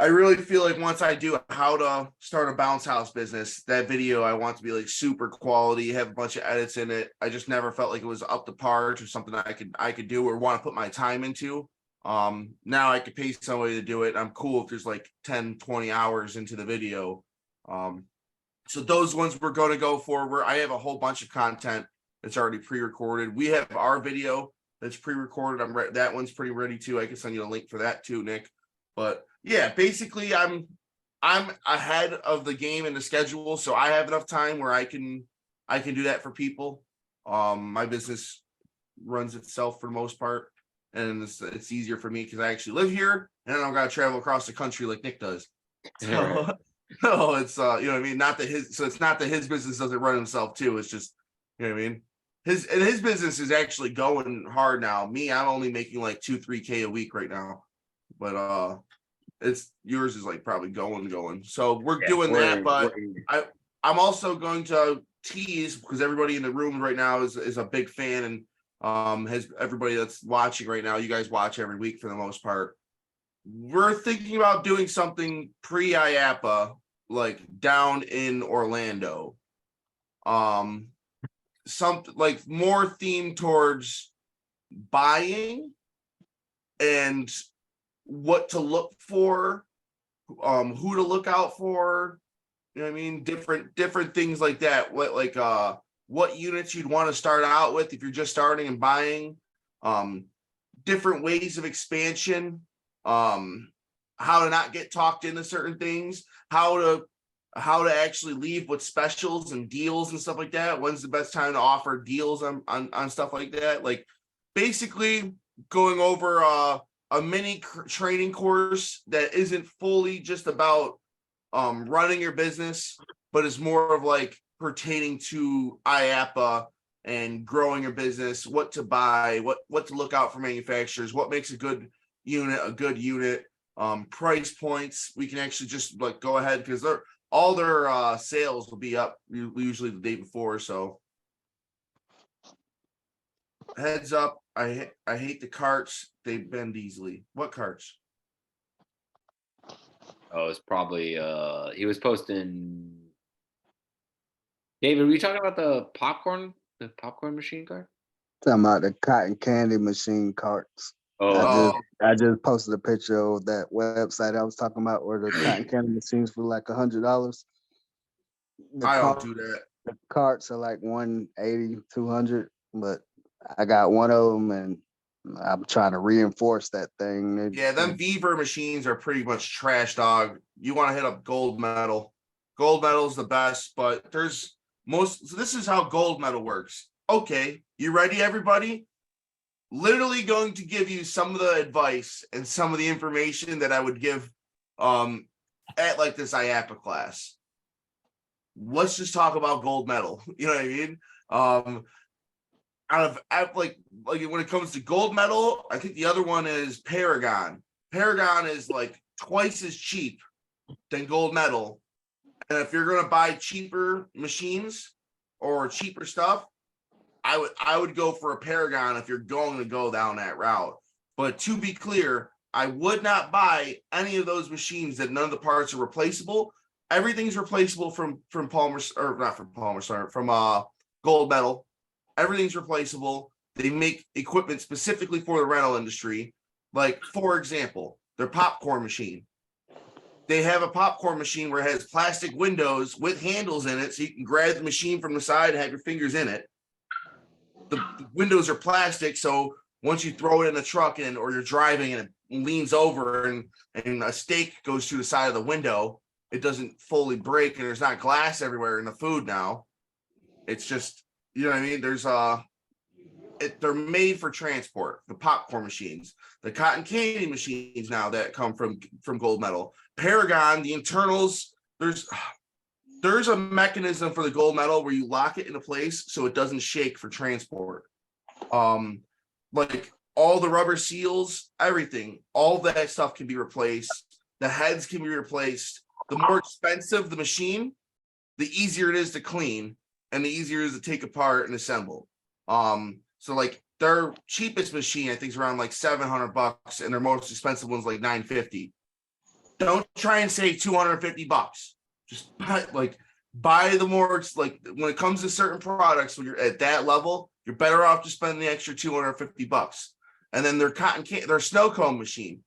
really feel like once I do how to start a bounce house business, that video I want to be like super quality, have a bunch of edits in it. I just never felt like it was up to par or something that I could do or want to put my time into. Now I could pay somebody to do it. I'm cool if there's like 10, 20 hours into the video. So those ones we're going to go for where I have a whole bunch of content that's already pre-recorded. We have our video that's pre-recorded. That one's pretty ready too. I can send you a link for that too, Nick. But yeah, basically I'm ahead of the game in the schedule, so I have enough time where I can do that for people. My business runs itself for the most part, and it's easier for me because I actually live here and I don't gotta travel across the country like Nick does. So, no, it's you know what I mean. It's not that his business doesn't run himself too. It's just, you know what I mean. His business is actually going hard now. Me, I'm only making like 2-3K a week right now, but It's yours is like probably going. So we're Yeah, doing that, but we're- I'm also going to tease because everybody in the room right now is a big fan and has everybody that's watching right now. You guys watch every week for the most part. We're thinking about doing something pre-IAPA, like down in Orlando. Something like more themed towards buying and what to look for, who to look out for, you know what I mean? Different things like that. What units you'd want to start out with if you're just starting and buying, different ways of expansion, how to not get talked into certain things, how to actually leave with specials and deals and stuff like that. When's the best time to offer deals on stuff like that? Like basically going over a mini training course that isn't fully just about running your business, but is more of like pertaining to IAPA and growing your business, what to buy, what to look out for manufacturers, what makes a good unit, price points. We can actually just like go ahead because all their sales will be up usually the day before. So heads up, I hate the carts. They bend easily. What carts? Oh, it's probably he was posting. David, were you talking about the popcorn machine card? Talking about the cotton candy machine carts. Oh, I just posted a picture of that website I was talking about where the cotton candy machines for like $100. I don't do that. The carts are like 180, 200, but I got one of them and I'm trying to reinforce that thing. Yeah, them Beaver machines are pretty much trash, dog. You want to hit up Gold Medal. Gold Medal is the best, but there's so this is how Gold Medal works. Okay, you ready, everybody? Literally going to give you some of the advice and some of the information that I would give at like this IAPA class. Let's just talk about Gold Medal. You know what I mean? Out of like when it comes to Gold Medal, I think the other one is Paragon. Paragon is like twice as cheap than Gold Medal. And if you're gonna buy cheaper machines or cheaper stuff, I would go for a Paragon if you're going to go down that route. But to be clear, I would not buy any of those machines that none of the parts are replaceable. Everything's replaceable from Palmer, or not from Palmer, sorry, from Gold Medal. Everything's replaceable. They make equipment specifically for the rental industry. Like, for example, their popcorn machine. They have a popcorn machine where it has plastic windows with handles in it, so you can grab the machine from the side and have your fingers in it. The windows are plastic, so once you throw it in the truck or you're driving and it leans over and a steak goes through the side of the window, it doesn't fully break and there's not glass everywhere in the food now. It's just, you know what I mean? There's they're made for transport, the popcorn machines, the cotton candy machines now that come from Gold Medal. Paragon, the internals, there's a mechanism for the Gold Medal where you lock it into place so it doesn't shake for transport. Like all the rubber seals, everything, all that stuff can be replaced. The heads can be replaced. The more expensive the machine, the easier it is to clean and the easier it is to take apart and assemble. So like their cheapest machine, I think, is around like $700, and their most expensive one's like $950. Don't try and save $250. Just buy the more, like when it comes to certain products, when you're at that level, you're better off just spending the extra $250. And then their snow cone machine.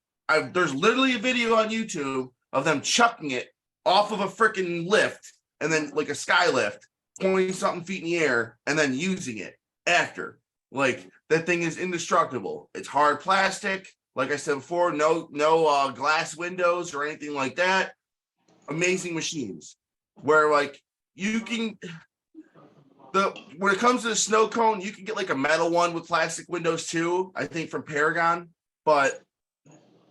There's literally a video on YouTube of them chucking it off of a freaking lift and then like a sky lift, 20 something feet in the air, and then using it after. Like that thing is indestructible. It's hard plastic. Like I said before, no glass windows or anything like that. Amazing machines where like you can when it comes to the snow cone, you can get like a metal one with plastic windows too, I think, from Paragon. But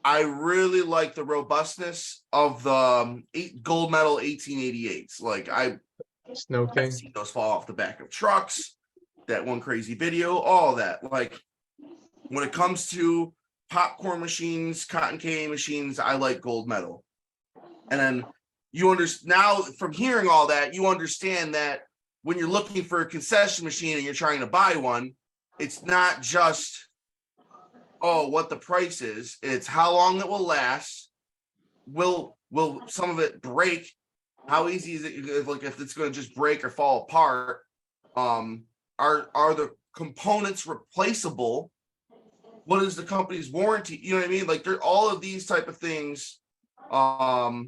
I really like the robustness of the Gold Medal 1888s. Like I've seen those fall off the back of trucks. That one crazy video, all that. Like when it comes to popcorn machines, cotton candy machines, I like Gold Medal. And then you understand now from hearing all that, you understand that when you're looking for a concession machine and you're trying to buy one, it's not just, oh, what the price is, it's how long it will last. Will some of it break? How easy is it, like, if it's going to just break or fall apart? Are the components replaceable? What is the company's warranty? You know what I mean? Like, there, all of these type of things are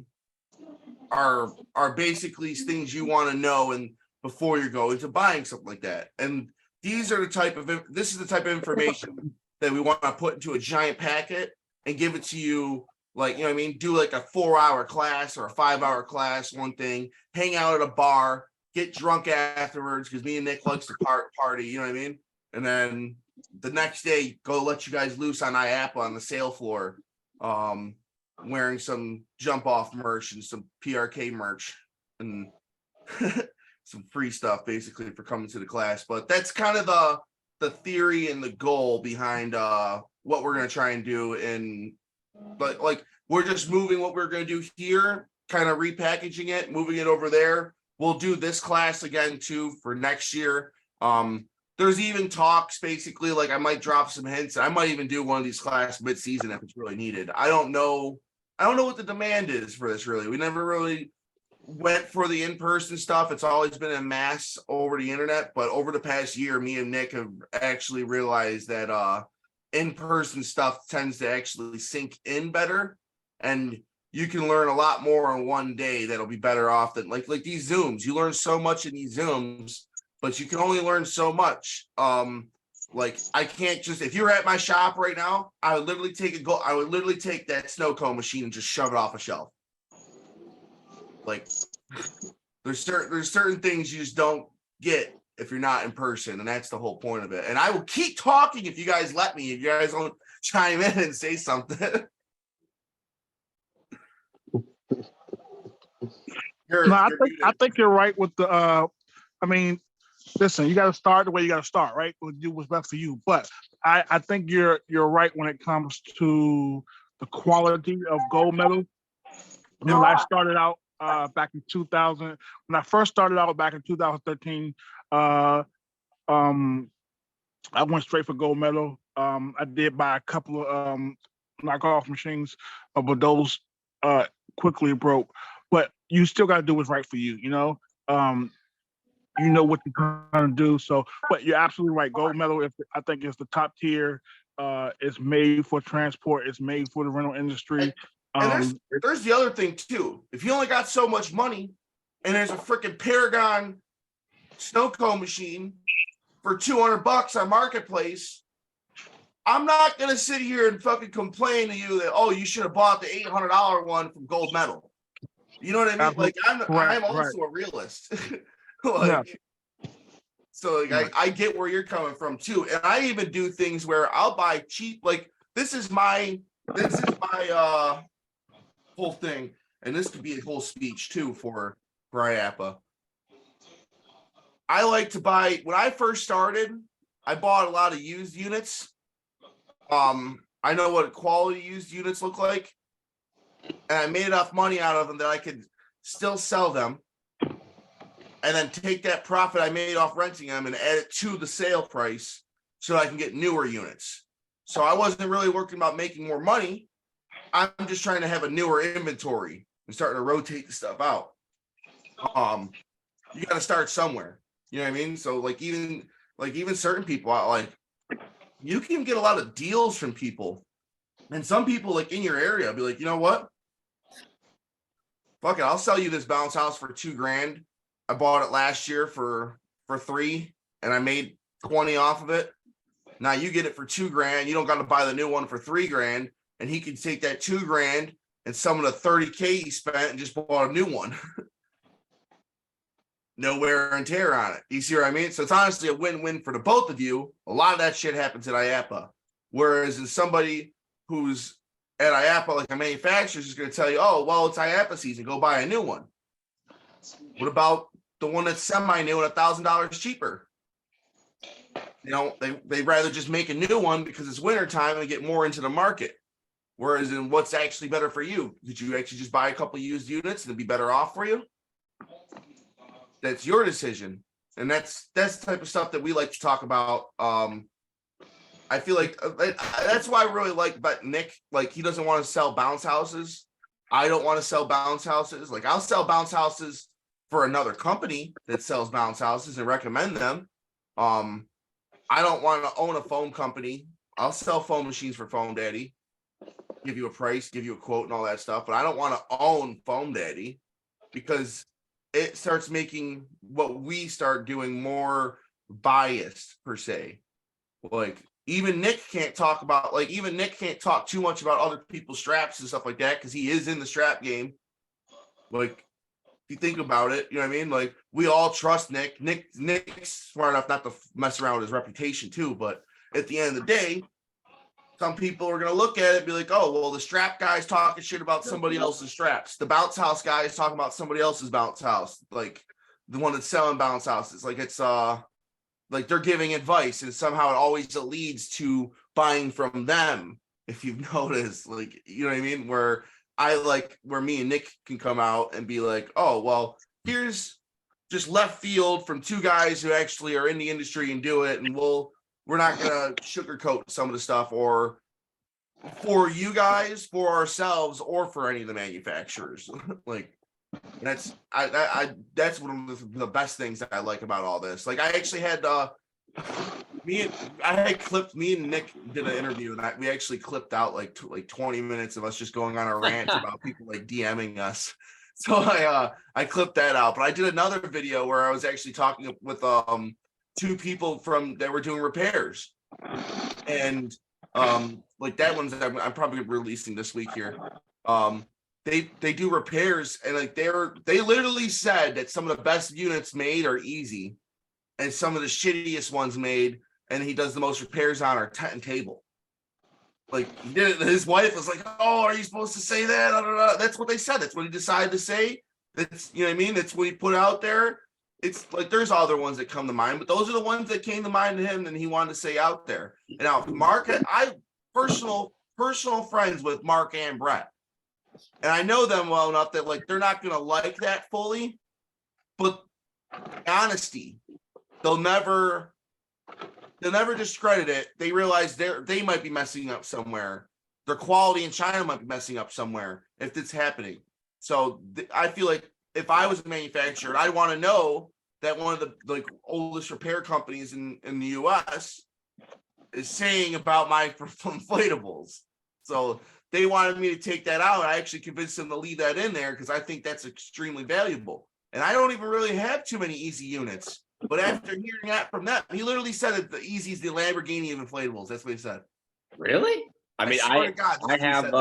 basically things you want to know and before you're going to buying something like that. And these are the type of, this is the type of information that we want to put into a giant packet and give it to you. Like, you know what I mean? Do like a 4-hour class or a 5-hour class, one thing, hang out at a bar, get drunk afterwards, because me and Nick likes to party, you know what I mean? And then the next day, go let you guys loose on IAPA on the sale floor, wearing some jump off merch and some PRK merch and some free stuff basically for coming to the class. But that's kind of the theory and the goal behind what we're going to try and do. And but like, we're just moving what we're going to do here, kind of repackaging it, moving it over there. We'll do this class again too for next year. There's even talks basically, like I might drop some hints. I might even do one of these classes mid-season if it's really needed. I don't know what the demand is for this really. We never really went for the in-person stuff. It's always been en masse over the internet, but over the past year, me and Nick have actually realized that in-person stuff tends to actually sink in better, and you can learn a lot more in one day that'll be better off than like these Zooms. You learn so much in these Zooms, but you can only learn so much. Like, I can't just, if you're at my shop right now, I would literally take that snow cone machine and just shove it off a shelf. Like, there's certain things you just don't get if you're not in person, and that's the whole point of it. And I will keep talking if you guys let me, if you guys don't chime in and say something. I think you're right with the I mean, listen, you got to start the way you got to start, right? Do what's best for you. But I think you're right when it comes to the quality of Gold Medal. When I started out back in 2000, when I first started out back in 2013, I went straight for Gold Medal. I did buy a couple of knockoff machines, but those quickly broke. But you still got to do what's right for you, you know? You know what you're going to do. So, but you're absolutely right. Gold Medal, I think it's the top tier. It's made for transport. It's made for the rental industry. And there's the other thing too. If you only got so much money and there's a freaking Paragon snow cone machine for $200 on Marketplace, I'm not going to sit here and fucking complain to you that, oh, you should have bought the $800 one from Gold Medal. You know what I mean? Like, I'm also a realist. Like, yeah. So like, I get where you're coming from too. And I even do things where I'll buy cheap. Like, this is my whole thing. And this could be a whole speech too for IAPA. I like to buy, when I first started, I bought a lot of used units. I know what quality used units look like. And I made enough money out of them that I could still sell them. And then take that profit I made off renting them and add it to the sale price so I can get newer units. So I wasn't really working about making more money. I'm just trying to have a newer inventory and starting to rotate the stuff out. You got to start somewhere. You know what I mean? So like even certain people, like, you can get a lot of deals from people. And some people like in your area be like, you know what? Fuck it, I'll sell you this bounce house for $2,000. I bought it last year for $3,000 and I made 20 off of it. Now you get it for $2,000. You don't got to buy the new one for $3,000. And he can take that $2,000 and some of the $30K he spent and just bought a new one. No wear and tear on it. You see what I mean? So it's honestly a win-win for the both of you. A lot of that shit happens at IAPA. Whereas in somebody who's at IAPA, like a manufacturer, is going to tell you, oh, well, it's IAPA season, go buy a new one. What about the one that's semi-new and $1,000 cheaper? they'd rather just make a new one because it's winter time and get more into the market. Whereas in what's actually better for you? Did you actually just buy a couple used units and it'd be better off for you? That's your decision. And that's the type of stuff that we like to talk about. I feel like that's why I really like, but Nick, like, he doesn't want to sell bounce houses. I don't want to sell bounce houses. Like, I'll sell bounce houses for another company that sells bounce houses and recommend them. I don't want to own a foam company. I'll sell foam machines for Foam Daddy, give you a price, give you a quote and all that stuff. But I don't want to own Foam Daddy because it starts making what we start doing more biased per se. Like, even Nick can't talk too much about other people's straps and stuff like that because he is in the strap game. Like, if you think about it, you know what I mean? Like, we all trust Nick. Nick's smart enough not to mess around with his reputation too. But at the end of the day, some people are going to look at it and be like, oh, well, the strap guy's talking shit about somebody else's straps. The bounce house guy is talking about somebody else's bounce house. Like, the one that's selling bounce houses. Like, it's like they're giving advice and somehow it always leads to buying from them. If you've noticed, like, you know what I mean? Where me and Nick can come out and be like, oh, well, here's just left field from two guys who actually are in the industry and do it. And we're not going to sugarcoat some of the stuff or for you guys, for ourselves, or for any of the manufacturers. Like, that's one of the best things that I like about all this. Like, I actually had me and Nick did an interview and we actually clipped out like 20 minutes of us just going on a rant about people like DMing us. So I clipped that out, but I did another video where I was actually talking with two people that were doing repairs, and like that one's I'm probably releasing this week here. They do repairs, and like they literally said that some of the best units made are easy, and some of the shittiest ones made, and he does the most repairs on our tent and table. Like, he did it, his wife was like, "Oh, are you supposed to say that?" I don't know. That's what they said. That's what he decided to say. That's, you know what I mean. That's what he put out there. It's like there's other ones that come to mind, but those are the ones that came to mind to him, and he wanted to say out there. And now Mark, I personal friends with Mark and Brett. And I know them well enough that like they're not gonna like that fully, but honesty, they'll never discredit it. They realize they might be messing up somewhere. Their quality in China might be messing up somewhere if it's happening. So I feel like if I was a manufacturer, I'd want to know that one of the like oldest repair companies in the US is saying about my inflatables. So they wanted me to take that out. I actually convinced them to leave that in there because I think that's extremely valuable. And I don't even really have too many easy units. But after hearing that from them, he literally said that the easy is the Lamborghini of inflatables. That's what he said. Really? I mean, I have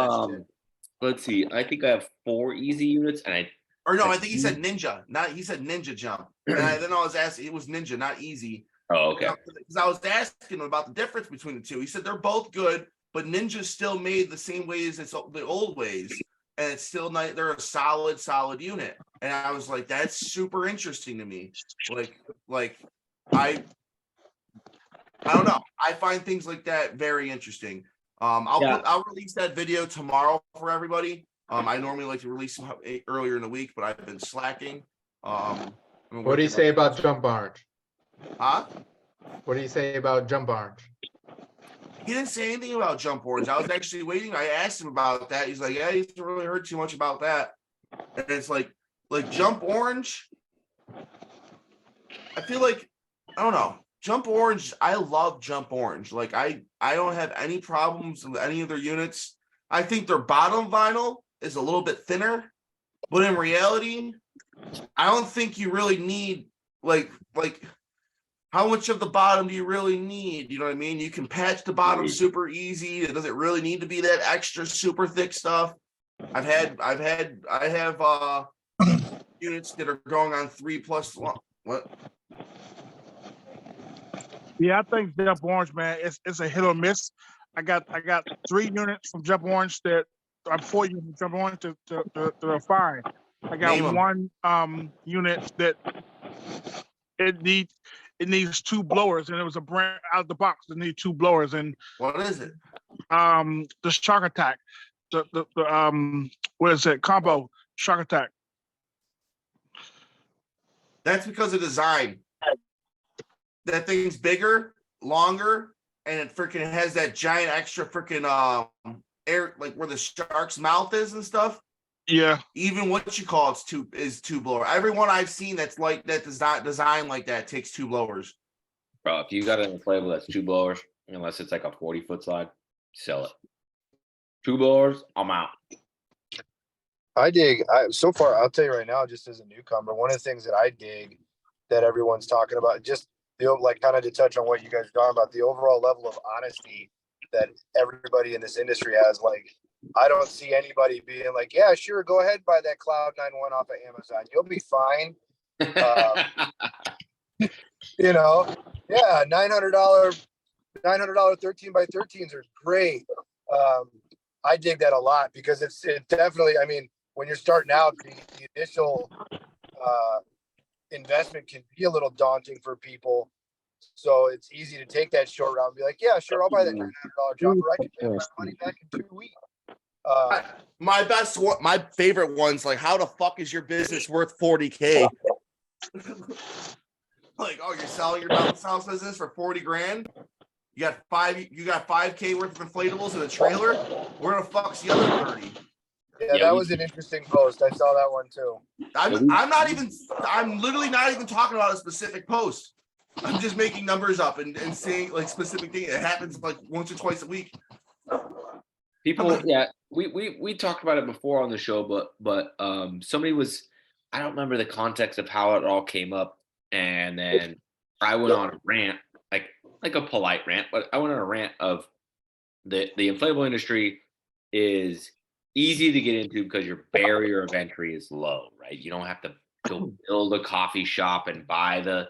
let's see. I think I have 4 easy units, and I think he said Ninja. He said Ninja Jump. And then I was asking, it was Ninja, not Easy. Oh, okay. Because I was asking him about the difference between the two. He said they're both good, but Ninja's still made the same ways as the old ways, and it's still not. They're a solid unit. And I was like, that's super interesting to me. Like I don't know. I find things like that very interesting. I'll release that video tomorrow for everybody. I normally like to release them earlier in the week, but I've been slacking. What do you say about Jump Orange? Huh? What do you say about Jump Orange? He didn't say anything about Jump Orange. I was actually waiting. I asked him about that. He's like, yeah, he hasn't really heard too much about that. And it's like Jump Orange. I feel like, I don't know. Jump Orange, I love Jump Orange. Like, I don't have any problems with any of their units. I think their bottom vinyl is a little bit thinner, but in reality, I don't think you really need like how much of the bottom do you really need? You know what I mean? You can patch the bottom super easy. It doesn't really need to be that extra super thick stuff. I have units that are going on 3+ long. What? Yeah, I think Jump Orange, man, it's a hit or miss. I got 3 units from Jump Orange that are 4 units from Jump Orange to are fine. I got one unit that it it needs 2 blowers, and it was a brand out of the box. It needs 2 blowers, and What is it? the Shark Attack, the what is it? Combo Shark Attack. That's because of design. That thing's bigger, longer, and it freaking has that giant extra freaking air, like where the shark's mouth is and stuff. Yeah. Even what you call is 2 blower. Everyone I've seen that's like that design like that takes 2 blowers. Bro, if you got an inflatable that's 2 blowers, unless it's like a 40-foot slide, sell it. 2 blowers, I'm out. So far, I'll tell you right now, just as a newcomer, one of the things that I dig that everyone's talking about, just like kind of to touch on what you guys are talking about, the overall level of honesty that everybody in this industry has. Like, I don't see anybody being like, yeah, sure, go ahead, buy that Cloud 9-1 off of Amazon. You'll be fine. Yeah, $900 13x13s are great. I dig that a lot because it definitely, I mean, when you're starting out, the initial investment can be a little daunting for people. So it's easy to take that short route and be like, yeah, sure, I'll buy that $900 jumper. I can make my money back in 2 weeks. My favorite ones, like, how the fuck is your business worth 40K? Like, oh, you're selling your bounce house business for 40 grand? You got 5K worth of inflatables in a trailer? Where the fuck's the other 30? Yeah, that was an interesting post. I saw that one too. I'm literally not even talking about a specific post. I'm just making numbers up and saying like specific things. It happens like once or twice a week. People, yeah, we talked about it before on the show, but somebody was, I don't remember the context of how it all came up, and then I went on a rant, like a polite rant, but I went on a rant of the inflatable industry is easy to get into because your barrier of entry is low, right? You don't have to go build a coffee shop and buy the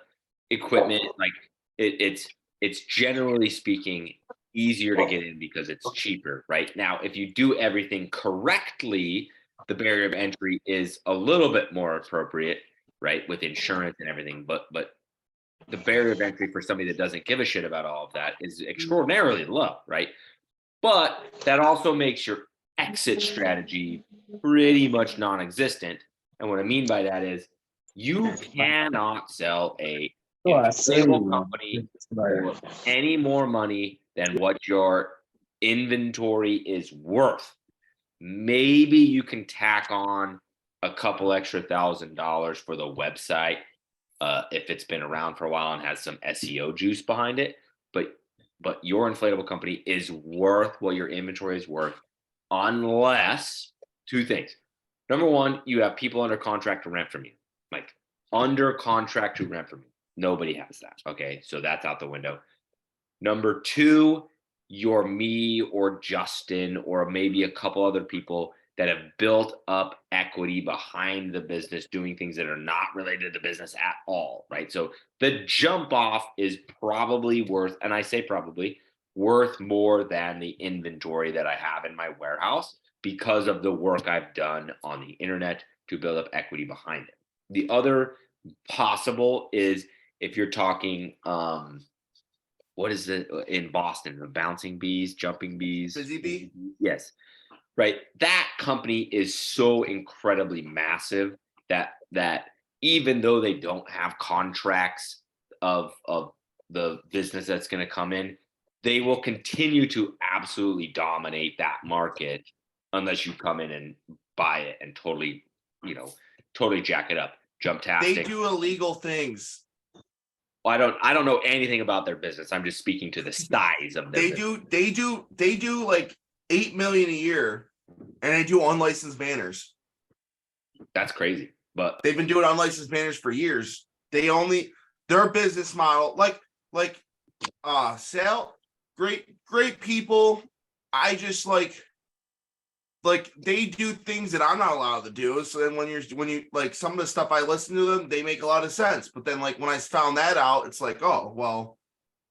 equipment. Like it's generally speaking easier to get in because it's cheaper, right? Now, if you do everything correctly, the barrier of entry is a little bit more appropriate, right? With insurance and everything, but the barrier of entry for somebody that doesn't give a shit about all of that is extraordinarily low, right? But that also makes your exit strategy pretty much non-existent. And what I mean by that is you cannot sell a inflatable company for any more money than what your inventory is worth. Maybe you can tack on a couple extra $1,000 for the website if it's been around for a while and has some SEO juice behind it. But your inflatable company is worth what your inventory is worth, unless 2 things. Number 1, you have people under contract to rent from you, like under contract to rent from you. Nobody has that. Okay, so that's out the window. Number 2, you're me or Justin or maybe a couple other people that have built up equity behind the business doing things that are not related to business at all, right? So the jump off is probably worth, and I say probably, worth more than the inventory that I have in my warehouse because of the work I've done on the internet to build up equity behind it. The other possible is if you're talking, what is it in Boston, the bouncing bees, jumping bees? Busy bee? Yes. Right. That company is so incredibly massive that even though they don't have contracts of the business that's going to come in, they will continue to absolutely dominate that market unless you come in and buy it and totally jack it up. Jumptastic. They do illegal things. Well, I don't know anything about their business. I'm just speaking to the size of their business. They do like $8 million a year, and they do unlicensed banners. That's crazy. But they've been doing unlicensed banners for years. Their business model, sale, great people. I just like they do things that I'm not allowed to do. So then when you like some of the stuff I listen to them, they make a lot of sense. But then like when I found that out, it's like, oh well.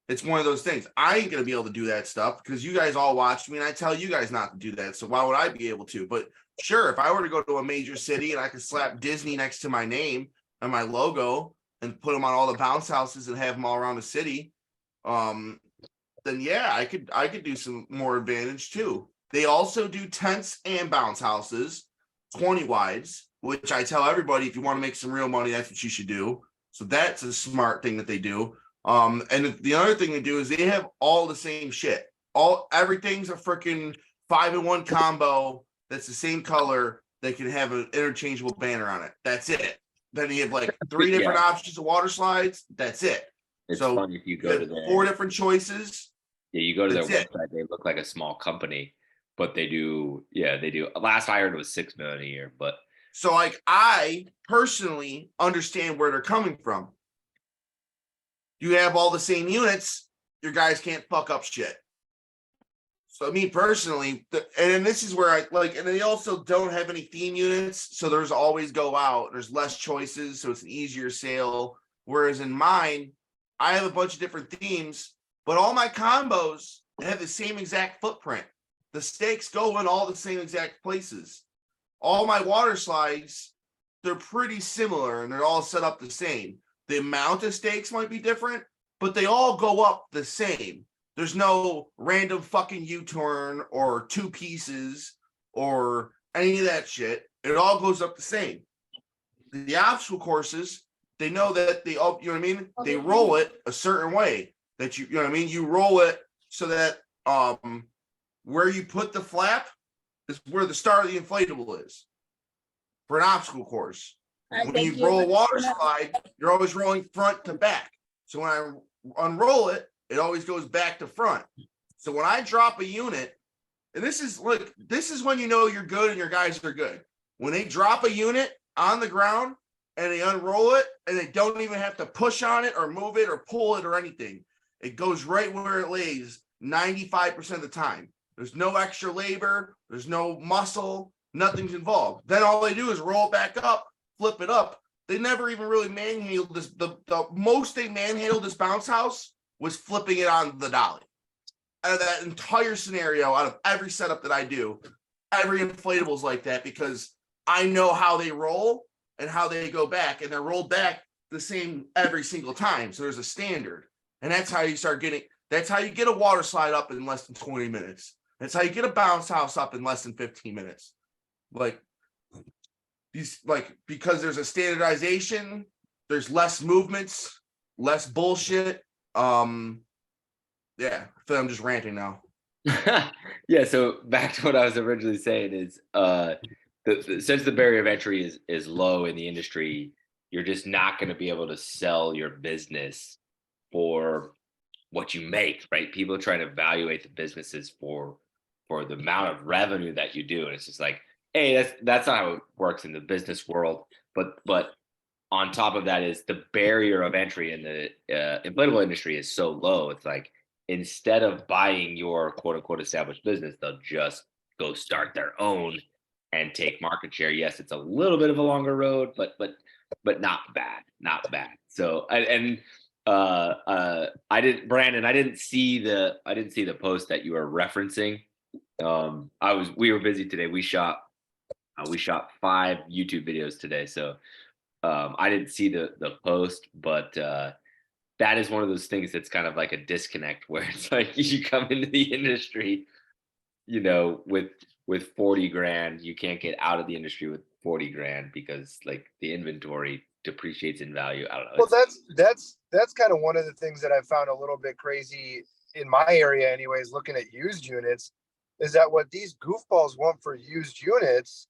It's one of those things. I ain't going to be able to do that stuff because you guys all watch me and I tell you guys not to do that. So why would I be able to? But sure, if I were to go to a major city and I could slap Disney next to my name and my logo and put them on all the bounce houses and have them all around the city, then yeah, I could do some more advantage too. They also do tents and bounce houses, 20 wides, which I tell everybody, if you want to make some real money, that's what you should do. So that's a smart thing that they do. And the other thing they do is they have all the same shit. Everything's a freaking 5-in-1 combo that's the same color. They can have an interchangeable banner on it. That's it. Then you have like 3 different options of water slides. That's it. It's so fun if you go to their 4 different choices. Yeah, you go to their That's it. website, they look like a small company, but they do. Last I heard it was $6 million a year, but So like I personally understand where they're coming from. You have all the same units, your guys can't fuck up shit. So me personally, and this is where I like, and they also don't have any theme units, so there's always go out. There's less choices, so it's an easier sale. Whereas in mine, I have a bunch of different themes, but all my combos have the same exact footprint. The stakes go in all the same exact places. All my water slides, they're pretty similar and they're all set up the same. The amount of stakes might be different, but they all go up the same. There's no random fucking U-turn or 2 pieces or any of that shit. It all goes up the same. The obstacle courses, they know that they all, you know what I mean? They roll it a certain way that you know what I mean? You roll it so that where you put the flap is where the start of the inflatable is for an obstacle course. When you roll a water slide, you're always rolling front to back. So when I unroll it, it always goes back to front. So when I drop a unit, and this is when you know you're good and your guys are good. When they drop a unit on the ground and they unroll it and they don't even have to push on it or move it or pull it or anything. It goes right where it lays 95% of the time. There's no extra labor. There's no muscle. Nothing's involved. Then all they do is roll it back up, flip it up. They never even really manhandled this. The most they manhandled this bounce house was flipping it on the dolly. Out of that entire scenario, out of every setup that I do, every inflatable is like that because I know how they roll and how they go back, and they're rolled back the same every single time. So there's a standard, and that's how you start getting. That's how you get a water slide up in less than 20 minutes. That's how you get a bounce house up in less than 15 minutes. Like these, because there's a standardization, there's less movements, less bullshit. Yeah, I feel I'm just ranting now. Yeah, so back to what I was originally saying is since the barrier of entry is low in the industry, you're just not going to be able to sell your business for what you make, right? People are trying to evaluate the businesses for the amount of revenue that you do, and it's just like, hey, that's not how it works in the business world. But on top of that is the barrier of entry in the inflatable industry is so low. It's like, instead of buying your quote unquote established business, they'll just go start their own and take market share. Yes, it's a little bit of a longer road, but not bad. So Brandon, I didn't see the post that you were referencing. We were busy today. We shot 5 YouTube videos today, so I didn't see the post, but that is one of those things that's kind of like a disconnect where it's like you come into the industry, with 40 grand, you can't get out of the industry with 40 grand because like the inventory depreciates in value. I don't know. Well, that's kind of one of the things that I found a little bit crazy in my area anyways, looking at used units, is that what these goofballs want for used units,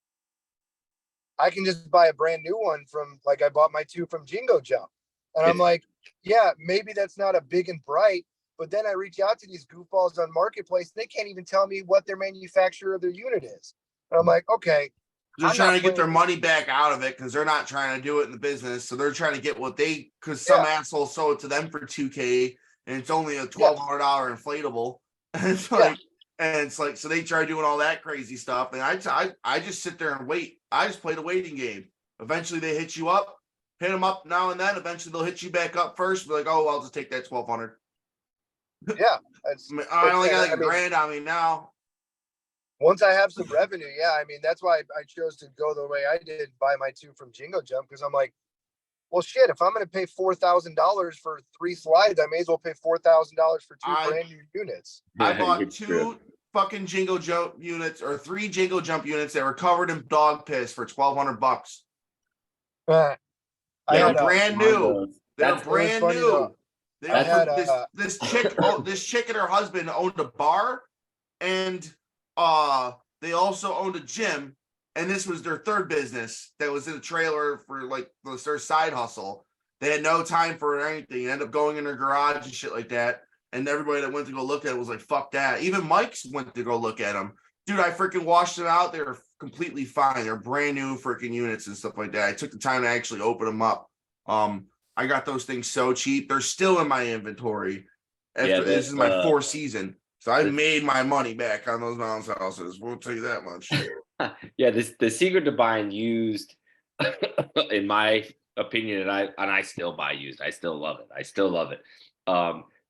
I can just buy a brand new one from, like, I bought my 2 from Jingo Jump. And I'm like, yeah, maybe that's not a big and bright, but then I reach out to these goofballs on Marketplace. They can't even tell me what their manufacturer of their unit is. And I'm like, okay. They're trying to get their money back out of it because they're not trying to do it in the business. So they're trying to get because some asshole sold it to them for $2,000 and it's only a $1,200 inflatable. And it's like, so they try doing all that crazy stuff. And I just sit there and wait. I just play the waiting game. Eventually they hit you up. Hit them up now and then. Eventually, they'll hit you back up first. Be like, oh, I'll just take that 1,200. Yeah, I only got like $1,000 on me now. Once I have some revenue, yeah. I mean, that's why I chose to go the way I did, buy my 2 from Jingo Jump, because I'm like, well, shit, if I'm going to pay $4,000 for 3 slides, I may as well pay $4,000 for 2 brand new units. I bought It's 2 true. fucking Jingo Jump units or 3 Jingo Jump units that were covered in dog piss for $1,200. I They're had, brand new. They're That's brand funny, new. though. They I had, this chick, this chick and her husband owned a bar, and they also owned a gym, and this was their 3rd business that was in a trailer for like their side hustle. They had no time for anything. They ended up going in their garage and shit like that. And everybody that went to go look at it was like, fuck that. Even Mike's went to go look at them. Dude, I freaking washed them out. They were completely fine. They're brand new freaking units and stuff like that. I took the time to actually open them up. I got those things so cheap. They're still in my inventory. After, this is my 4th season. So I made my money back on those bounce houses. We'll tell you that much. Yeah, the secret to buying used, in my opinion, and I still buy used. I still love it. I still love it.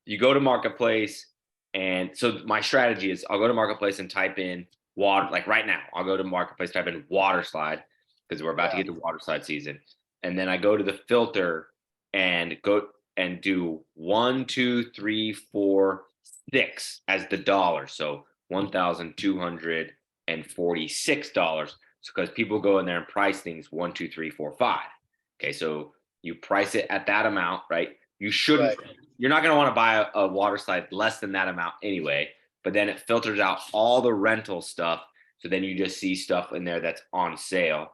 You go to Marketplace, and so my strategy is I'll go to Marketplace and type in water. Like right now, I'll go to Marketplace, type in water slide because we're about to get to water slide season, and then I go to the filter and go and do 1, 2, 3, 4, 6 as the dollar. So $1,246. Because people go in there and price things 1, 2, 3, 4, 5. Okay, so you price it at that amount, right? You shouldn't. Right. You're not going to want to buy a water slide less than that amount anyway. But then it filters out all the rental stuff. So then you just see stuff in there that's on sale.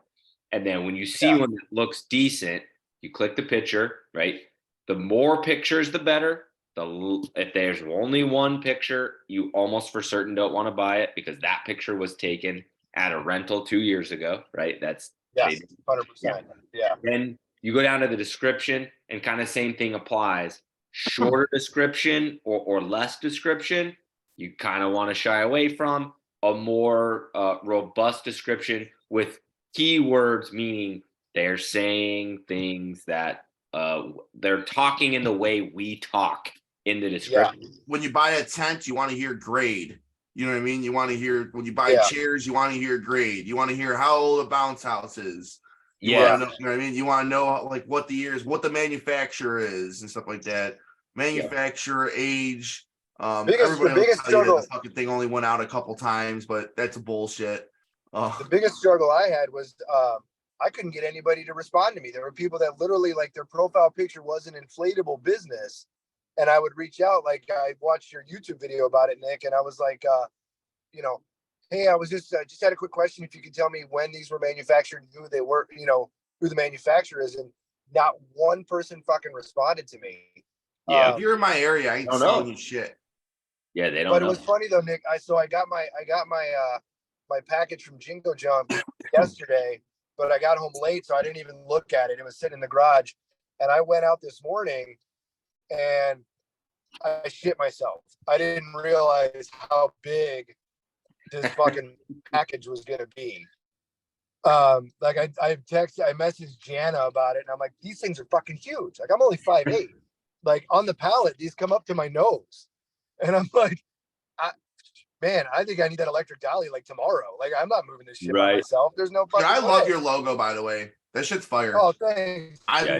And then when you see one that looks decent, you click the picture, right? The more pictures, the better. If there's only one picture, you almost for certain don't want to buy it because that picture was taken at a rental 2 years ago, right? That's 100%. Yeah. Then you go down to the description, and kind of same thing applies. Shorter description or less description, you kind of want to shy away from. A more robust description with keywords, meaning they're saying things that they're talking in the way we talk in the description. Yeah. When you buy a tent, you want to hear grade. You know what I mean? You want to hear, when you buy chairs, you want to hear grade. You want to hear how old a bounce house is. You want to know, you know what I mean? You want to know like what the years, what the manufacturer is and stuff like that. Manufacturer, age. Everybody will tell you that the fucking thing only went out a couple times, but that's bullshit. The biggest struggle I had was I couldn't get anybody to respond to me. There were people that literally like their profile picture was an inflatable business. And I would reach out, like I watched your YouTube video about it, Nick, and I was like, hey, I was just had a quick question. If you could tell me when these were manufactured, who they were, who the manufacturer is, and not one person fucking responded to me. Yeah, if you're in my area, I ain't selling you shit. Yeah, they don't. But it was funny though, Nick. I got my my package from Jingo Jump yesterday, but I got home late, so I didn't even look at it. It was sitting in the garage, and I went out this morning. And I shit myself. I didn't realize how big this fucking package was gonna be. Like I messaged Jana about it, and I'm like, these things are fucking huge. Like I'm only 5'8". Like on the pallet, these come up to my nose, and I'm like, I think I need that electric dolly like tomorrow. Like I'm not moving this shit by myself. There's no fucking. I love your logo, by the way. That shit's fire. Oh, thanks. I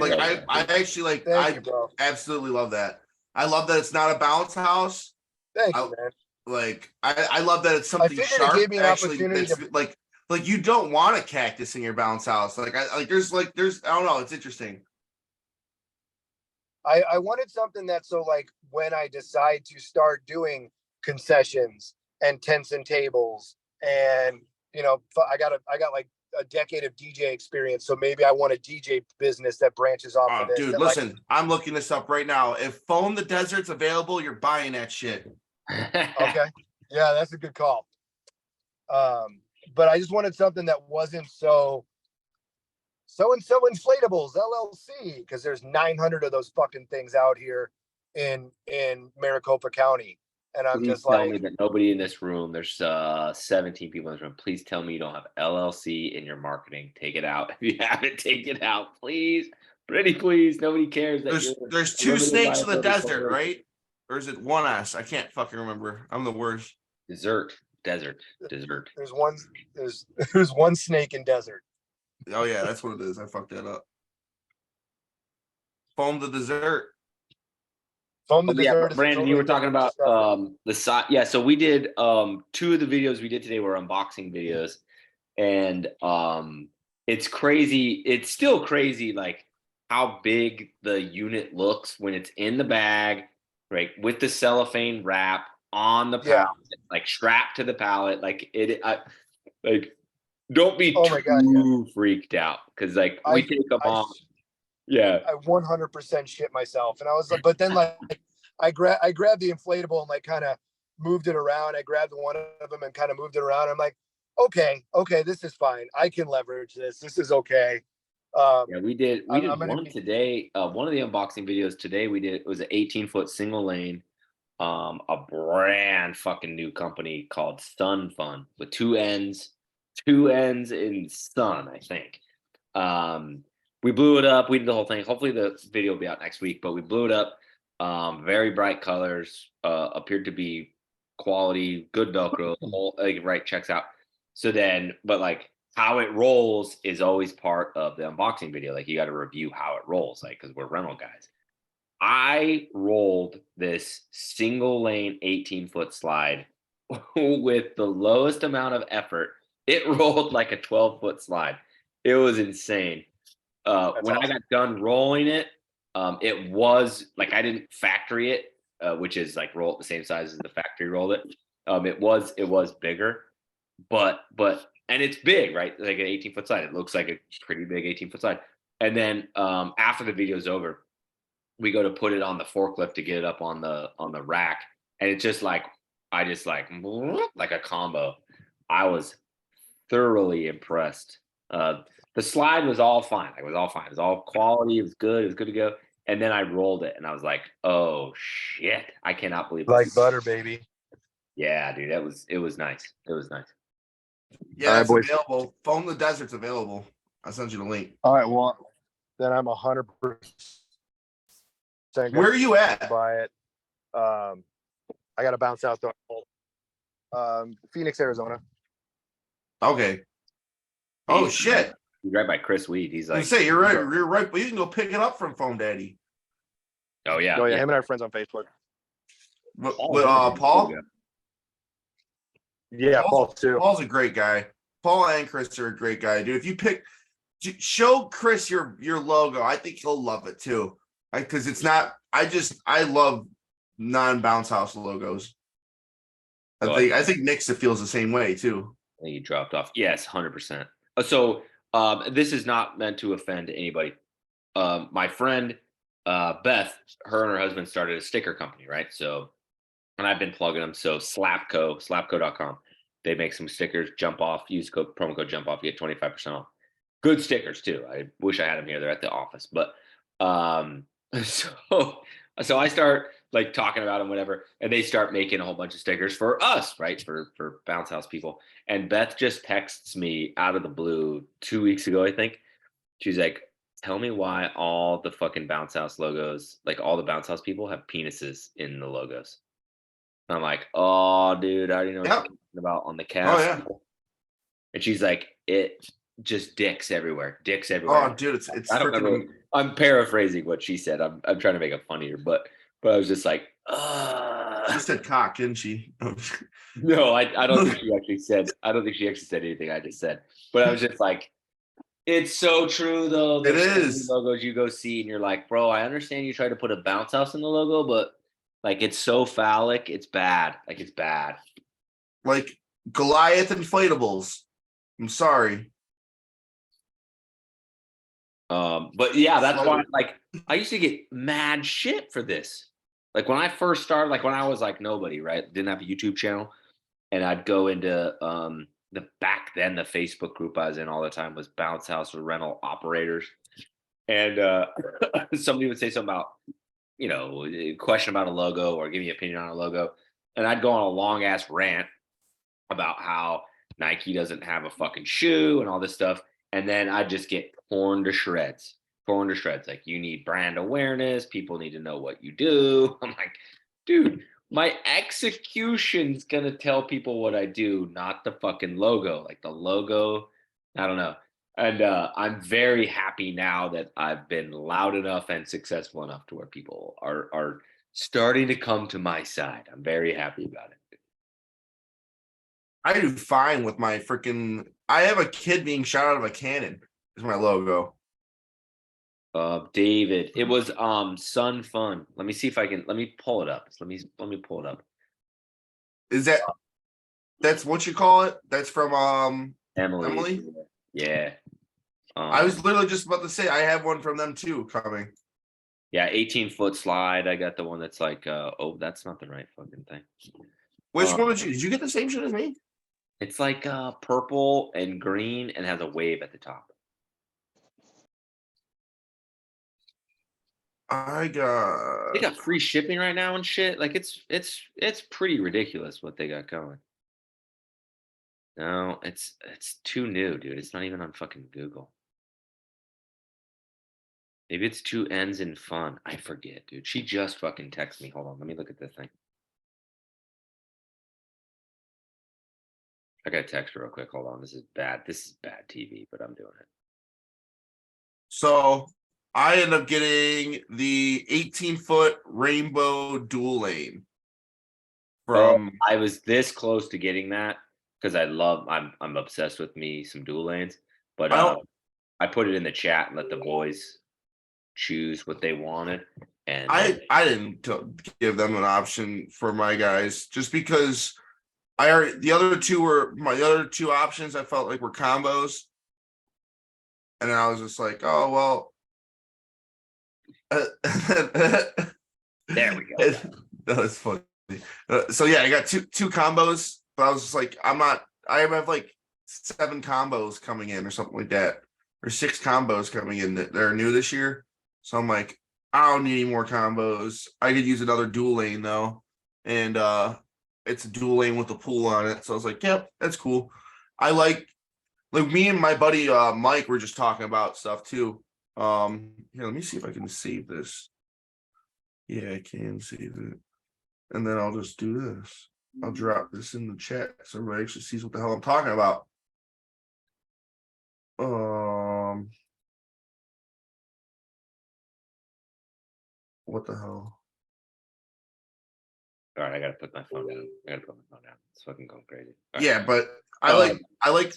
actually like. Thank you, bro. Absolutely love that. I love that it's not a bounce house. Thank you, man. Like I love that it's something sharp. It gave me an opportunity to... like you don't want a cactus in your bounce house. There's I don't know. It's interesting. I wanted something that so like when I decide to start doing concessions and tents and tables, and I got like a decade of DJ experience, so maybe I want a DJ business that branches off of this. Dude, listen, I'm looking this up right now. If Foam the Desert's available, you're buying that shit. Okay. Yeah, that's a good call. But I just wanted something that wasn't so and so inflatables LLC, because there's 900 of those fucking things out here in Maricopa County. And I'm just like, tell me that nobody in this room, there's 17 people in this room. Please tell me you don't have LLC in your marketing. Take it out. If you have it, take it out, please. Pretty please. Nobody cares. There's 2 snakes in the desert, right? Or is it 1 S? I can't fucking remember. I'm the worst. Desert. There's one snake in desert. Oh yeah, that's what it is. I fucked that up. Foam the dessert. Foam the Oh, yeah, dessert is Brandon, you were talking about describe it. the side. Yeah, so we did 2 of the videos we did today were unboxing videos, and it's crazy. It's still crazy, like how big the unit looks when it's in the bag, right, with the cellophane wrap on the Yeah. pallet, like strapped to the pallet. Like like don't be Oh my God, too freaked out because like we take them off. Yeah. I 100% shit myself, and I was like, but then like I grabbed the inflatable and like kind of moved it around. I grabbed one of them and kind of moved it around. I'm like, okay, this is fine. I can leverage this. This is okay. Yeah, we did I'm gonna one be- today. One of the unboxing videos today we did, it was an 18-foot single lane, a brand fucking new company called Sun Fun with two ends in sun, I think. We blew it up, we did the whole thing. Hopefully the video will be out next week, but we blew it up. Very bright colors, appeared to be quality, good Velcro, the whole like, right, checks out. So then, but like how it rolls is always part of the unboxing video. Like you got to review how it rolls, like because we're rental guys. I rolled this single lane 18-foot slide with the lowest amount of effort. It rolled like a 12-foot slide. It was insane. When I got done rolling it, it was like I didn't factory it, which is like roll it the same size as the factory rolled it. It was bigger, but and it's big, right? Like an 18-foot slide. It looks like a pretty big 18-foot slide. And then after the video's over, we go to put it on the forklift to get it up on the rack, and it's just like I just like a combo. I was thoroughly impressed. The slide was all fine. It was all fine. It was all quality. It was good. It was good to go. And then I rolled it, and I was like, "Oh shit! I cannot believe like this." butter, baby. Yeah, dude, it was nice. It was nice. Yeah, All right, it's boys. available. Foam the Desert's available. I'll send you the link. All right, well, then I'm 100%. Where are you at? Buy it. I got to bounce out though. Phoenix, Arizona. Okay. Oh shit! He's right by Chris Weed. He's I like, was gonna say you're right. You're right, but you can go pick it up from Foam Daddy. oh yeah, Oh yeah, him and I are friends on Facebook. With Paul. Paul. Yeah, Paul too. Paul's a great guy. Paul and Chris are a great guy, dude. If you show Chris your logo, I think he'll love it too. Because it's not. I love non-bounce house logos. I think Nick feels the same way too. I think you dropped off. Yes, 100%. So this is not meant to offend anybody. My friend Beth, her and her husband started a sticker company, right? So, and I've been plugging them. So slapco.com. They make some stickers. Jump off. Use promo code jump off. You get 25% off. Good stickers too. I wish I had them here. They're at the office, but so I start like talking about them, whatever, and they start making a whole bunch of stickers for us, right? For bounce house people. And Beth just texts me out of the blue 2 weeks ago, I think. She's like, "Tell me why all the fucking bounce house logos, like all the bounce house people, have penises in the logos." And I'm like, "Oh, dude, I already know what you're talking about on the cast." Oh yeah. And she's like, "It just dicks everywhere. Dicks everywhere." Oh, dude, it's I don't freaking. remember. I'm paraphrasing what she said. I'm trying to make it funnier, but I was just like, She said cock, didn't she? no, I don't think she actually said. I don't think she actually said anything I just said. But I was just like, it's so true though. It There's so many is. logos you go see, and you're like, bro, I understand you try to put a bounce house in the logo, but like it's so phallic, it's bad. Like it's bad. Like Goliath inflatables. I'm sorry. But yeah, that's why like I used to get mad shit for this. Like when I first started, like when I was like nobody, right? Didn't have a YouTube channel, and I'd go into the Facebook group I was in all the time was bounce house or rental operators. And somebody would say something about, a question about a logo or give me an opinion on a logo. And I'd go on a long ass rant about how Nike doesn't have a fucking shoe and all this stuff. And then I'd just get torn to shreds. Like, you need brand awareness. People need to know what you do. I'm like, dude, my execution's going to tell people what I do, not the fucking logo. Like the logo, I don't know. And I'm very happy now that I've been loud enough and successful enough to where people are starting to come to my side. I'm very happy about it. I do fine with my freaking. I have a kid being shot out of a cannon. Is my logo. David, it was Sun Fun. Let me see if I can. Let me pull it up. Let me pull it up. Is that's what you call it? That's from Emily. Emily? Yeah. I was literally just about to say I have one from them too coming. Yeah, 18-foot slide. I got the one that's like, oh, that's not the right fucking thing. Which one did you get the same shit as me? It's like purple and green and has a wave at the top. They got free shipping right now and shit. Like it's pretty ridiculous what they got going. No, it's too new, dude. It's not even on fucking Google. Maybe it's two N's in fun. I forget, dude. She just fucking texted me. Hold on, let me look at this thing. I gotta text her real quick. Hold on. This is bad. This is bad TV, but I'm doing it. So I end up getting the 18-foot rainbow dual lane from. I was this close to getting that because I'm obsessed with me some dual lanes, but I put it in the chat and let the boys choose what they wanted. And I didn't give them an option for my guys just because the other two options I felt like were combos. And then I was just like, oh well. There we go. That was funny. So yeah, I got two combos, but I was just like, I have like 7 combos coming in or something like that, or 6 combos coming in that are new this year. So I'm like, I don't need any more combos. I could use another dual lane though, and it's a dual lane with a pool on it. So I was like, yep, that's cool. I like me and my buddy Mike were just talking about stuff too. Here, let me see if I can save this. Yeah, I can save it. And then I'll just do this. I'll drop this in the chat so everybody actually sees what the hell I'm talking about. What the hell? All right, I gotta put my phone down. It's fucking going crazy. Yeah, but I like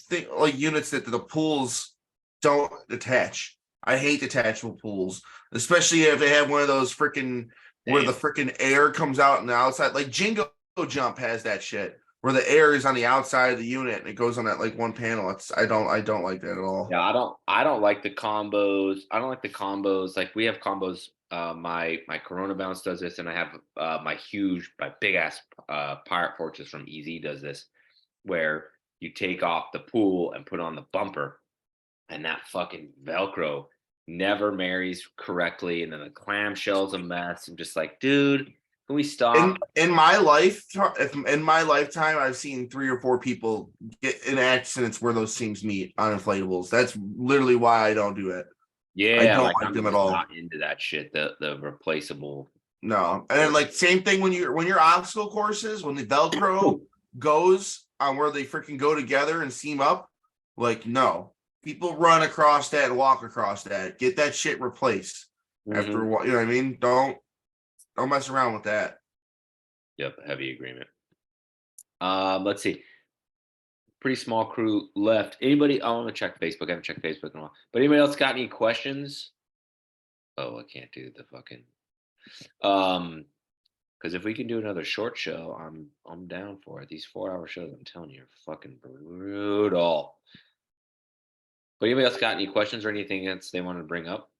units that the pools don't attach. I hate detachable pools, especially if they have one of those freaking where the freaking air comes out on the outside. Like Jingo Jump has that shit where the air is on the outside of the unit and it goes on that like one panel. I don't like that at all. Yeah, I don't like the combos. I don't like the combos. Like we have combos. My Corona Bounce does this, and I have my big ass Pirate Fortress from EZ does this, where you take off the pool and put on the bumper, and that fucking Velcro never marries correctly, and then the clamshell's a mess. I'm just like, dude, can we stop? In my lifetime, I've seen 3 or 4 people get in accidents where those things meet on inflatables. That's literally why I don't do it. Yeah, I don't like them at all. Not into that shit. The replaceable. No, and then like same thing when your obstacle courses, when the Velcro goes on where they freaking go together and seam up, like no, people run across that and walk across that. Get that shit replaced after what, you know what I mean? Don't mess around with that. Yep, heavy agreement. Let's see. Pretty small crew left. Anybody? I want to check Facebook. I haven't checked Facebook in a while. But anybody else got any questions? Oh, I can't do the fucking. Because if we can do another short show, I'm down for it. These 4-hour shows, I'm telling you, are fucking brutal. But anybody else got any questions or anything else they want to bring up?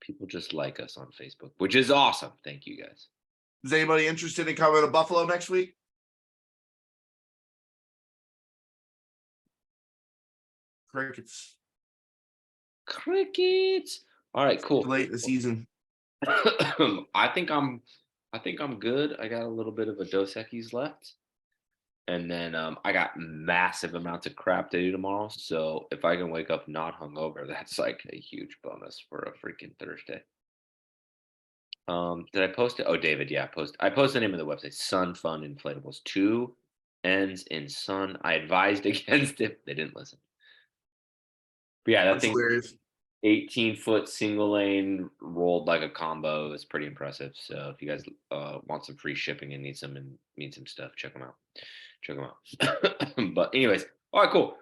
People just like us on Facebook, which is awesome. Thank you guys. Is anybody interested in coming to Buffalo next week? Crickets. All right, cool. Late in the season. I think I'm good. I got a little bit of a Dos Equis left. And then I got massive amounts of crap to do tomorrow. So if I can wake up not hungover, that's like a huge bonus for a freaking Thursday. Did I post it? Oh, David, yeah, I posted the name of the website, Sun Fun Inflatables 2 ends in sun. I advised against it. They didn't listen. But yeah, that That's thing, hilarious. 18-foot single lane rolled like a combo is pretty impressive. So if you guys want some free shipping and need some stuff, check them out. Check them out. But anyways, all right, cool.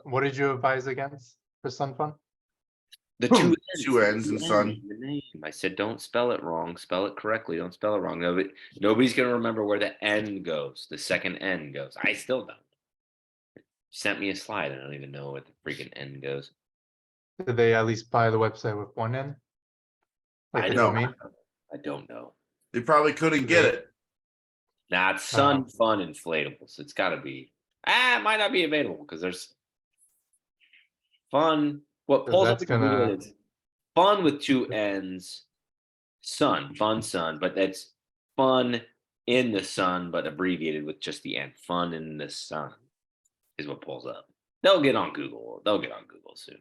What did you advise against for Sun Fun? The two ends, Two ends in sun. the name. I said, don't spell it wrong. Spell it correctly. Don't spell it wrong. Nobody's gonna remember where the end goes. The second end goes. I still don't. Sent me a slide. I don't even know where the freaking end goes. Did they at least buy the website with one end? Like I the don't. domain? I don't know. They probably couldn't get it. Nah, it's Sun Fun Inflatables. It's got to be. It might not be available because there's fun. What pulls up that's the Google gonna- is fun with two ends. Sun, fun sun, but that's fun in the sun, but abbreviated with just the end. Fun in the sun is what pulls up. They'll get on Google. They'll get on Google soon.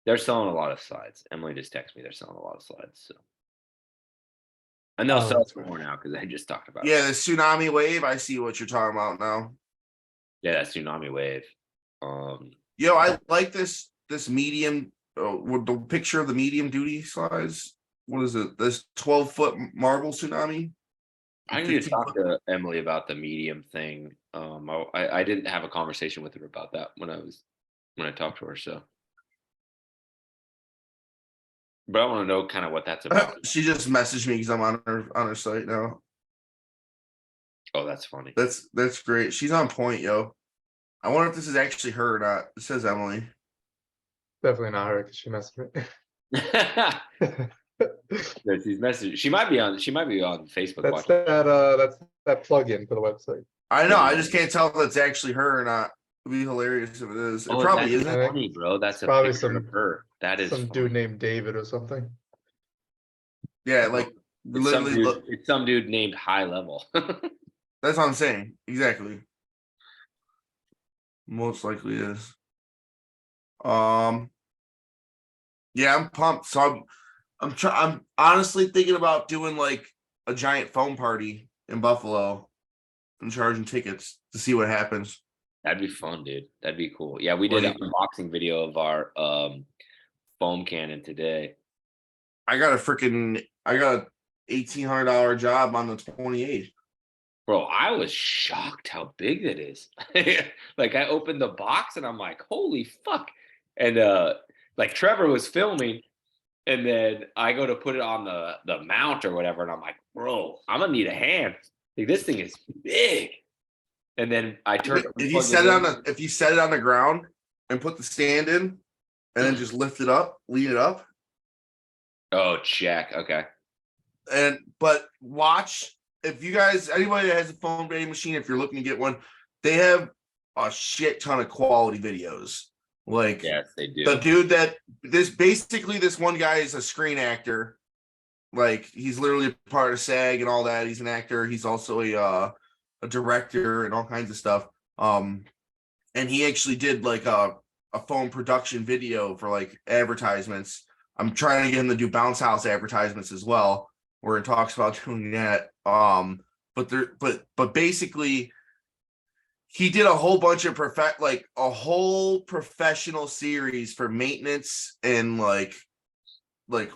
They're selling a lot of slides. Emily just texted me. They're selling a lot of slides. So, and they'll sell that's more now because I just talked about Yeah, it. the tsunami wave. I see what you're talking about now. Yeah, that tsunami wave. Yo, I like this medium. With the picture of the medium duty size. What is it? This 12-foot marble tsunami. I need to talk to Emily about the medium thing. I didn't have a conversation with her about that when I talked to her. So, but I want to know kind of what that's about. She just messaged me because I'm on her site now. Oh, that's funny. That's great. She's on point, yo. I wonder if this is actually her or not. It says Emily. Definitely not her because she messaged me. That's his message. She might be on Facebook. That's watching. that's that plugin for the website. I know. I just can't tell if it's actually her or not. It'd be hilarious if it is. It probably that's isn't. funny, bro. That's a probably picture of her. That is some funny. dude named David or something. Yeah, like It's some literally. dude, it's some dude named High Level. That's what I'm saying. Exactly. Most likely is. Yeah, I'm pumped. So I'm honestly thinking about doing like a giant foam party in Buffalo and charging tickets to see what happens. That'd be fun, dude. That'd be cool. Yeah, we did an unboxing video of our foam cannon today. I got a $1,800 job on the 28th. Bro, I was shocked how big that is. Like I opened the box and I'm like, holy fuck. And like Trevor was filming and then I go to put it on the mount or whatever. And I'm like, bro, I'm gonna need a hand. Like this thing is big. And then I turned. If you set it on the ground and put the stand in and then just lift it up, lean it up. Oh, check. Okay. But watch, if you guys, anybody that has a foam daddy machine, if you're looking to get one, they have a shit ton of quality videos. Like, yes, they do. The dude this one guy is a screen actor. Like, he's literally part of SAG and all that. He's an actor. He's also a director and all kinds of stuff. And he actually did like a foam production video for like advertisements. I'm trying to get him to do bounce house advertisements as well, where it talks about doing that. But basically he did a whole bunch of a whole professional series for maintenance and like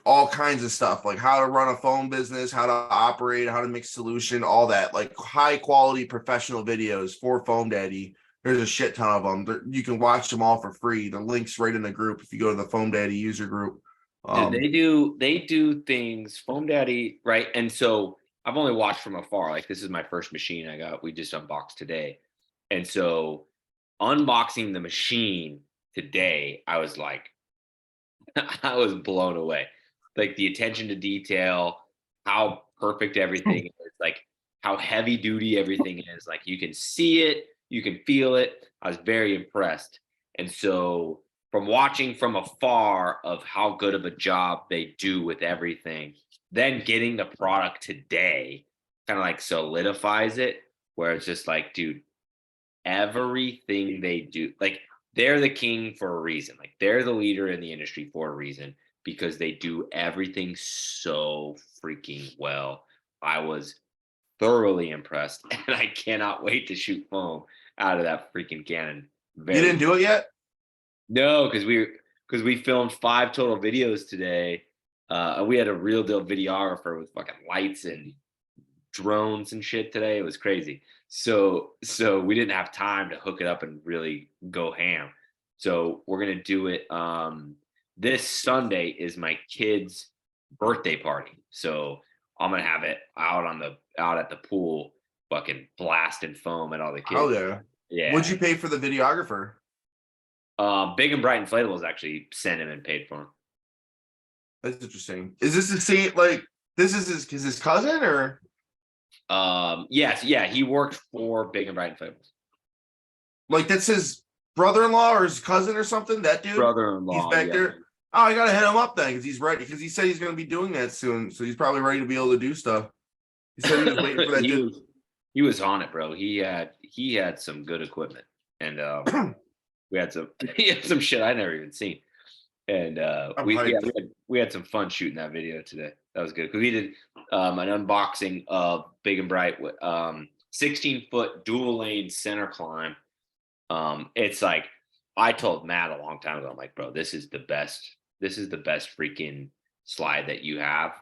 all kinds of stuff, like how to run a foam business, how to operate, how to mix solution, all that, like high quality professional videos for Foam Daddy. There's a shit ton of them. You can watch them all for free. The link's right in the group if you go to the Foam Daddy user group. Dude, they do things, Foam Daddy, right? And so I've only watched from afar. Like this is my first machine we just unboxed today. And so unboxing the machine today, I was like, I was blown away. Like the attention to detail, how perfect everything is, like how heavy duty everything is. Like you can see it, you can feel it. I was very impressed. And so from watching from afar of how good of a job they do with everything, then getting the product today kind of like solidifies it, where it's just like, dude, everything they do, like they're the king for a reason. Like they're the leader in the industry for a reason, because they do everything so freaking well. I was thoroughly impressed, and I cannot wait to shoot foam out of that freaking cannon. You didn't do it yet? No, because we filmed 5 total videos today. We had a real deal videographer with fucking lights and drones and shit today. It was crazy. So we didn't have time to hook it up and really go ham. So we're gonna do it. This Sunday is my kid's birthday party. So I'm gonna have it out at the pool, fucking blasting foam at all the kids. Oh yeah. Yeah. What'd you pay for the videographer? Big and Bright Inflatables actually sent him and paid for him. That's interesting. Is this the same? Like this is his cousin or? Yes, yeah, he worked for Big and Bright Inflatables. Like that's his brother-in-law or his cousin or something? That dude? Brother-in-law. He's back there. Oh, I gotta hit him up then because he's ready. Because he said he's gonna be doing that soon, so he's probably ready to be able to do stuff. He said he was waiting for that dude. He was on it, bro. He had some good equipment, and he had some shit I never even seen. And we had some fun shooting that video today. That was good because we did an unboxing of Big and Bright with 16-foot dual lane center climb. It's like I told Matt a long time ago. I'm like, bro, this is the best freaking slide that you have.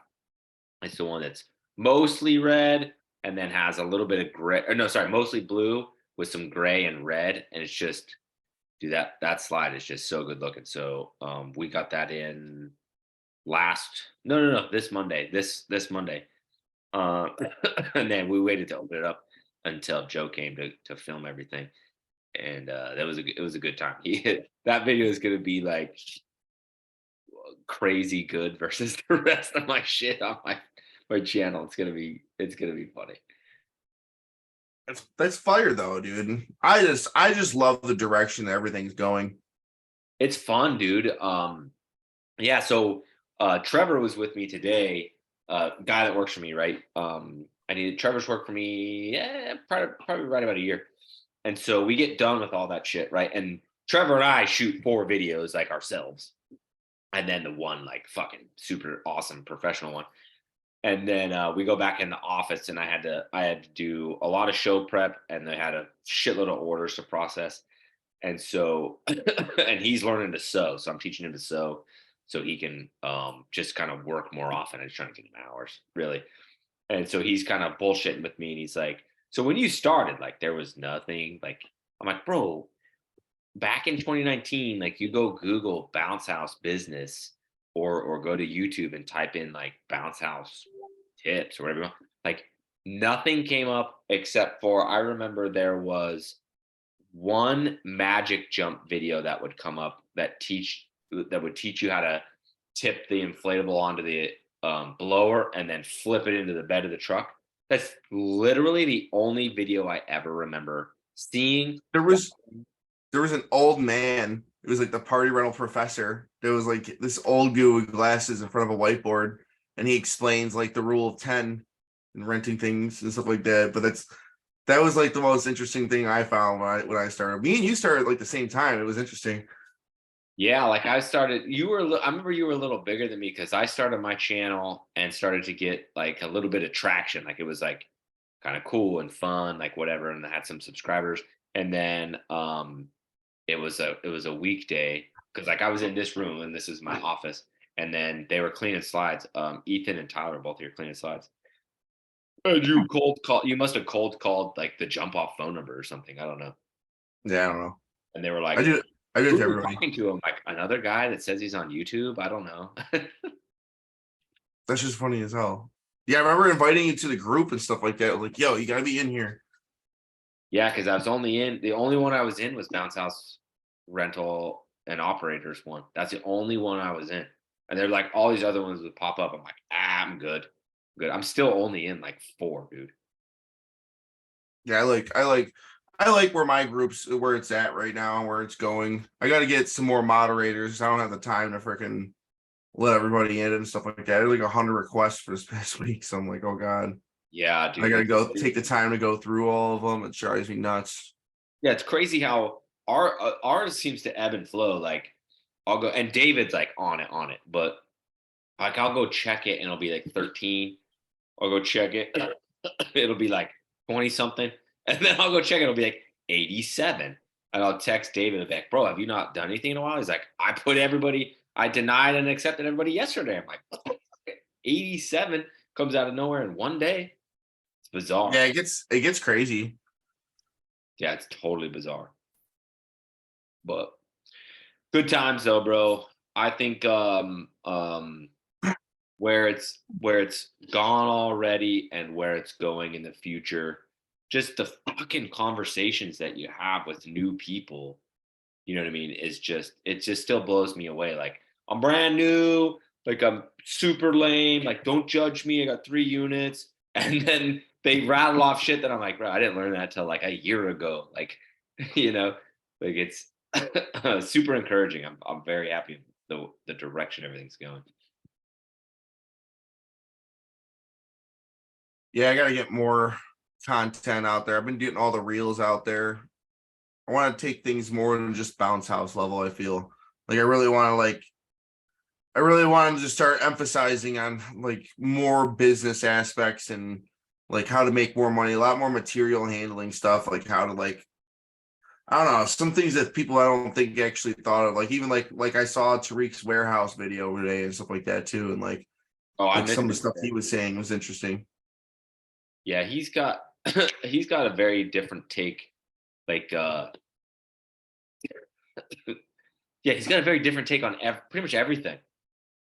It's the one that's mostly red and then has a little bit of gray. Or no, sorry, mostly blue with some gray and red, and it's just. Dude, that slide is just so good looking. So we got that in this Monday. This Monday. And then we waited to open it up until Joe came to film everything. And it was a good time. That video is gonna be like crazy good versus the rest of my shit on my channel. It's gonna be funny. That's fire though, dude. I just love the direction that everything's going. It's fun, dude. Yeah. So Trevor was with me today. Guy that works for me, right? Trevor's worked for me, probably right about a year. And so we get done with all that shit, right? And Trevor and I shoot 4 videos like ourselves, and then the one like fucking super awesome professional one. And then we go back in the office, and I had to do a lot of show prep, and I had a shitload of orders to process. And so, and he's learning to sew, so I'm teaching him to sew, so he can just kind of work more often. I'm just trying to get him hours, really. And so he's kind of bullshitting with me, and he's like, "So when you started, like there was nothing." Like I'm like, "Bro, back in 2019, like you go Google bounce house business." Or go to YouTube and type in like bounce house tips or whatever. Like nothing came up except for I remember there was one magic jump video that would come up that would teach you how to tip the inflatable onto the blower and then flip it into the bed of the truck. That's literally the only video I ever remember seeing. There was an old man. It was like the party rental professor. There was like this old dude with glasses in front of a whiteboard, and he explains like the rule of 10 and renting things and stuff like that. But that was like the most interesting thing I found when I started. Me and you started like the same time. It was interesting. Yeah, like I started. I remember you were a little bigger than me because I started my channel and started to get like a little bit of traction. Like it was like kind of cool and fun, like whatever, and I had some subscribers. And then it was a weekday because like I was in this room and this is my office, and then they were cleaning slides. Ethan and Tyler both here cleaning slides. And you must have cold called like the jump off phone number or something. I don't know. Yeah, I don't know. And they were like, I did who to are you everybody. talking to him? Like another guy that says he's on YouTube. I don't know. That's just funny as hell. Yeah, I remember inviting you to the group and stuff like that. I was like, yo, you gotta be in here. Yeah, because I was the only one I was in was Bounce House Rental and Operators one. That's the only one I was in. And they're like all these other ones would pop up. I'm like, I'm good. I'm still only in like 4, dude. Yeah, I like where it's at right now, where it's going. I gotta get some more moderators. I don't have the time to freaking let everybody in and stuff like that. I had like 100 requests for this past week. So I'm like, oh God. Yeah, dude. I gotta go take the time to go through all of them. It drives me nuts. Yeah, it's crazy how ours seems to ebb and flow. Like I'll go, and David's like on it, but like I'll go check it and it'll be like 13. I'll go check it it'll be like 20 something. And then I'll go check it. It'll be like 87. And I'll text David and be like, bro, have you not done anything in a while? He's like, I denied and accepted everybody yesterday. I'm like, what the fuck? 87 comes out of nowhere in one day. It's bizarre. Yeah, it gets crazy. Yeah, it's totally bizarre. But good times though, bro. I think where it's gone already and where it's going in the future, just the fucking conversations that you have with new people, you know what I mean, it just still blows me away. Like, I'm brand new, like I'm super lame, like don't judge me, I got 3 units. And then they rattle off shit that I'm like, bro, I didn't learn that till like a year ago. Like, you know, like it's super encouraging. I'm very happy with the direction everything's going. Yeah, I gotta get more content out there. I've been getting all the reels out there. I want to take things more than just bounce house level. I feel like I really want to just start emphasizing on like more business aspects and like how to make more money, a lot more material handling stuff, like how to like, I don't know, some things that people I don't think actually thought of, like even like I saw Tariq's warehouse video today and stuff like that too. And like some of the stuff he was saying was interesting. Yeah, he's got a very different take. Like yeah, he's got a very different take on pretty much everything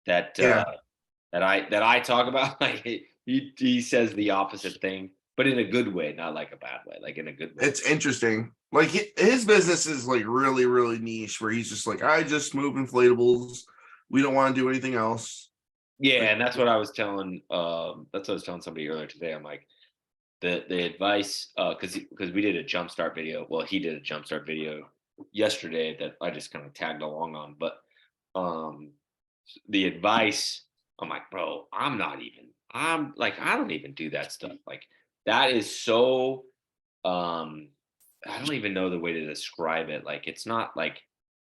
that that I talk about. Like he says the opposite thing, but in a good way, not like a bad way, like in a good way. It's interesting. Like his business is like really, really niche where he's just like, I just move inflatables. We don't want to do anything else. Yeah, like, and that's what I was telling somebody earlier today. I'm like, the advice, because we did a jumpstart video. Well, he did a jumpstart video yesterday that I just kind of tagged along on. But the advice, I'm like, bro, I don't even do that stuff. Like that is so I don't even know the way to describe it. Like it's not like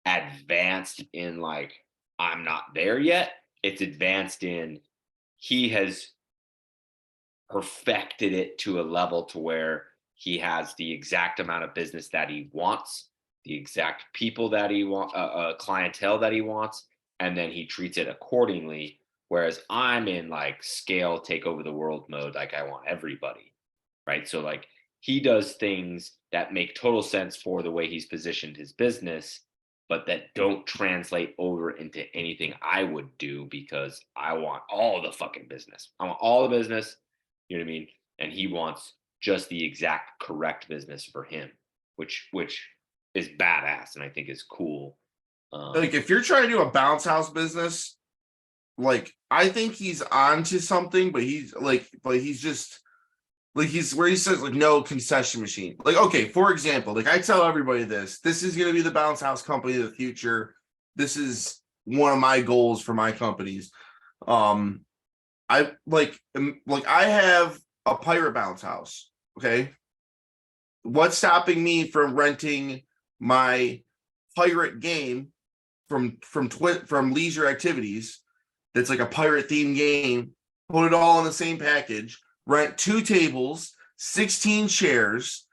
advanced in like I'm not there yet. It's advanced in he has perfected it to a level to where he has the exact amount of business that he wants, the exact people that he wants, clientele that he wants, and then he treats it accordingly. Whereas I'm in like scale, take over the world mode. Like I want everybody, right? So like he does things that make total sense for the way he's positioned his business, but that don't translate over into anything I would do because I want all the fucking business. I want all the business. You know what I mean? And he wants just the exact correct business for him, which is badass and I think is cool. Like if you're trying to do a bounce house business, like I think he's onto something, but he's just like he's where he says like no concession machine. Like, okay, for example, like I tell everybody this is gonna be the bounce house company of the future. This is one of my goals for my companies. I have a pirate bounce house. Okay. What's stopping me from renting my pirate game from Leisure Activities? That's like a pirate themed game. Put it all in the same package. Rent 2 tables, 16 chairs,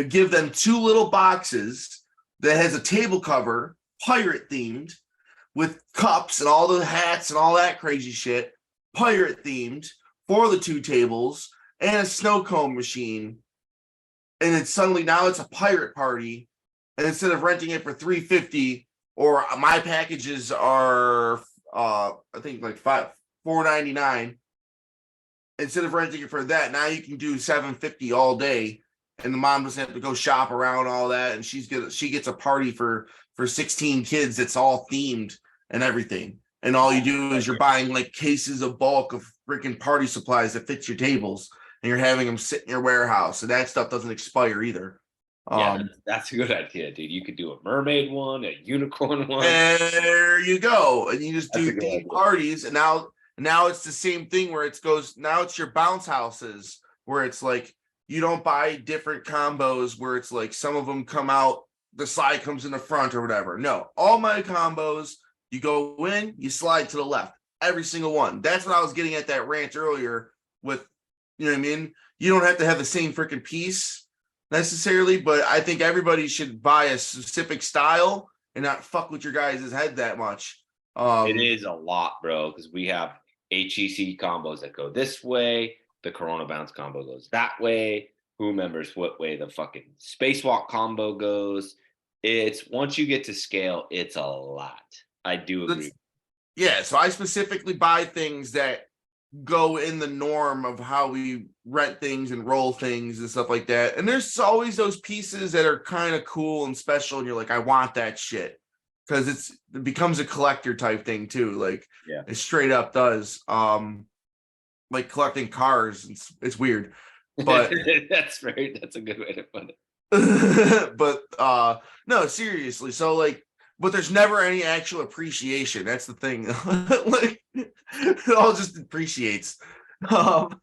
give them 2 little boxes that has a table cover, pirate themed, with cups and all the hats and all that crazy shit, pirate themed for the 2 tables and a snow cone machine. And it's suddenly now it's a pirate party. And instead of renting it for $350, or my packages are I think like $4.99. Instead of renting it for that, now you can do $7.50 all day, and the mom doesn't have to go shop around all that, and she gets a party for 16 kids that's all themed and everything. And all you do is you're buying like cases of bulk of freaking party supplies that fit your tables, and you're having them sit in your warehouse, and that stuff doesn't expire either. Yeah, that's a good idea, dude. You could do a mermaid one, a unicorn one. There you go, and you just do theme parties, and now it's the same thing where now it's your bounce houses where it's like you don't buy different combos where it's like some of them come out, the slide comes in the front or whatever. No, all my combos, you go in, you slide to the left, every single one. That's what I was getting at that rant earlier with, you know what I mean? you don't have to have the same freaking piece necessarily, but I think everybody should buy a specific style and not fuck with your guys' head that much. It is a lot, bro, because we have HEC combos that go this way. The Corona Bounce combo goes that way. Who remembers what way the fucking Spacewalk combo goes? It's once you get to scale, it's a lot. I do agree. Yeah, so I specifically buy things that go in the norm of how we rent things and roll things and stuff like that. And there's always those pieces that are kind of cool and special, and you're like, I want that shit. Because it becomes a collector type thing too. Like it straight up does. Like collecting cars. It's weird. But that's a good way to put it. But no, seriously. So like, but there's never any actual appreciation. That's the thing. Like it all just depreciates. But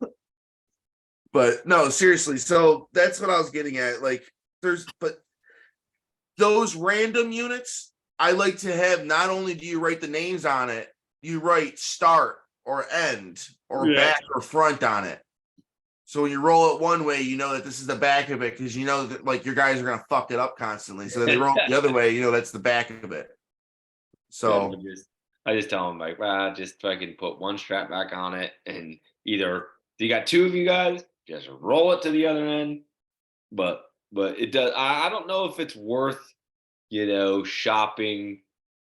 no, seriously. So that's what I was getting at. Like but those random units, I like to have, not only do you write the names on it, you write start or end or back or front on it. So when you roll it one way, you know that this is the back of it, because you know that like your guys are gonna fuck it up constantly. So then they roll it the other way, you know that's the back of it. So I just tell them like, just fucking put one strap back on it, and either if you got two of you guys, just roll it to the other end. But it does. I don't know if it's worth, shopping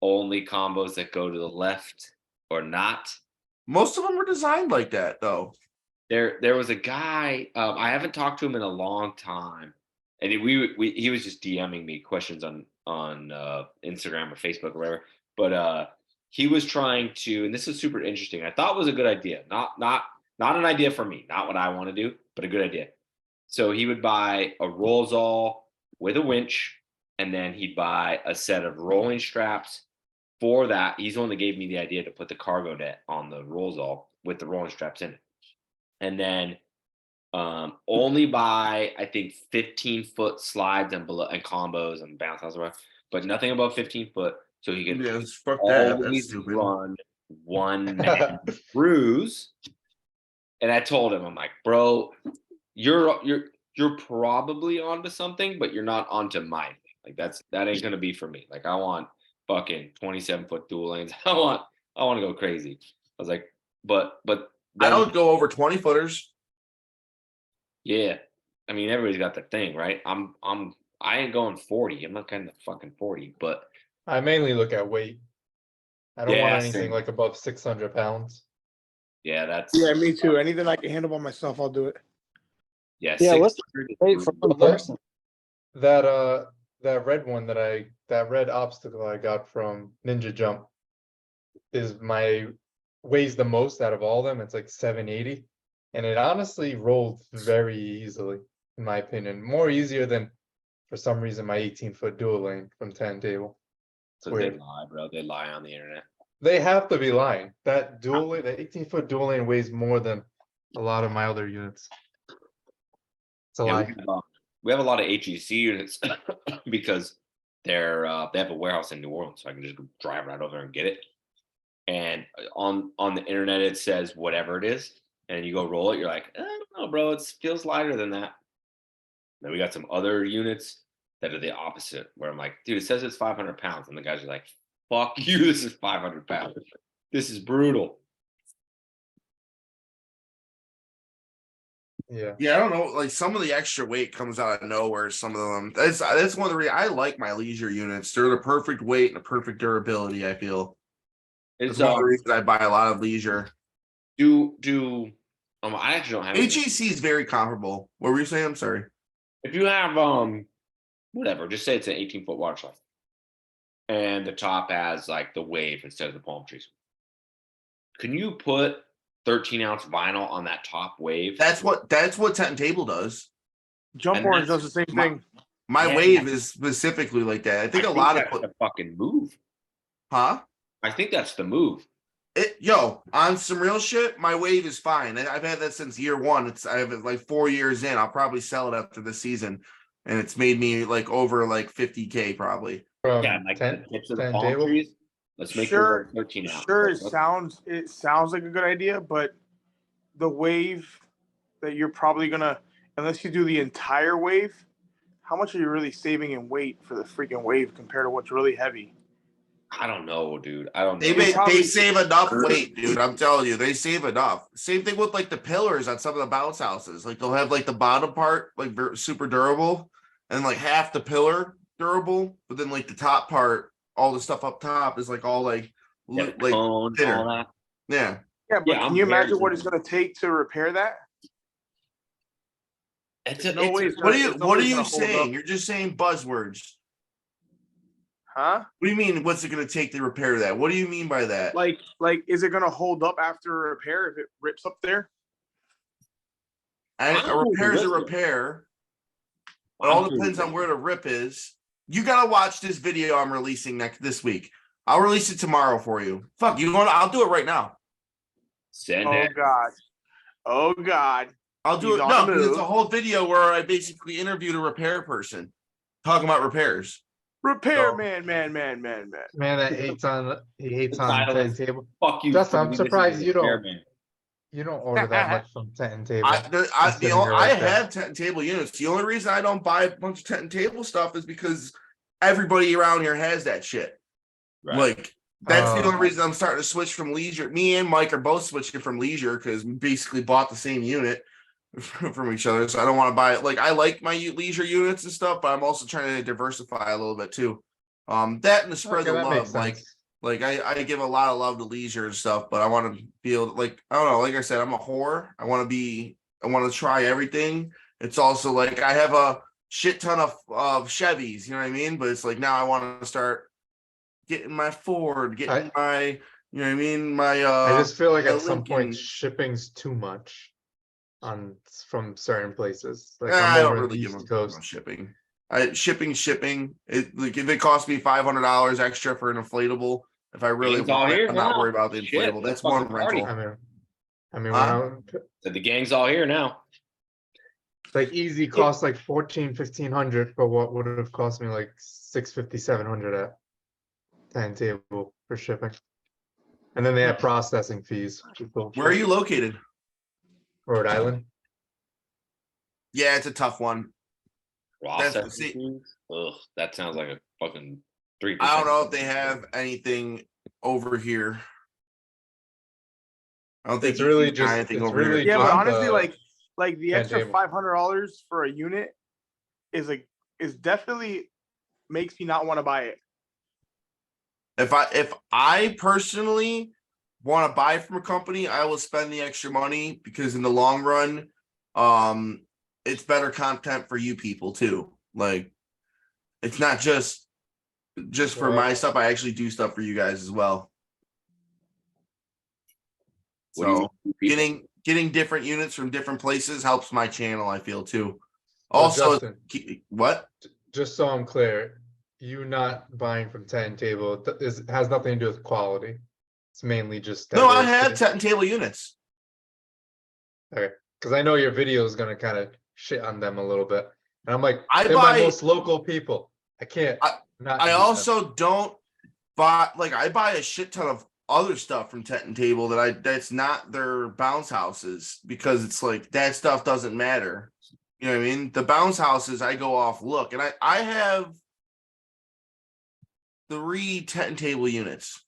only combos that go to the left or not. Most of them were designed like that, though. There was a guy, I haven't talked to him in a long time, and he was just DMing me questions on Instagram or Facebook or whatever. But he was trying to, and this is super interesting. I thought it was a good idea, not an idea for me, not what I want to do, but a good idea. So he would buy a Rollsall with a winch, and then he'd buy a set of rolling straps for that. He's the one that gave me the idea to put the cargo net on the Rollsall with the rolling straps in it. And then only buy, I think, 15-foot slides and combos and bounce houses, but nothing above 15 foot. So he can always run one man cruise. And I told him, I'm like, bro, you're probably onto something, but you're not onto my thing. Like that ain't gonna be for me. Like I want fucking 27-foot dual lanes. I want to go crazy. I was like, but I don't go over 20 footers. Yeah. I mean, everybody's got their thing, right? I ain't going 40. I'm not kind of fucking 40, but I mainly look at weight. I don't want anything same. like above 600 pounds. Yeah, me too. Anything I can handle by myself, I'll do it. Yeah, what's the weight for one person? That red one that red obstacle I got from Ninja Jump weighs the most out of all of them. It's like 780, and it honestly rolled very easily, in my opinion. More easier than, for some reason, my 18-foot dual lane from 10 table. So they lie, bro. They lie on the internet. They have to be lying. That 18-foot dual lane weighs more than a lot of my other units. It's a lie. We have a lot of HEC units because they have a warehouse in New Orleans, so I can just drive right over and get it. And on the internet, it says whatever it is, and you go roll it. You're like, I don't know, bro. It feels lighter than that. Then we got some other units that are the opposite, where I'm like, dude, it says it's 500 pounds, and the guys are like, fuck you, this is 500 pounds. This is brutal. Yeah. Yeah, I don't know. Like some of the extra weight comes out of nowhere. Some of them. That's one of the reasons I like my leisure units. They're the perfect weight and the perfect durability. I feel. It's one of the reasons I buy a lot of leisure. I actually don't have HEC is very comparable. What were you saying? I'm sorry. If you have whatever, just say it's an 18-foot water slide, and the top has like the wave instead of the palm trees. Can you put 13-ounce vinyl on that top wave? That's what 10 table does. Jump Orange does the same thing. My wave is specifically like that. I think a lot of the fucking move. Huh? I think that's the move. On some real shit, my wave is fine. I've had that since year one. I have it like 4 years in. I'll probably sell it after this season, and it's made me like over like 50K probably. Like 10, the tips of the 10 palm table? trees. Let's make Sure, 13 ounce. Sure, it sounds like a good idea, but the wave that you're probably gonna, unless you do the entire wave, how much are you really saving in weight for the freaking wave compared to what's really heavy? I don't know, dude. I don't They know. they save enough weight, dude. I'm telling you, they save enough. Same thing with like the pillars on some of the bounce houses. Like they'll have like the bottom part like super durable, and like half the pillar durable, but then like the top part, all the stuff up top is like all like Yeah, like cone, thinner. all that. Yeah. Yeah, but Yeah, can I'm you very imagine what it's familiar. gonna take to repair that? It's There's a, no it's way a, it's What gonna, are you there's no what way are it's you gonna hold up. saying? You're just saying buzzwords. Huh? What do you mean? What's it going to take to repair that? What do you mean by that? Like, is it gonna hold up after a repair if it rips up there? And a repair is a repair. It all depends on where the rip is. You gotta watch this video I'm releasing this week. I'll release it tomorrow for you. Fuck, you want? I'll do it right now. Send Oh it. God. Oh God. I'll do He's it. on No, the because it's a move. whole video where I basically interviewed a repair person talking about repairs. Repair So- man. Man that hates on Title is, Turntable. fuck you. Justin, for I'm listening surprised to you don't Repairman. you don't order that much from Turntable. I have tent and table units. The only reason I don't buy a bunch of tent and table stuff is because everybody around here has that shit. Right. Like that's the only reason I'm starting to switch from leisure. Me and Mike are both switching from leisure because we basically bought the same unit from each other. So I don't want to buy it. Like I like my leisure units and stuff, but I'm also trying to diversify a little bit too. That and the spread Okay, the that makes love. sense. Like I give a lot of love to leisure and stuff, but I want to be able to, like, I don't know, like I said, I'm a whore. I want to try everything. It's also like I have a shit ton of Chevys, you know what I mean? But it's like now I want to start getting my Ford, getting my, you know what I mean? My I just feel like my at some point Lincoln. shipping's too much from certain places. Like I I'm don't over in really the give East them Coast. shipping. Shipping. It like if it costs me $500 extra for an inflatable, if I really Gang's all want it, here I'm not now. worried about the Shit, inflatable. let's That's one fucking party. rental. I mean, Huh? So the gang's all here now. like easy costs like 1,400-1,500 for what would have cost me like 650-700 at Turntable for shipping. And then they have processing fees. Where are you located? Rhode Island. Yeah, it's a tough one. Processing see- fees? Ugh, that sounds like a fucking 3%. I don't know if they have anything over here. I don't think It's you really can find just anything it's over really here. Yeah, but just honestly, the like the extra Turntable. $500 for a unit is definitely makes me not want to buy it. If I personally want to buy from a company, I will spend the extra money because in the long run, it's better content for you people too. Like it's not just for Well, my stuff. I actually do stuff for you guys as well. What do you So mean, people? getting different units from different places helps my channel, I feel too. Well, Also, Justin, what? just so I'm clear, you not buying from Turntable has nothing to do with quality. It's mainly just No, I have diversity. tent and table units. Okay, because I know your video is gonna kind of shit on them a little bit, and I'm like, I they're my buy- most local people. I can't. not I use them. also don't buy, like, I buy a shit ton of other stuff from Tent and Table that's not their bounce houses because it's like that stuff doesn't matter. You know what I mean? The bounce houses, I go off look, and I have 3 Tent and Table units.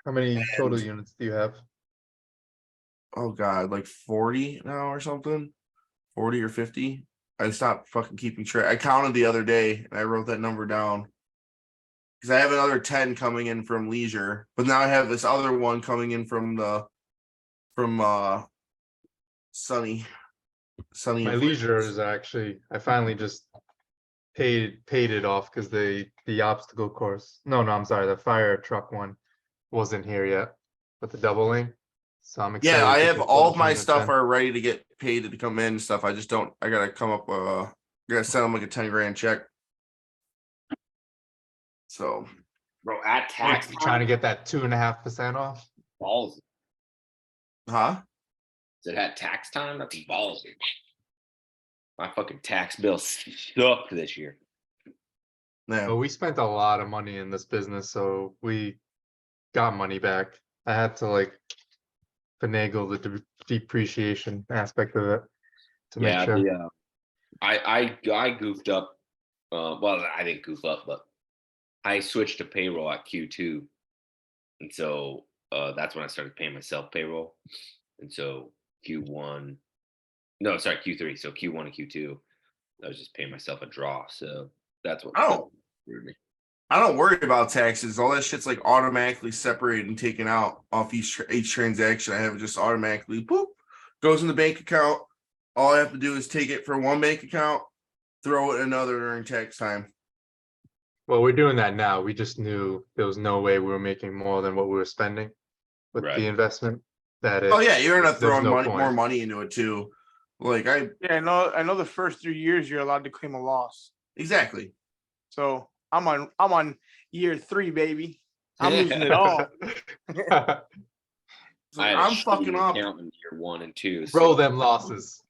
How many total units do you have? Oh god, like 40 now or something, 40 or 50. I stopped fucking keeping track. I counted the other day and I wrote that number down because I have another 10 coming in from leisure, but now I have this other one coming in from Sunny. My leisure is actually, I finally just paid it off because the obstacle course. No, I'm sorry, the fire truck one wasn't here yet, but the double lane. So I'm excited. Yeah, I to have get all those of my units stuff in. are ready to get paid to come in and stuff. I just don't. I gotta come up. I gotta send them like a 10 grand check. So, Bro, at tax You're trying to get that 2.5% off. balls. huh? Is it at tax time? That's balls. My fucking tax bill sucked this year. Yeah. But we spent a lot of money in this business, so we got money back. I had to like finagle the depreciation aspect of it to make Yeah, sure. I goofed up. Well, I didn't goof up, but I switched to payroll at Q2, and so that's when I started paying myself payroll. And so Q1, no, sorry, Q3. So Q1 and Q2, I was just paying myself a draw. So that's what screwed me. I don't worry about taxes. All that shit's like automatically separated and taken out off each transaction. I have it just automatically boop goes in the bank account. All I have to do is take it from one bank account, throw it in another during tax time. Well, we're doing that now. We just knew there was no way we were making more than what we were spending with Right. the investment. Oh yeah, you're gonna throw no more money into it too. Like Yeah, I know the first 3 years you're allowed to claim a loss. exactly. So I'm on year 3, baby. I'm losing it all. I'm fucking up. In year 1 and 2. Roll them losses.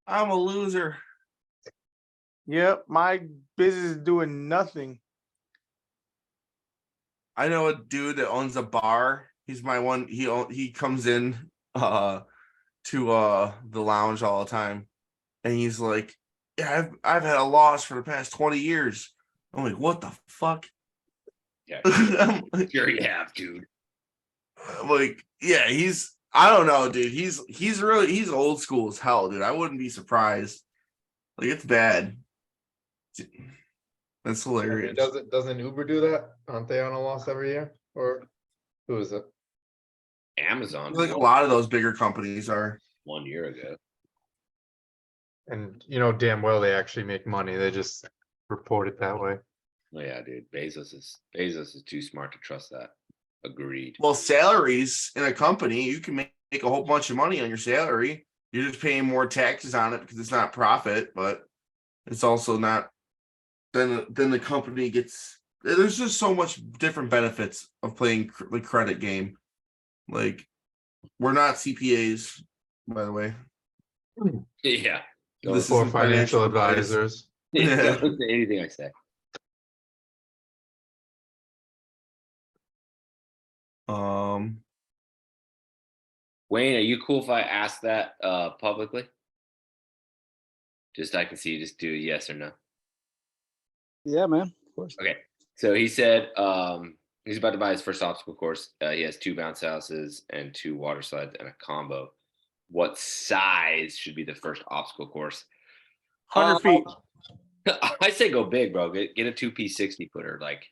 I'm a loser. Yep, my business is doing nothing. I know a dude that owns a bar. He's my one. He comes in to the lounge all the time, and he's like, "Yeah, I've had a loss for the past 20 years." I'm like, "What the fuck?" Yeah, sure you have, dude. Like, yeah, I don't know, dude. He's old school as hell, dude. I wouldn't be surprised. Like, it's bad. That's hilarious. Doesn't Uber do that? Aren't they on a loss every year? Or who is it? Amazon. Like a lot of those bigger companies are. 1 year ago. And you know damn well they actually make money. They just report it that way. Oh, yeah, dude. Bezos is too smart to trust that. Agreed. Well, salaries in a company, you can make a whole bunch of money on your salary. You're just paying more taxes on it because it's not profit, but it's also not. Then the company gets. There's just so much different benefits of playing the credit game. Like, we're not CPAs, by the way. Yeah. This For is financial advisors. Don't listen to anything I say. Wayne, are you cool if I ask that publicly? Just I can see you just do a yes or no. Yeah, man. Of course. Okay. So he said he's about to buy his first obstacle course. He has 2 bounce houses and 2 water slides and a combo. What size should be the first obstacle course? 100 feet. I say go big, bro. Get a 2-piece 60 footer. Like,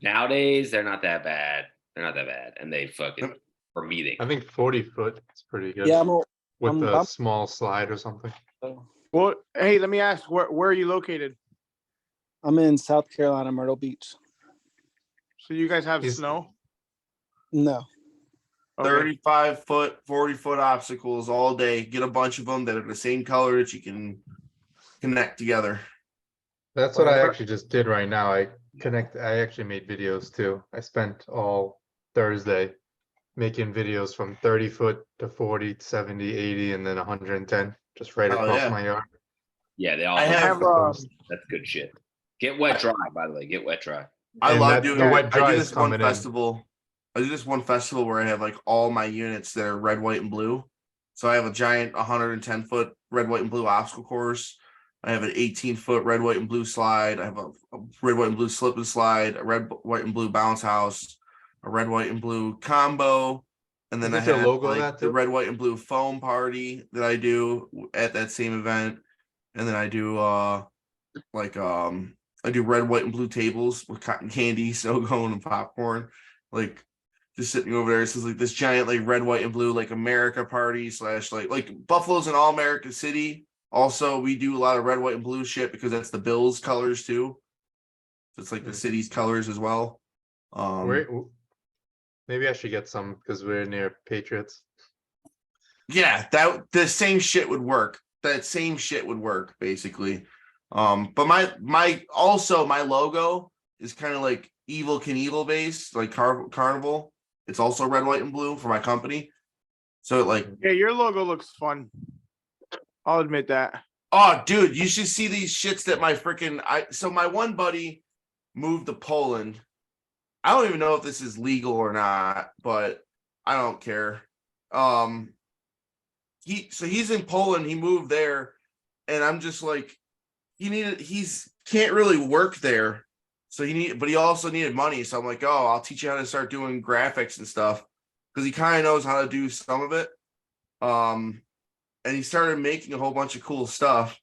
nowadays, they're not that bad. And they fucking are meeting. I think 40 foot is pretty good. Yeah, with a small slide or something. Well, hey, let me ask, where are you located? I'm in South Carolina, Myrtle Beach. So you guys have snow? No. 35 foot, 40 foot obstacles all day. Get a bunch of them that are the same color that you can connect together. That's what I actually just did right now. I actually made videos too. I spent all Thursday making videos from 30 foot to 40, 70, 80, and then 110, just right across my yard. Yeah, they all have that's good shit. Get wet dry, by the way. Get wet dry. I love doing the wet dry I do is this one coming in. festival. I do this one festival where I have like all my units that are red, white, and blue. So I have a giant 110 foot red, white, and blue obstacle course. I have an 18 foot red, white, and blue slide. I have a red, white, and blue slip and slide, a red, white, and blue bounce house, a red, white, and blue combo. And then I have like the red, white, and blue foam party that I do at that same event. And then I do I do red, white, and blue tables with cotton candy, snow cone, and popcorn. Like, just sitting over there. This is like this giant like red, white, and blue like America party / like Buffalo's an all American city. Also, we do a lot of red, white, and blue shit because that's the Bills colors too. So it's like the city's colors as well. Maybe I should get some because we're near Patriots. Yeah, the same shit would work. That same shit would work basically. But my logo is kind of like Evel Knievel based, like Carnival. It's also red, white, and blue for my company. So yeah, your logo looks fun. I'll admit that. Oh, dude, you should see these shits that my one buddy moved to Poland. I don't even know if this is legal or not, but I don't care. He's in Poland. He moved there, and I'm just like, he's can't really work there, but he also needed money. So I'm like, oh, I'll teach you how to start doing graphics and stuff, because he kind of knows how to do some of it. And he started making a whole bunch of cool stuff,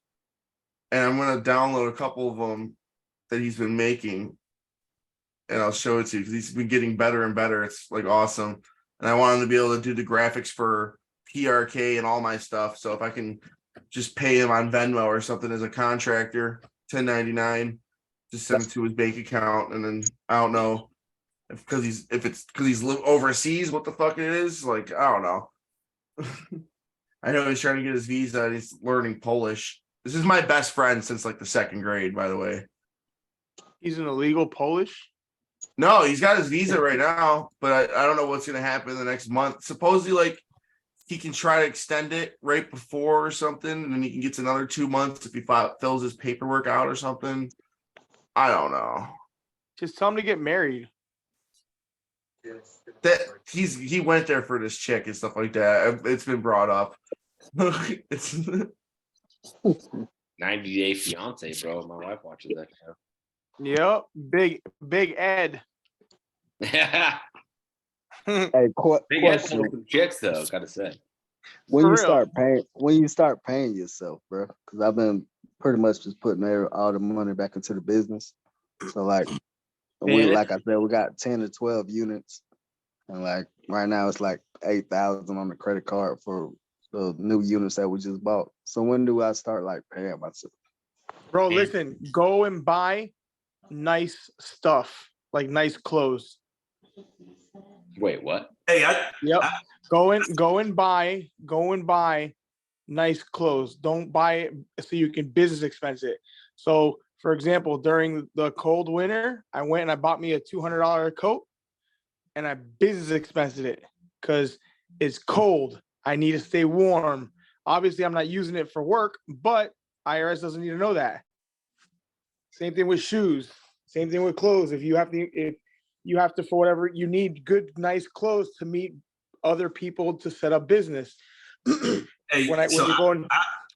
and I'm gonna download a couple of them that he's been making, and I'll show it to you because he's been getting better and better. It's like awesome, and I want him to be able to do the graphics for PRK and all my stuff. So if I can just pay him on Venmo or something as a contractor, 1099, just send it to his bank account, and then I don't know if it's because he's live overseas, what the fuck it is. Like, I don't know. I know he's trying to get his visa and he's learning Polish. This is my best friend since like the second grade, by the way. He's an illegal Polish? No, he's got his visa right now, but I don't know what's gonna happen in the next month. Supposedly, like, he can try to extend it right before or something, and then he can get another 2 months if he fills his paperwork out or something. I don't know. Just tell him to get married. That he went there for this chick and stuff like that. It's been brought up. It's 90 Day Fiance, bro. My wife watches that show. Yep, big Ed. Yeah. Hey, Big Ed's question: some chicks though, gotta say. when For you real. start paying yourself, bro? Because I've been pretty much just putting all the money back into the business. So like like I said, we got 10 to 12 units, and like right now it's like 8,000 on the credit card for the new units that we just bought. So when do I start like paying myself? Bro, listen, go and buy nice stuff, like nice clothes. Wait, what? Hey, Yep. Go and buy nice clothes. Don't buy it so you can business expense it. So for example, during the cold winter, I went and I bought me a $200 coat, and I business expensed it because it's cold. I need to stay warm. Obviously, I'm not using it for work, but IRS doesn't need to know that. Same thing with shoes. Same thing with clothes. If you have to, for whatever you need, good, nice clothes to meet other people to set up business. hey, When so you're going,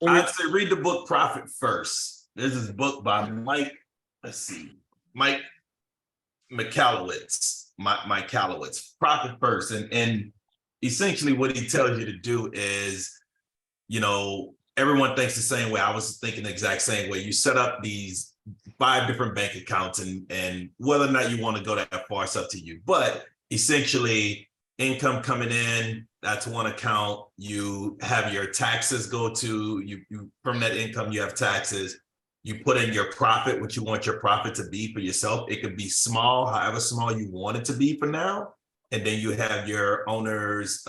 I'd say read the book Profit First. There's this book by Mike. Let's see, Mike Michalowicz. Michalowicz. Profit First, and essentially what he tells you to do is, everyone thinks the same way. I was thinking the exact same way. You set up these 5 different bank accounts, and whether or not you want to go that far, it's up to you. But essentially, income coming in, that's one account. You have your taxes go to you from that income. You have taxes. You put in your profit, what you want your profit to be for yourself. It could be small, however small you want it to be for now. And then you have your owner's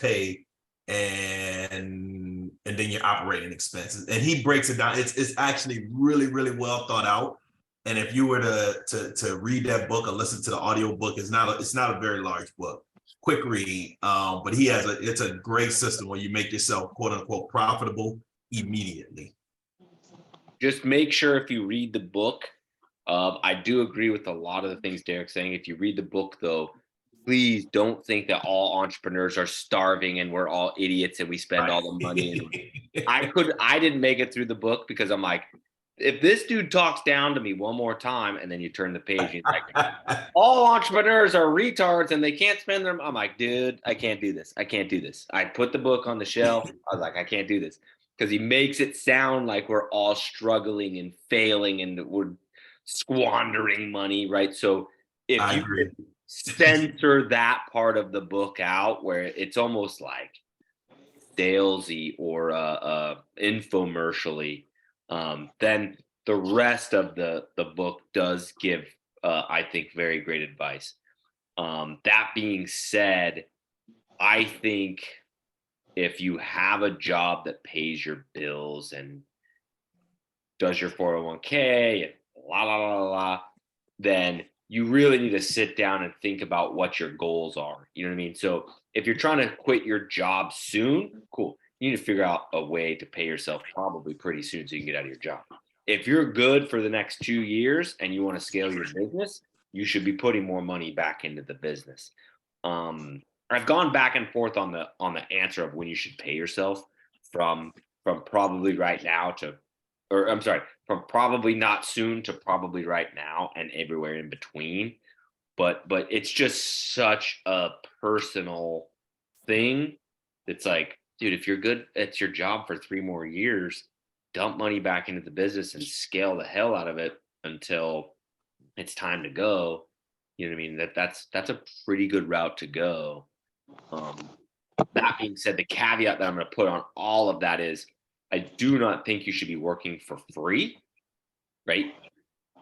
pay, and then your operating expenses. And he breaks it down. It's actually really, really well thought out. And if you were to read that book or listen to the audio book, it's not a very large book. Quick read. But it's a great system where you make yourself quote unquote profitable immediately. Just make sure if you read the book, I do agree with a lot of the things Derek's saying. If you read the book though, please don't think that all entrepreneurs are starving and we're all idiots and we spend all the money. I didn't make it through the book because I'm like, if this dude talks down to me one more time, and then you turn the page and he's like, all entrepreneurs are retards and they can't spend their, I'm like, dude, I can't do this. I can't do this. I put the book on the shelf. I was like, I can't do this, because he makes it sound like we're all struggling and failing and we're squandering money, right? So if I you agree. censor that part of the book out where it's almost like salesy or infomercially, then the rest of the book does give, I think, very great advice. That being said, I think if you have a job that pays your bills and does your 401k and then you really need to sit down and think about what your goals are. You know what I mean? So if you're trying to quit your job soon, cool. You need to figure out a way to pay yourself probably pretty soon so you can get out of your job. If you're good for the next 2 years and you want to scale your business, you should be putting more money back into the business. I've gone back and forth on the answer of when you should pay yourself from probably right now to, or I'm sorry, from probably not soon to probably right now and everywhere in between. But it's just such a personal thing. It's like, dude, if you're good at your job for 3 more years, dump money back into the business and scale the hell out of it until it's time to go. You know what I mean? That's a pretty good route to go. That being said, the caveat that I'm going to put on all of that is I do not think you should be working for free, right?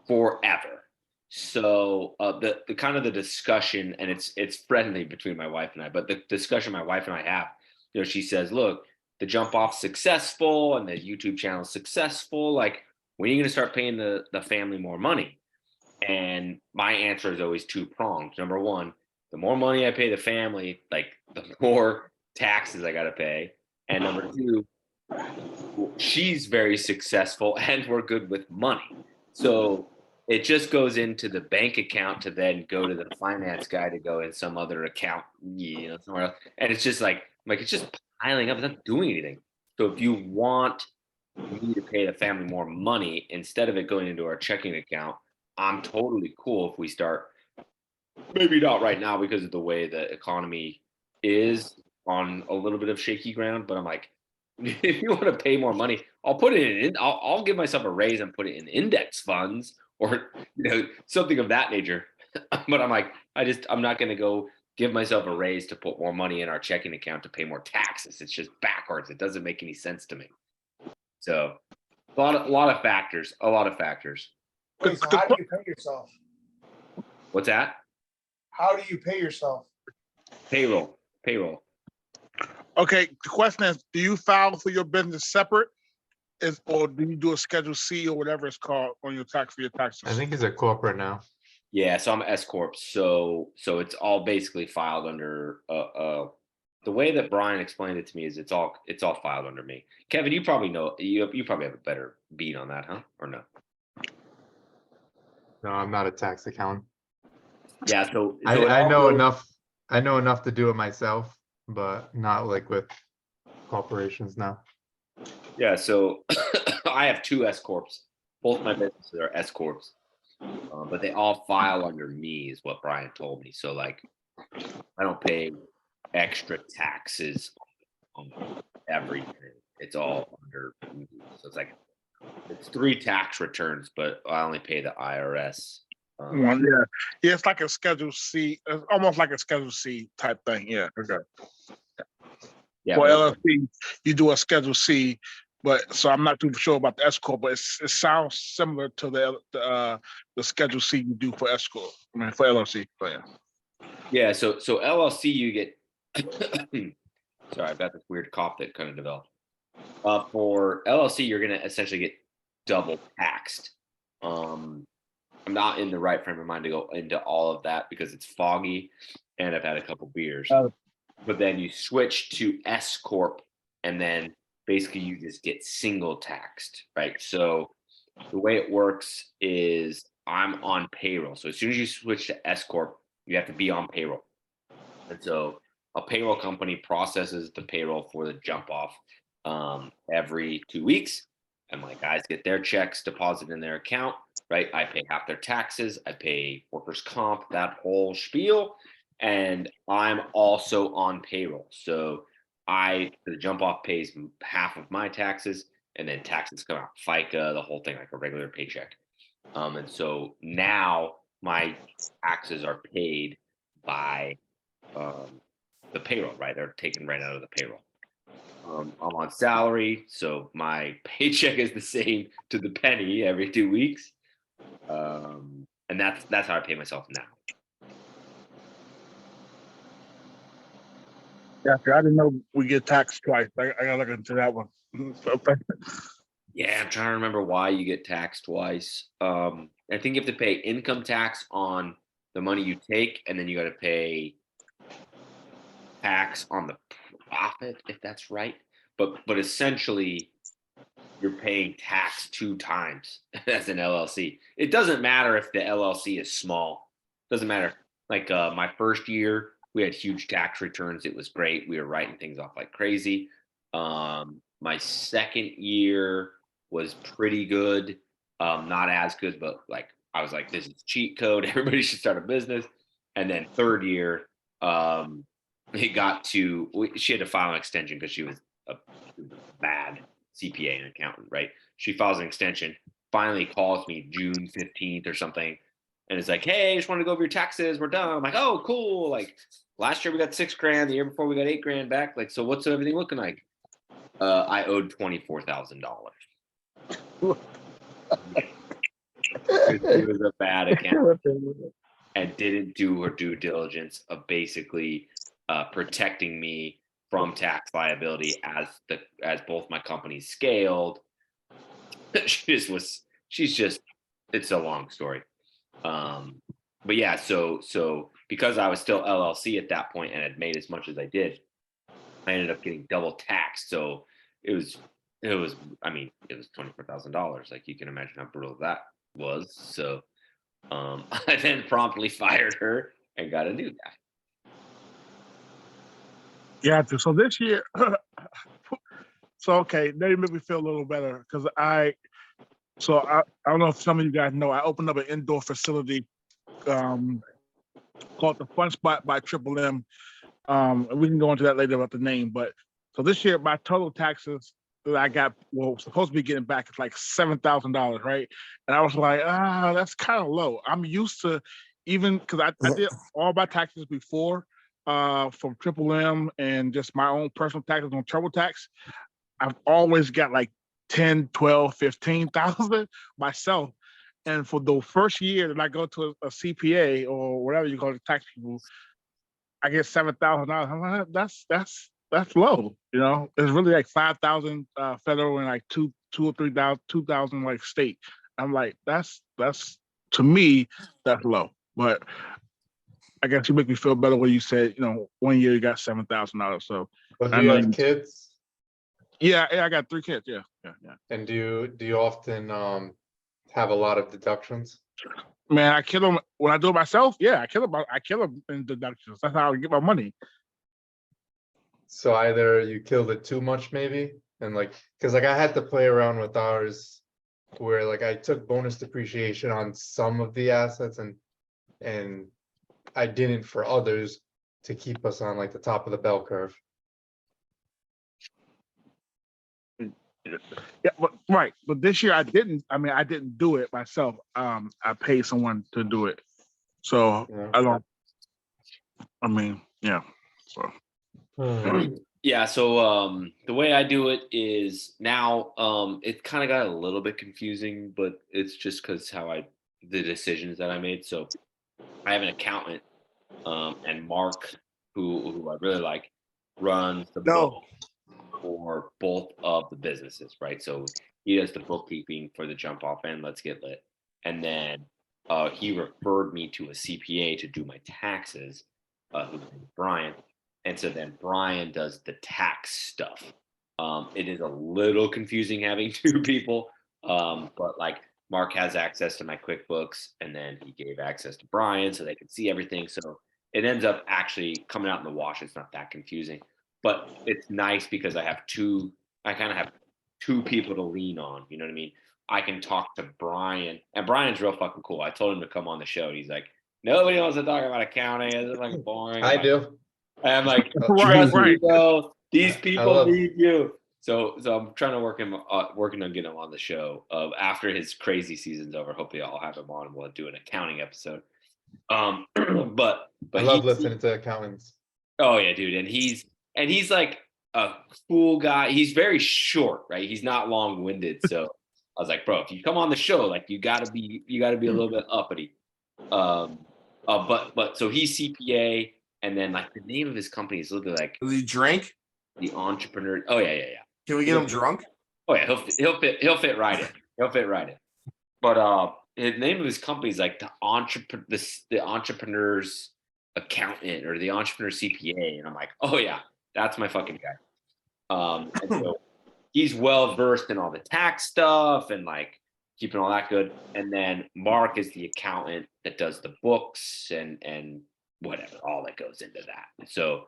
Forever. So the kind of the discussion, and it's friendly between my wife and I, but the discussion my wife and I have, you know, she says, look, the jump off successful and the YouTube channel is successful. Like, when are you going to start paying the family more money? And my answer is always 2 pronged. Number one, the more money I pay the family, like the more taxes I got to pay. And number two, she's very successful and we're good with money. So it just goes into the bank account to then go to the finance guy to go in some other account, you know, somewhere else. And it's just like it's just piling up. It's not doing anything. So if you want me to pay the family more money instead of it going into our checking account, I'm totally cool if we start, maybe not right now because of the way the economy is on a little bit of shaky ground, but I'm like, if you want to pay more money, I'll put it in, I'll give myself a raise and put it in index funds or, you know, something of that nature. But I'm like, I'm not going to go give myself a raise to put more money in our checking account to pay more taxes. It's just backwards. It doesn't make any sense to me. So a lot of factors. Wait, so how do you pay yourself? What's that? How do you pay yourself? Payroll. Okay, the question is, do you file for your business separate? Or do you do a Schedule C or whatever it's called on your tax for your taxes? I think he's a corporate now. Yeah, so I'm S corp. So it's all basically filed under the way that Brian explained it to me is it's all filed under me. Kevin, you probably know, you probably have a better beat on that, huh? Or no? No, I'm not a tax accountant. Yeah, so I know enough. I know enough to do it myself, but not like with corporations now. Yeah, so I have 2 S corps. Both my businesses are S corps, but they all file under me, is what Brian told me. So like, I don't pay extra taxes on everything. It's all under me. So it's like it's 3 tax returns, but I only pay the IRS. Yeah, it's like a Schedule C, it's almost like a Schedule C type thing. Yeah, okay. Yeah, For well, LLC, you do a Schedule C, but so I'm not too sure about the S corp, but it sounds similar to the Schedule C you do for S corp. I mean, for LLC. But yeah. Yeah, so LLC you get. Sorry, I've got this weird cough that kind of developed. For LLC, you're gonna essentially get double taxed. I'm not in the right frame of mind to go into all of that because it's foggy, and I've had a couple beers. But then you switch to S corp, and then basically you just get single taxed, right? So the way it works is I'm on payroll. So as soon as you switch to S corp, you have to be on payroll. And so a payroll company processes the payroll for the jump off every 2 weeks. And my guys get their checks deposited in their account, right? I pay half their taxes. I pay workers' comp, that whole spiel. And I'm also on payroll. So the jump off pays half of my taxes, and then taxes come out, FICA, the whole thing, like a regular paycheck. And so now my taxes are paid by the payroll, right? They're taken right out of the payroll. I'm on salary, so my paycheck is the same to the penny every 2 weeks. And that's how I pay myself now. Yeah, I didn't know we get taxed twice. I gotta look into that one. Yeah, I'm trying to remember why you get taxed twice. I think you have to pay income tax on the money you take, and then you got to pay tax on the profit, if that's right. But essentially, you're paying tax 2 times as an LLC. It doesn't matter if the LLC is small. Doesn't matter. Like my first year, We had huge tax returns. It was great. We were writing things off like crazy. My second year was pretty good. Not as good, but like I was like, this is cheat code. Everybody should start a business. And then third year, it got to, she had to file an extension because she was a bad CPA and accountant, right? She files an extension, finally calls me June 15th or something. And it's like, hey, I just want to go over your taxes. We're done. I'm like, oh, cool. Like last year we got $6,000. The year before we got $8,000 back. Like, so what's everything looking like? I owed $24,000. It was a bad account and didn't do her due diligence of basically protecting me from tax liability as both my companies scaled. It's a long story. But yeah, so because I was still LLC at that point and had made as much as I did, I ended up getting double taxed. So it was $24,000. Like you can imagine how brutal that was. So I then promptly fired her and got a new guy. Yeah. So this year, okay, they make me feel a little better because I don't know if some of you guys know, I opened up an indoor facility called the Fun Spot by Triple M. And we can go into that later about the name, but so this year my total taxes that I got, supposed to be getting back is like $7,000, right? And I was like, that's kind of low. I'm used to, even because I did all my taxes before from Triple M and just my own personal taxes on TurboTax. I've always got like 10, 12, 15,000 myself. And for the first year that I go to a CPA or whatever you call it, tax people, I get $7,000. I'm like, that's low. You know, it's really like 5,000 federal and like two or 3,000, 2,000 like state. I'm like, that's to me, that's low. But I guess you make me feel better when you said, 1 year you got $7,000. So But do you have kids? Yeah, I got 3 kids. Yeah. And do you often have a lot of deductions? Man, I kill them when I do it myself. Yeah, I kill them in deductions. That's how I get my money. So either you killed it too much, maybe, and because I had to play around with ours, where I took bonus depreciation on some of the assets, and I didn't for others to keep us on the top of the bell curve. Yeah, right. But this year I didn't. I mean, I didn't do it myself. I paid someone to do it. So Yeah. I don't. I mean, yeah. So. Yeah. So the way I do it is now it kind of got a little bit confusing, but it's just because the decisions that I made. So I have an accountant, and Mark, who I really like, runs the book for both of the businesses, right? So he does the bookkeeping for the Jump Off and Let's Get Lit. And then he referred me to a CPA to do my taxes, who's Brian. And so then Brian does the tax stuff. It is a little confusing having 2 people, but Mark has access to my QuickBooks, and then he gave access to Brian so they could see everything. So it ends up actually coming out in the wash. It's not that confusing. But it's nice because I kind of have 2 people to lean on. You know what I mean? I can talk to Brian, and Brian's real fucking cool. I told him to come on the show. And he's like, nobody wants to talk about accounting. It's boring. I do. And I'm like, Right. me, bro. These people need you. So I'm trying to working on getting him on the show. After his crazy season's over, hopefully I'll have him on and we'll do an accounting episode. But I love listening to accountants. Oh yeah, dude. And he's like a cool guy. He's very short, right? He's not long-winded. So I was like, bro, if you come on the show, you gotta be a little bit uppity. But so he's CPA, and then the name of his company is literally Does he drink? The Entrepreneur. Oh yeah. Can we get him drunk? Oh yeah, he'll fit right in. He'll fit right in. But the name of his company is the Entrepreneur's Accountant or the Entrepreneur CPA, and I'm like, oh yeah, that's my fucking guy. And so he's well versed in all the tax stuff and keeping all that good. And then Mark is the accountant that does the books and whatever, all that goes into that. So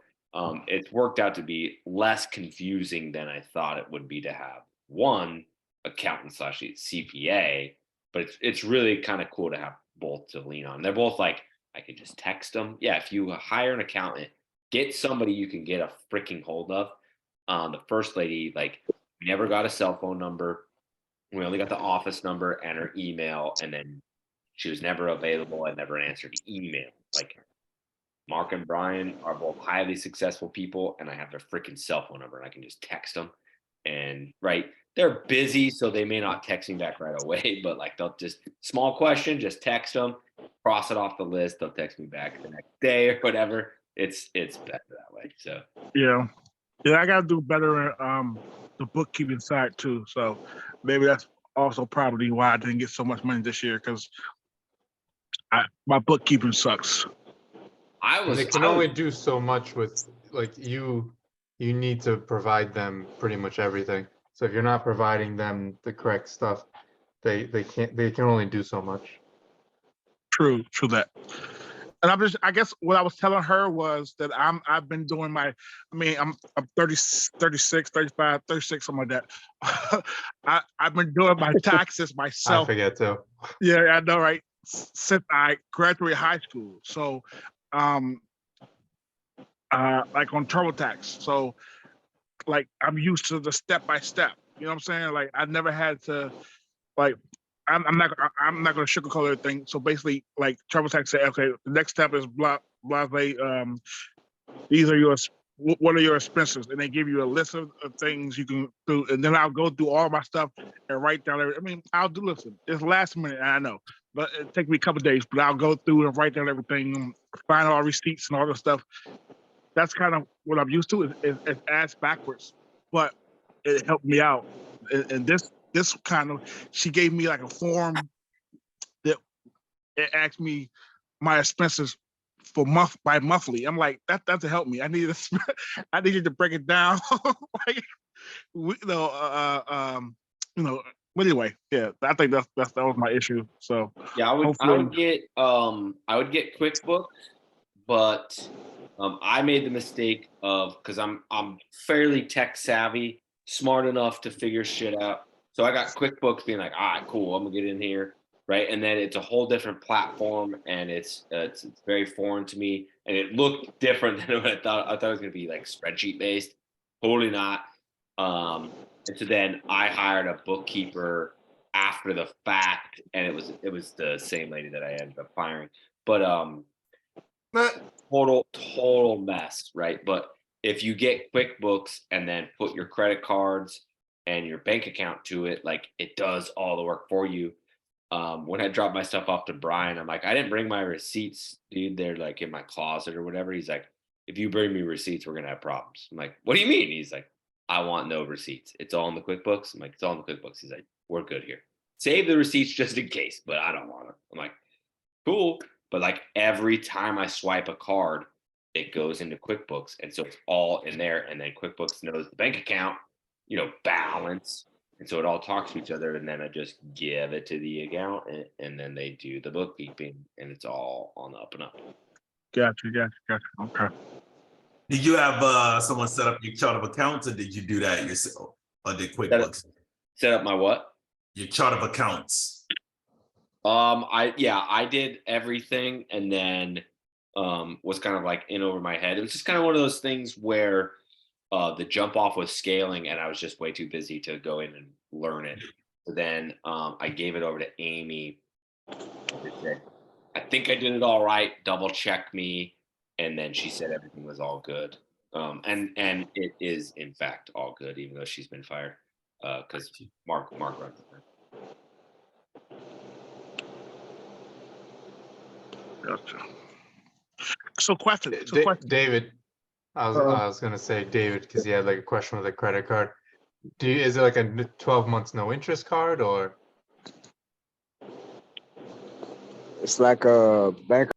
it's worked out to be less confusing than I thought it would be to have one accountant / CPA, but it's really kind of cool to have both to lean on. They're both like, I could just text them. Yeah, if you hire an accountant, get somebody you can get a freaking hold of. The first lady, like, we never got a cell phone number. We only got the office number and her email, and then she was never available and never answered email. Like, Mark and Brian are both highly successful people, and I have their freaking cell phone number, and I can just text them. And right, they're busy, so they may not text me back right away, but like they'll just small question, just text them, cross it off the list. They'll text me back the next day or whatever. It's better that way. So Yeah. Yeah, I gotta do better in the bookkeeping side too. So maybe that's also probably why I didn't get so much money this year, because my bookkeeping sucks. They can only do so much with, like, you need to provide them pretty much everything. So if you're not providing them the correct stuff, they can only do so much. True that. And I guess what I was telling her was that I've been doing I'm 36, 35, 36, something like that. I've been doing my taxes myself. I forget too. Yeah, I know, right? Since I graduated high school. So like on TurboTax. So like I'm used to the step by step. You know what I'm saying? Like I never had to like I'm not going to sugarcoat everything. So basically, like TurboTax say, okay, the next step is blah blah blah. These are what are your expenses, and they give you a list of things you can do, and then I'll go through all my stuff and write down everything. I'll do. Listen, it's last minute, I know, but it takes me a couple of days. But I'll go through and write down everything, find all receipts and all the stuff. That's kind of what I'm used to. It's ass backwards, but it helped me out. And this kind of, she gave me like a form that it asked me my expenses for monthly. I'm like, that doesn't help me. I need to break it down. Like, but anyway, yeah, I think that was my issue. So yeah, I would get QuickBooks, but I made the mistake of, because I'm fairly tech savvy, smart enough to figure shit out. So I got QuickBooks being like, all right, cool, I'm gonna get in here, right? And then it's a whole different platform, and it's very foreign to me, and it looked different than what I thought. I thought it was gonna be like spreadsheet based. Totally not. And so then I hired a bookkeeper after the fact, and it was the same lady that I ended up firing. But total mess, right? But if you get QuickBooks and then put your credit cards and your bank account to it, like, it does all the work for you. When I dropped my stuff off to Brian, I'm like, I didn't bring my receipts, dude. They're like in my closet or whatever. He's like, if you bring me receipts, we're gonna have problems. I'm like, what do you mean? He's like, I want no receipts. It's all in the QuickBooks. I'm like, it's all in the QuickBooks. He's like, we're good here. Save the receipts just in case, but I don't want them. I'm like, cool. But like every time I swipe a card, it goes into QuickBooks. And so it's all in there. And then QuickBooks knows the bank account, balance. And so it all talks to each other. And then I just give it to the account, and then they do the bookkeeping, and it's all on the up and up. Gotcha. Okay. Did you have someone set up your chart of accounts, or did you do that yourself? Or did QuickBooks set up my what? Your chart of accounts. I did everything, and then was kind of like in over my head. It was just kind of one of those things where the jump off was scaling, and I was just way too busy to go in and learn it. So then I gave it over to Amy. I think I did it all right. Double check me, and then she said everything was all good. And it is in fact all good, even though she's been fired because Mark runs it. Gotcha. So question. David, I was gonna say David, because he had like a question with a credit card. Is it like a 12 months no interest card, or? It's like a bank.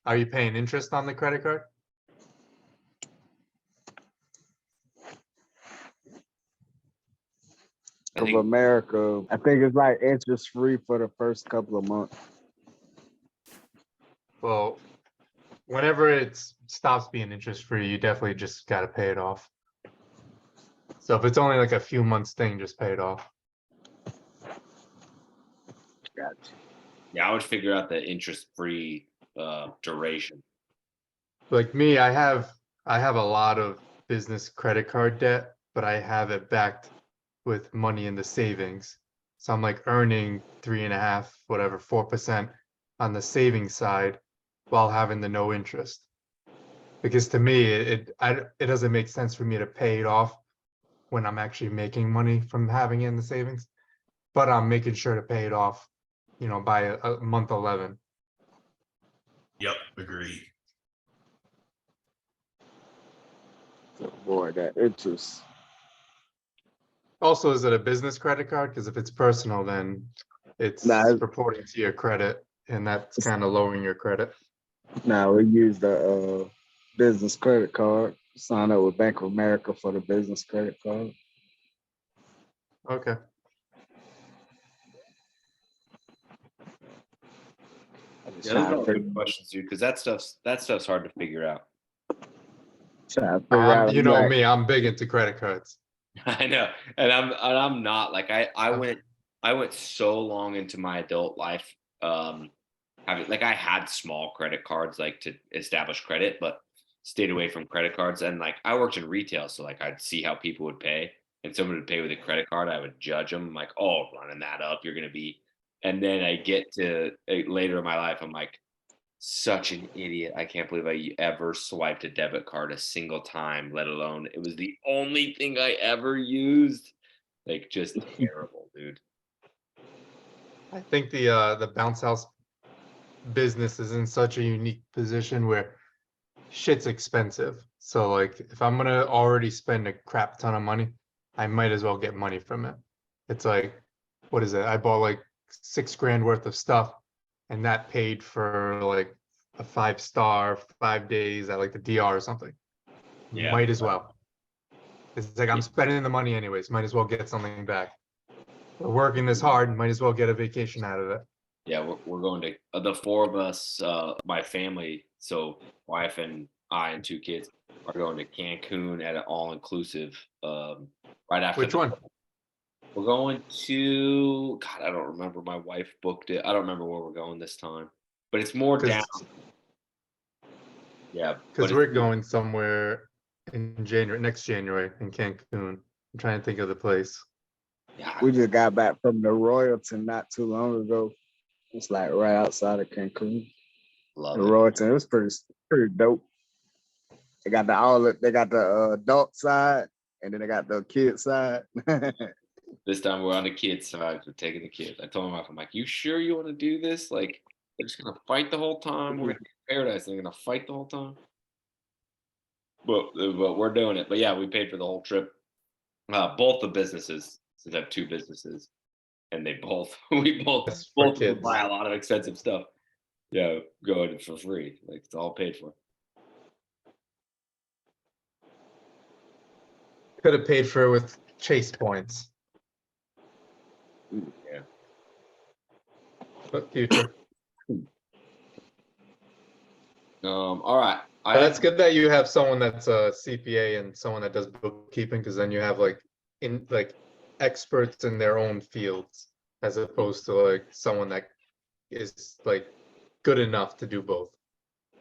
Are you paying interest on the credit card? Of America, I think it's like interest free for the first couple of months. Well, whenever it stops being interest free, you definitely just got to pay it off. So if it's only like a few months thing, just pay it off. Yeah, I would figure out the interest-free duration. Like me, I have a lot of business credit card debt, but I have it backed with money in the savings. So I'm like earning 3.5, whatever, 4% on the savings side while having the no interest. Because to me, it doesn't make sense for me to pay it off when I'm actually making money from having it in the savings, but I'm making sure to pay it off, by a month 11. Yep, agreed. Boy, that interest. Also, is it a business credit card? Because if it's personal, then it's Nah, reporting to your credit, and that's kind of lowering your credit. now we use the business credit card. Sign up with Bank of America for the business credit card. Okay. Yeah, those are all good questions, dude. Because that stuff's hard to figure out. Trying to figure out You know like, me, I'm big into credit cards. I know, and I'm not like I went so long into my adult life, having like I had small credit cards like to establish credit, but stayed away from credit cards. And like I worked in retail, so like I'd see how people would pay, and someone would pay with a credit card, I would judge them. I'm like, oh, running that up, you're gonna be. And then I get to later in my life, I'm like, such an idiot. I can't believe I ever swiped a debit card a single time, let alone it was the only thing I ever used. Like just terrible, dude. I think the bounce house business is in such a unique position where shit's expensive. So like if I'm gonna already spend a crap ton of money, I might as well get money from it. It's like, what is it? I bought like $6,000 worth of stuff, and that paid for like a 5-star 5 days at like the DR or something. Yeah. Might as well. It's like I'm spending the money anyways. Might as well get something back. We're working this hard, might as well get a vacation out of it. Yeah, we're going to the four of us, my family, so wife and I and 2 kids are going to Cancun at an all-inclusive right after. Which one? We're going to, God, I don't remember. My wife booked it. I don't remember where we're going this time, but it's more down. Yeah, because we're going somewhere in next January in Cancun. I'm trying to think of the place. Yeah, we just got back from the Royalton not too long ago. It's like right outside of Cancun. Love the it. Royalton. It was pretty dope. They got the adult side, and then they got the kid side. This time we're on the kids' side. We're taking the kids. I told him, I'm like, you sure you want to do this? Like, they're just gonna fight the whole time. We're gonna be in paradise. They're gonna fight the whole time. But we're doing it. But yeah, we paid for the whole trip. Both the businesses, since I have 2 businesses, and we both kids. buy a lot of expensive stuff. Yeah, going for free. Like it's all paid for. Could have paid for it with Chase points. Yeah. But future. All right. That's good that you have someone that's a CPA and someone that does bookkeeping, because then you have like experts in their own fields, as opposed to like someone that is like good enough to do both.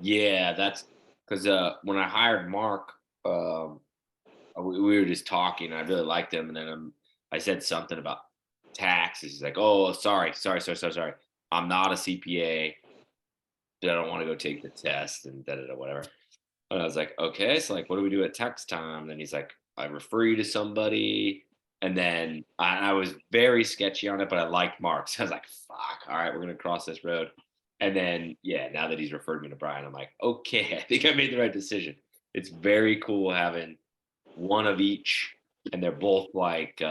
Yeah, that's because when I hired Mark, we were just talking. I really liked him, and then I said something about taxes. He's like, "Oh, sorry. I'm not a CPA. I don't want to go take the test and whatever." And I was like, "Okay, so like, what do we do at tax time?" And then he's like, "I refer you to somebody." And then I was very sketchy on it, but I liked Mark, so I was like, "Fuck, all right, we're gonna cross this road." And then yeah, now that he's referred me to Brian, I'm like, okay, I think I made the right decision. It's very cool having one of each, and they're both like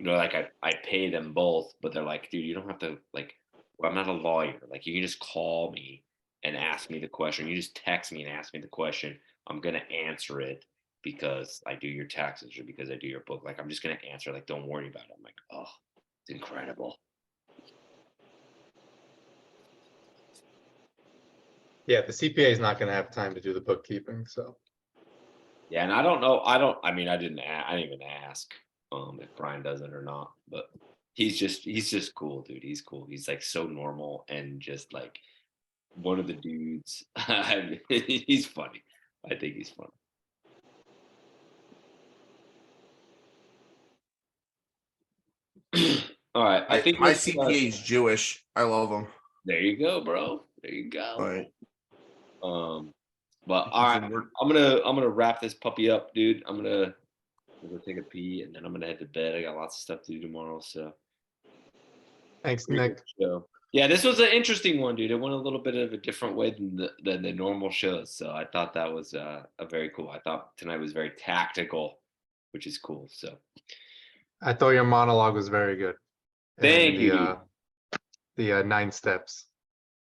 like I pay them both, but they're like, dude, you don't have to like, well, I'm not a lawyer, like you can just call me and ask me the question, you just text me and ask me the question, I'm gonna answer it because I do your taxes or because I do your book, like I'm just gonna answer, like don't worry about it. I'm like, oh, it's incredible. Yeah, the CPA is not going to have time to do the bookkeeping. So Yeah, and I don't know. I mean, I didn't even ask if Brian does it or not. But he's just cool, dude. He's cool. He's like so normal and just like one of the dudes. He's funny. I think he's funny. All right. I think my CPA is Jewish. I love him. There you go, bro. There you go. All right. But all right, I'm gonna wrap this puppy up, dude. I'm gonna go take a pee and then I'm gonna head to bed. I got lots of stuff to do tomorrow. So thanks, Nick. show. Yeah, this was an interesting one, dude. It went a little bit of a different way than the normal shows. So I thought that was a very cool. I thought tonight was very tactical, which is cool. So I thought your monologue was very good. Thank And you. The 9 steps.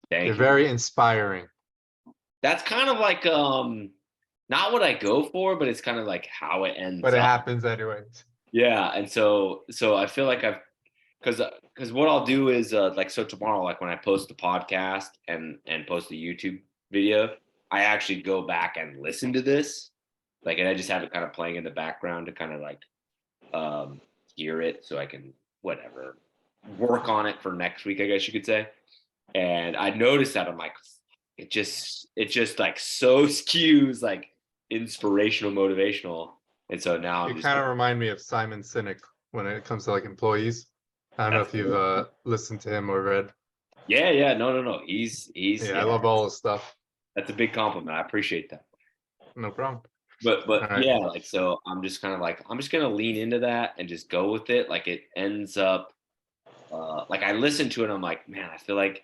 Thank They're you. very inspiring. That's kind of like not what I go for, but it's kind of like how it ends. But it up. happens anyways. Yeah, and so I feel like because what I'll do is like so tomorrow, like when I post the podcast and post the YouTube video, I actually go back and listen to this, like, and I just have it kind of playing in the background to kind of like hear it, so I can whatever work on it for next week, I guess you could say. And I noticed that I'm like, it just like so skews like inspirational, motivational, and so now I'm You just kind of like, remind me of Simon Sinek when it comes to like employees. I don't know if you've listened to him or read. yeah, no, he's Yeah, I love all his stuff. That's a big compliment. I appreciate that. No problem. But right. yeah, like so I'm just kind of like I'm just gonna lean into that and just go with it. Like it ends up like I listen to it, I'm like, man, I feel like,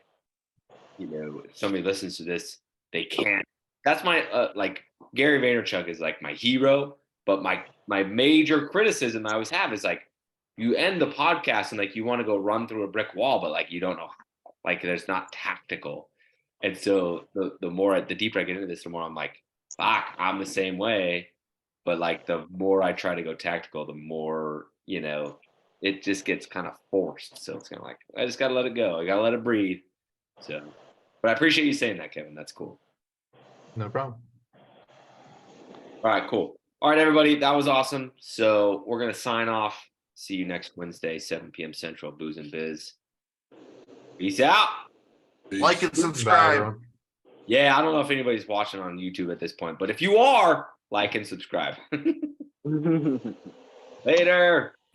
you know, if somebody listens to this, they can't. That's my like Gary Vaynerchuk is like my hero, but my major criticism I always have is like you end the podcast and like you want to go run through a brick wall, but like you don't know how. Like there's not tactical. And so the deeper I get into this, the more I'm like, fuck, I'm the same way. But like the more I try to go tactical, the more, you know, it just gets kind of forced. So it's kind of like, I just got to let it go. I got to let it breathe. So, but I appreciate you saying that, Kevin. That's cool. No problem. All right, cool. All right, everybody. That was awesome. So we're going to sign off. See you next Wednesday, 7 p.m. Central, Booze and Biz. Peace out. Like and Bye, subscribe. everyone. Yeah, I don't know if anybody's watching on YouTube at this point, but if you are, like and subscribe. Later.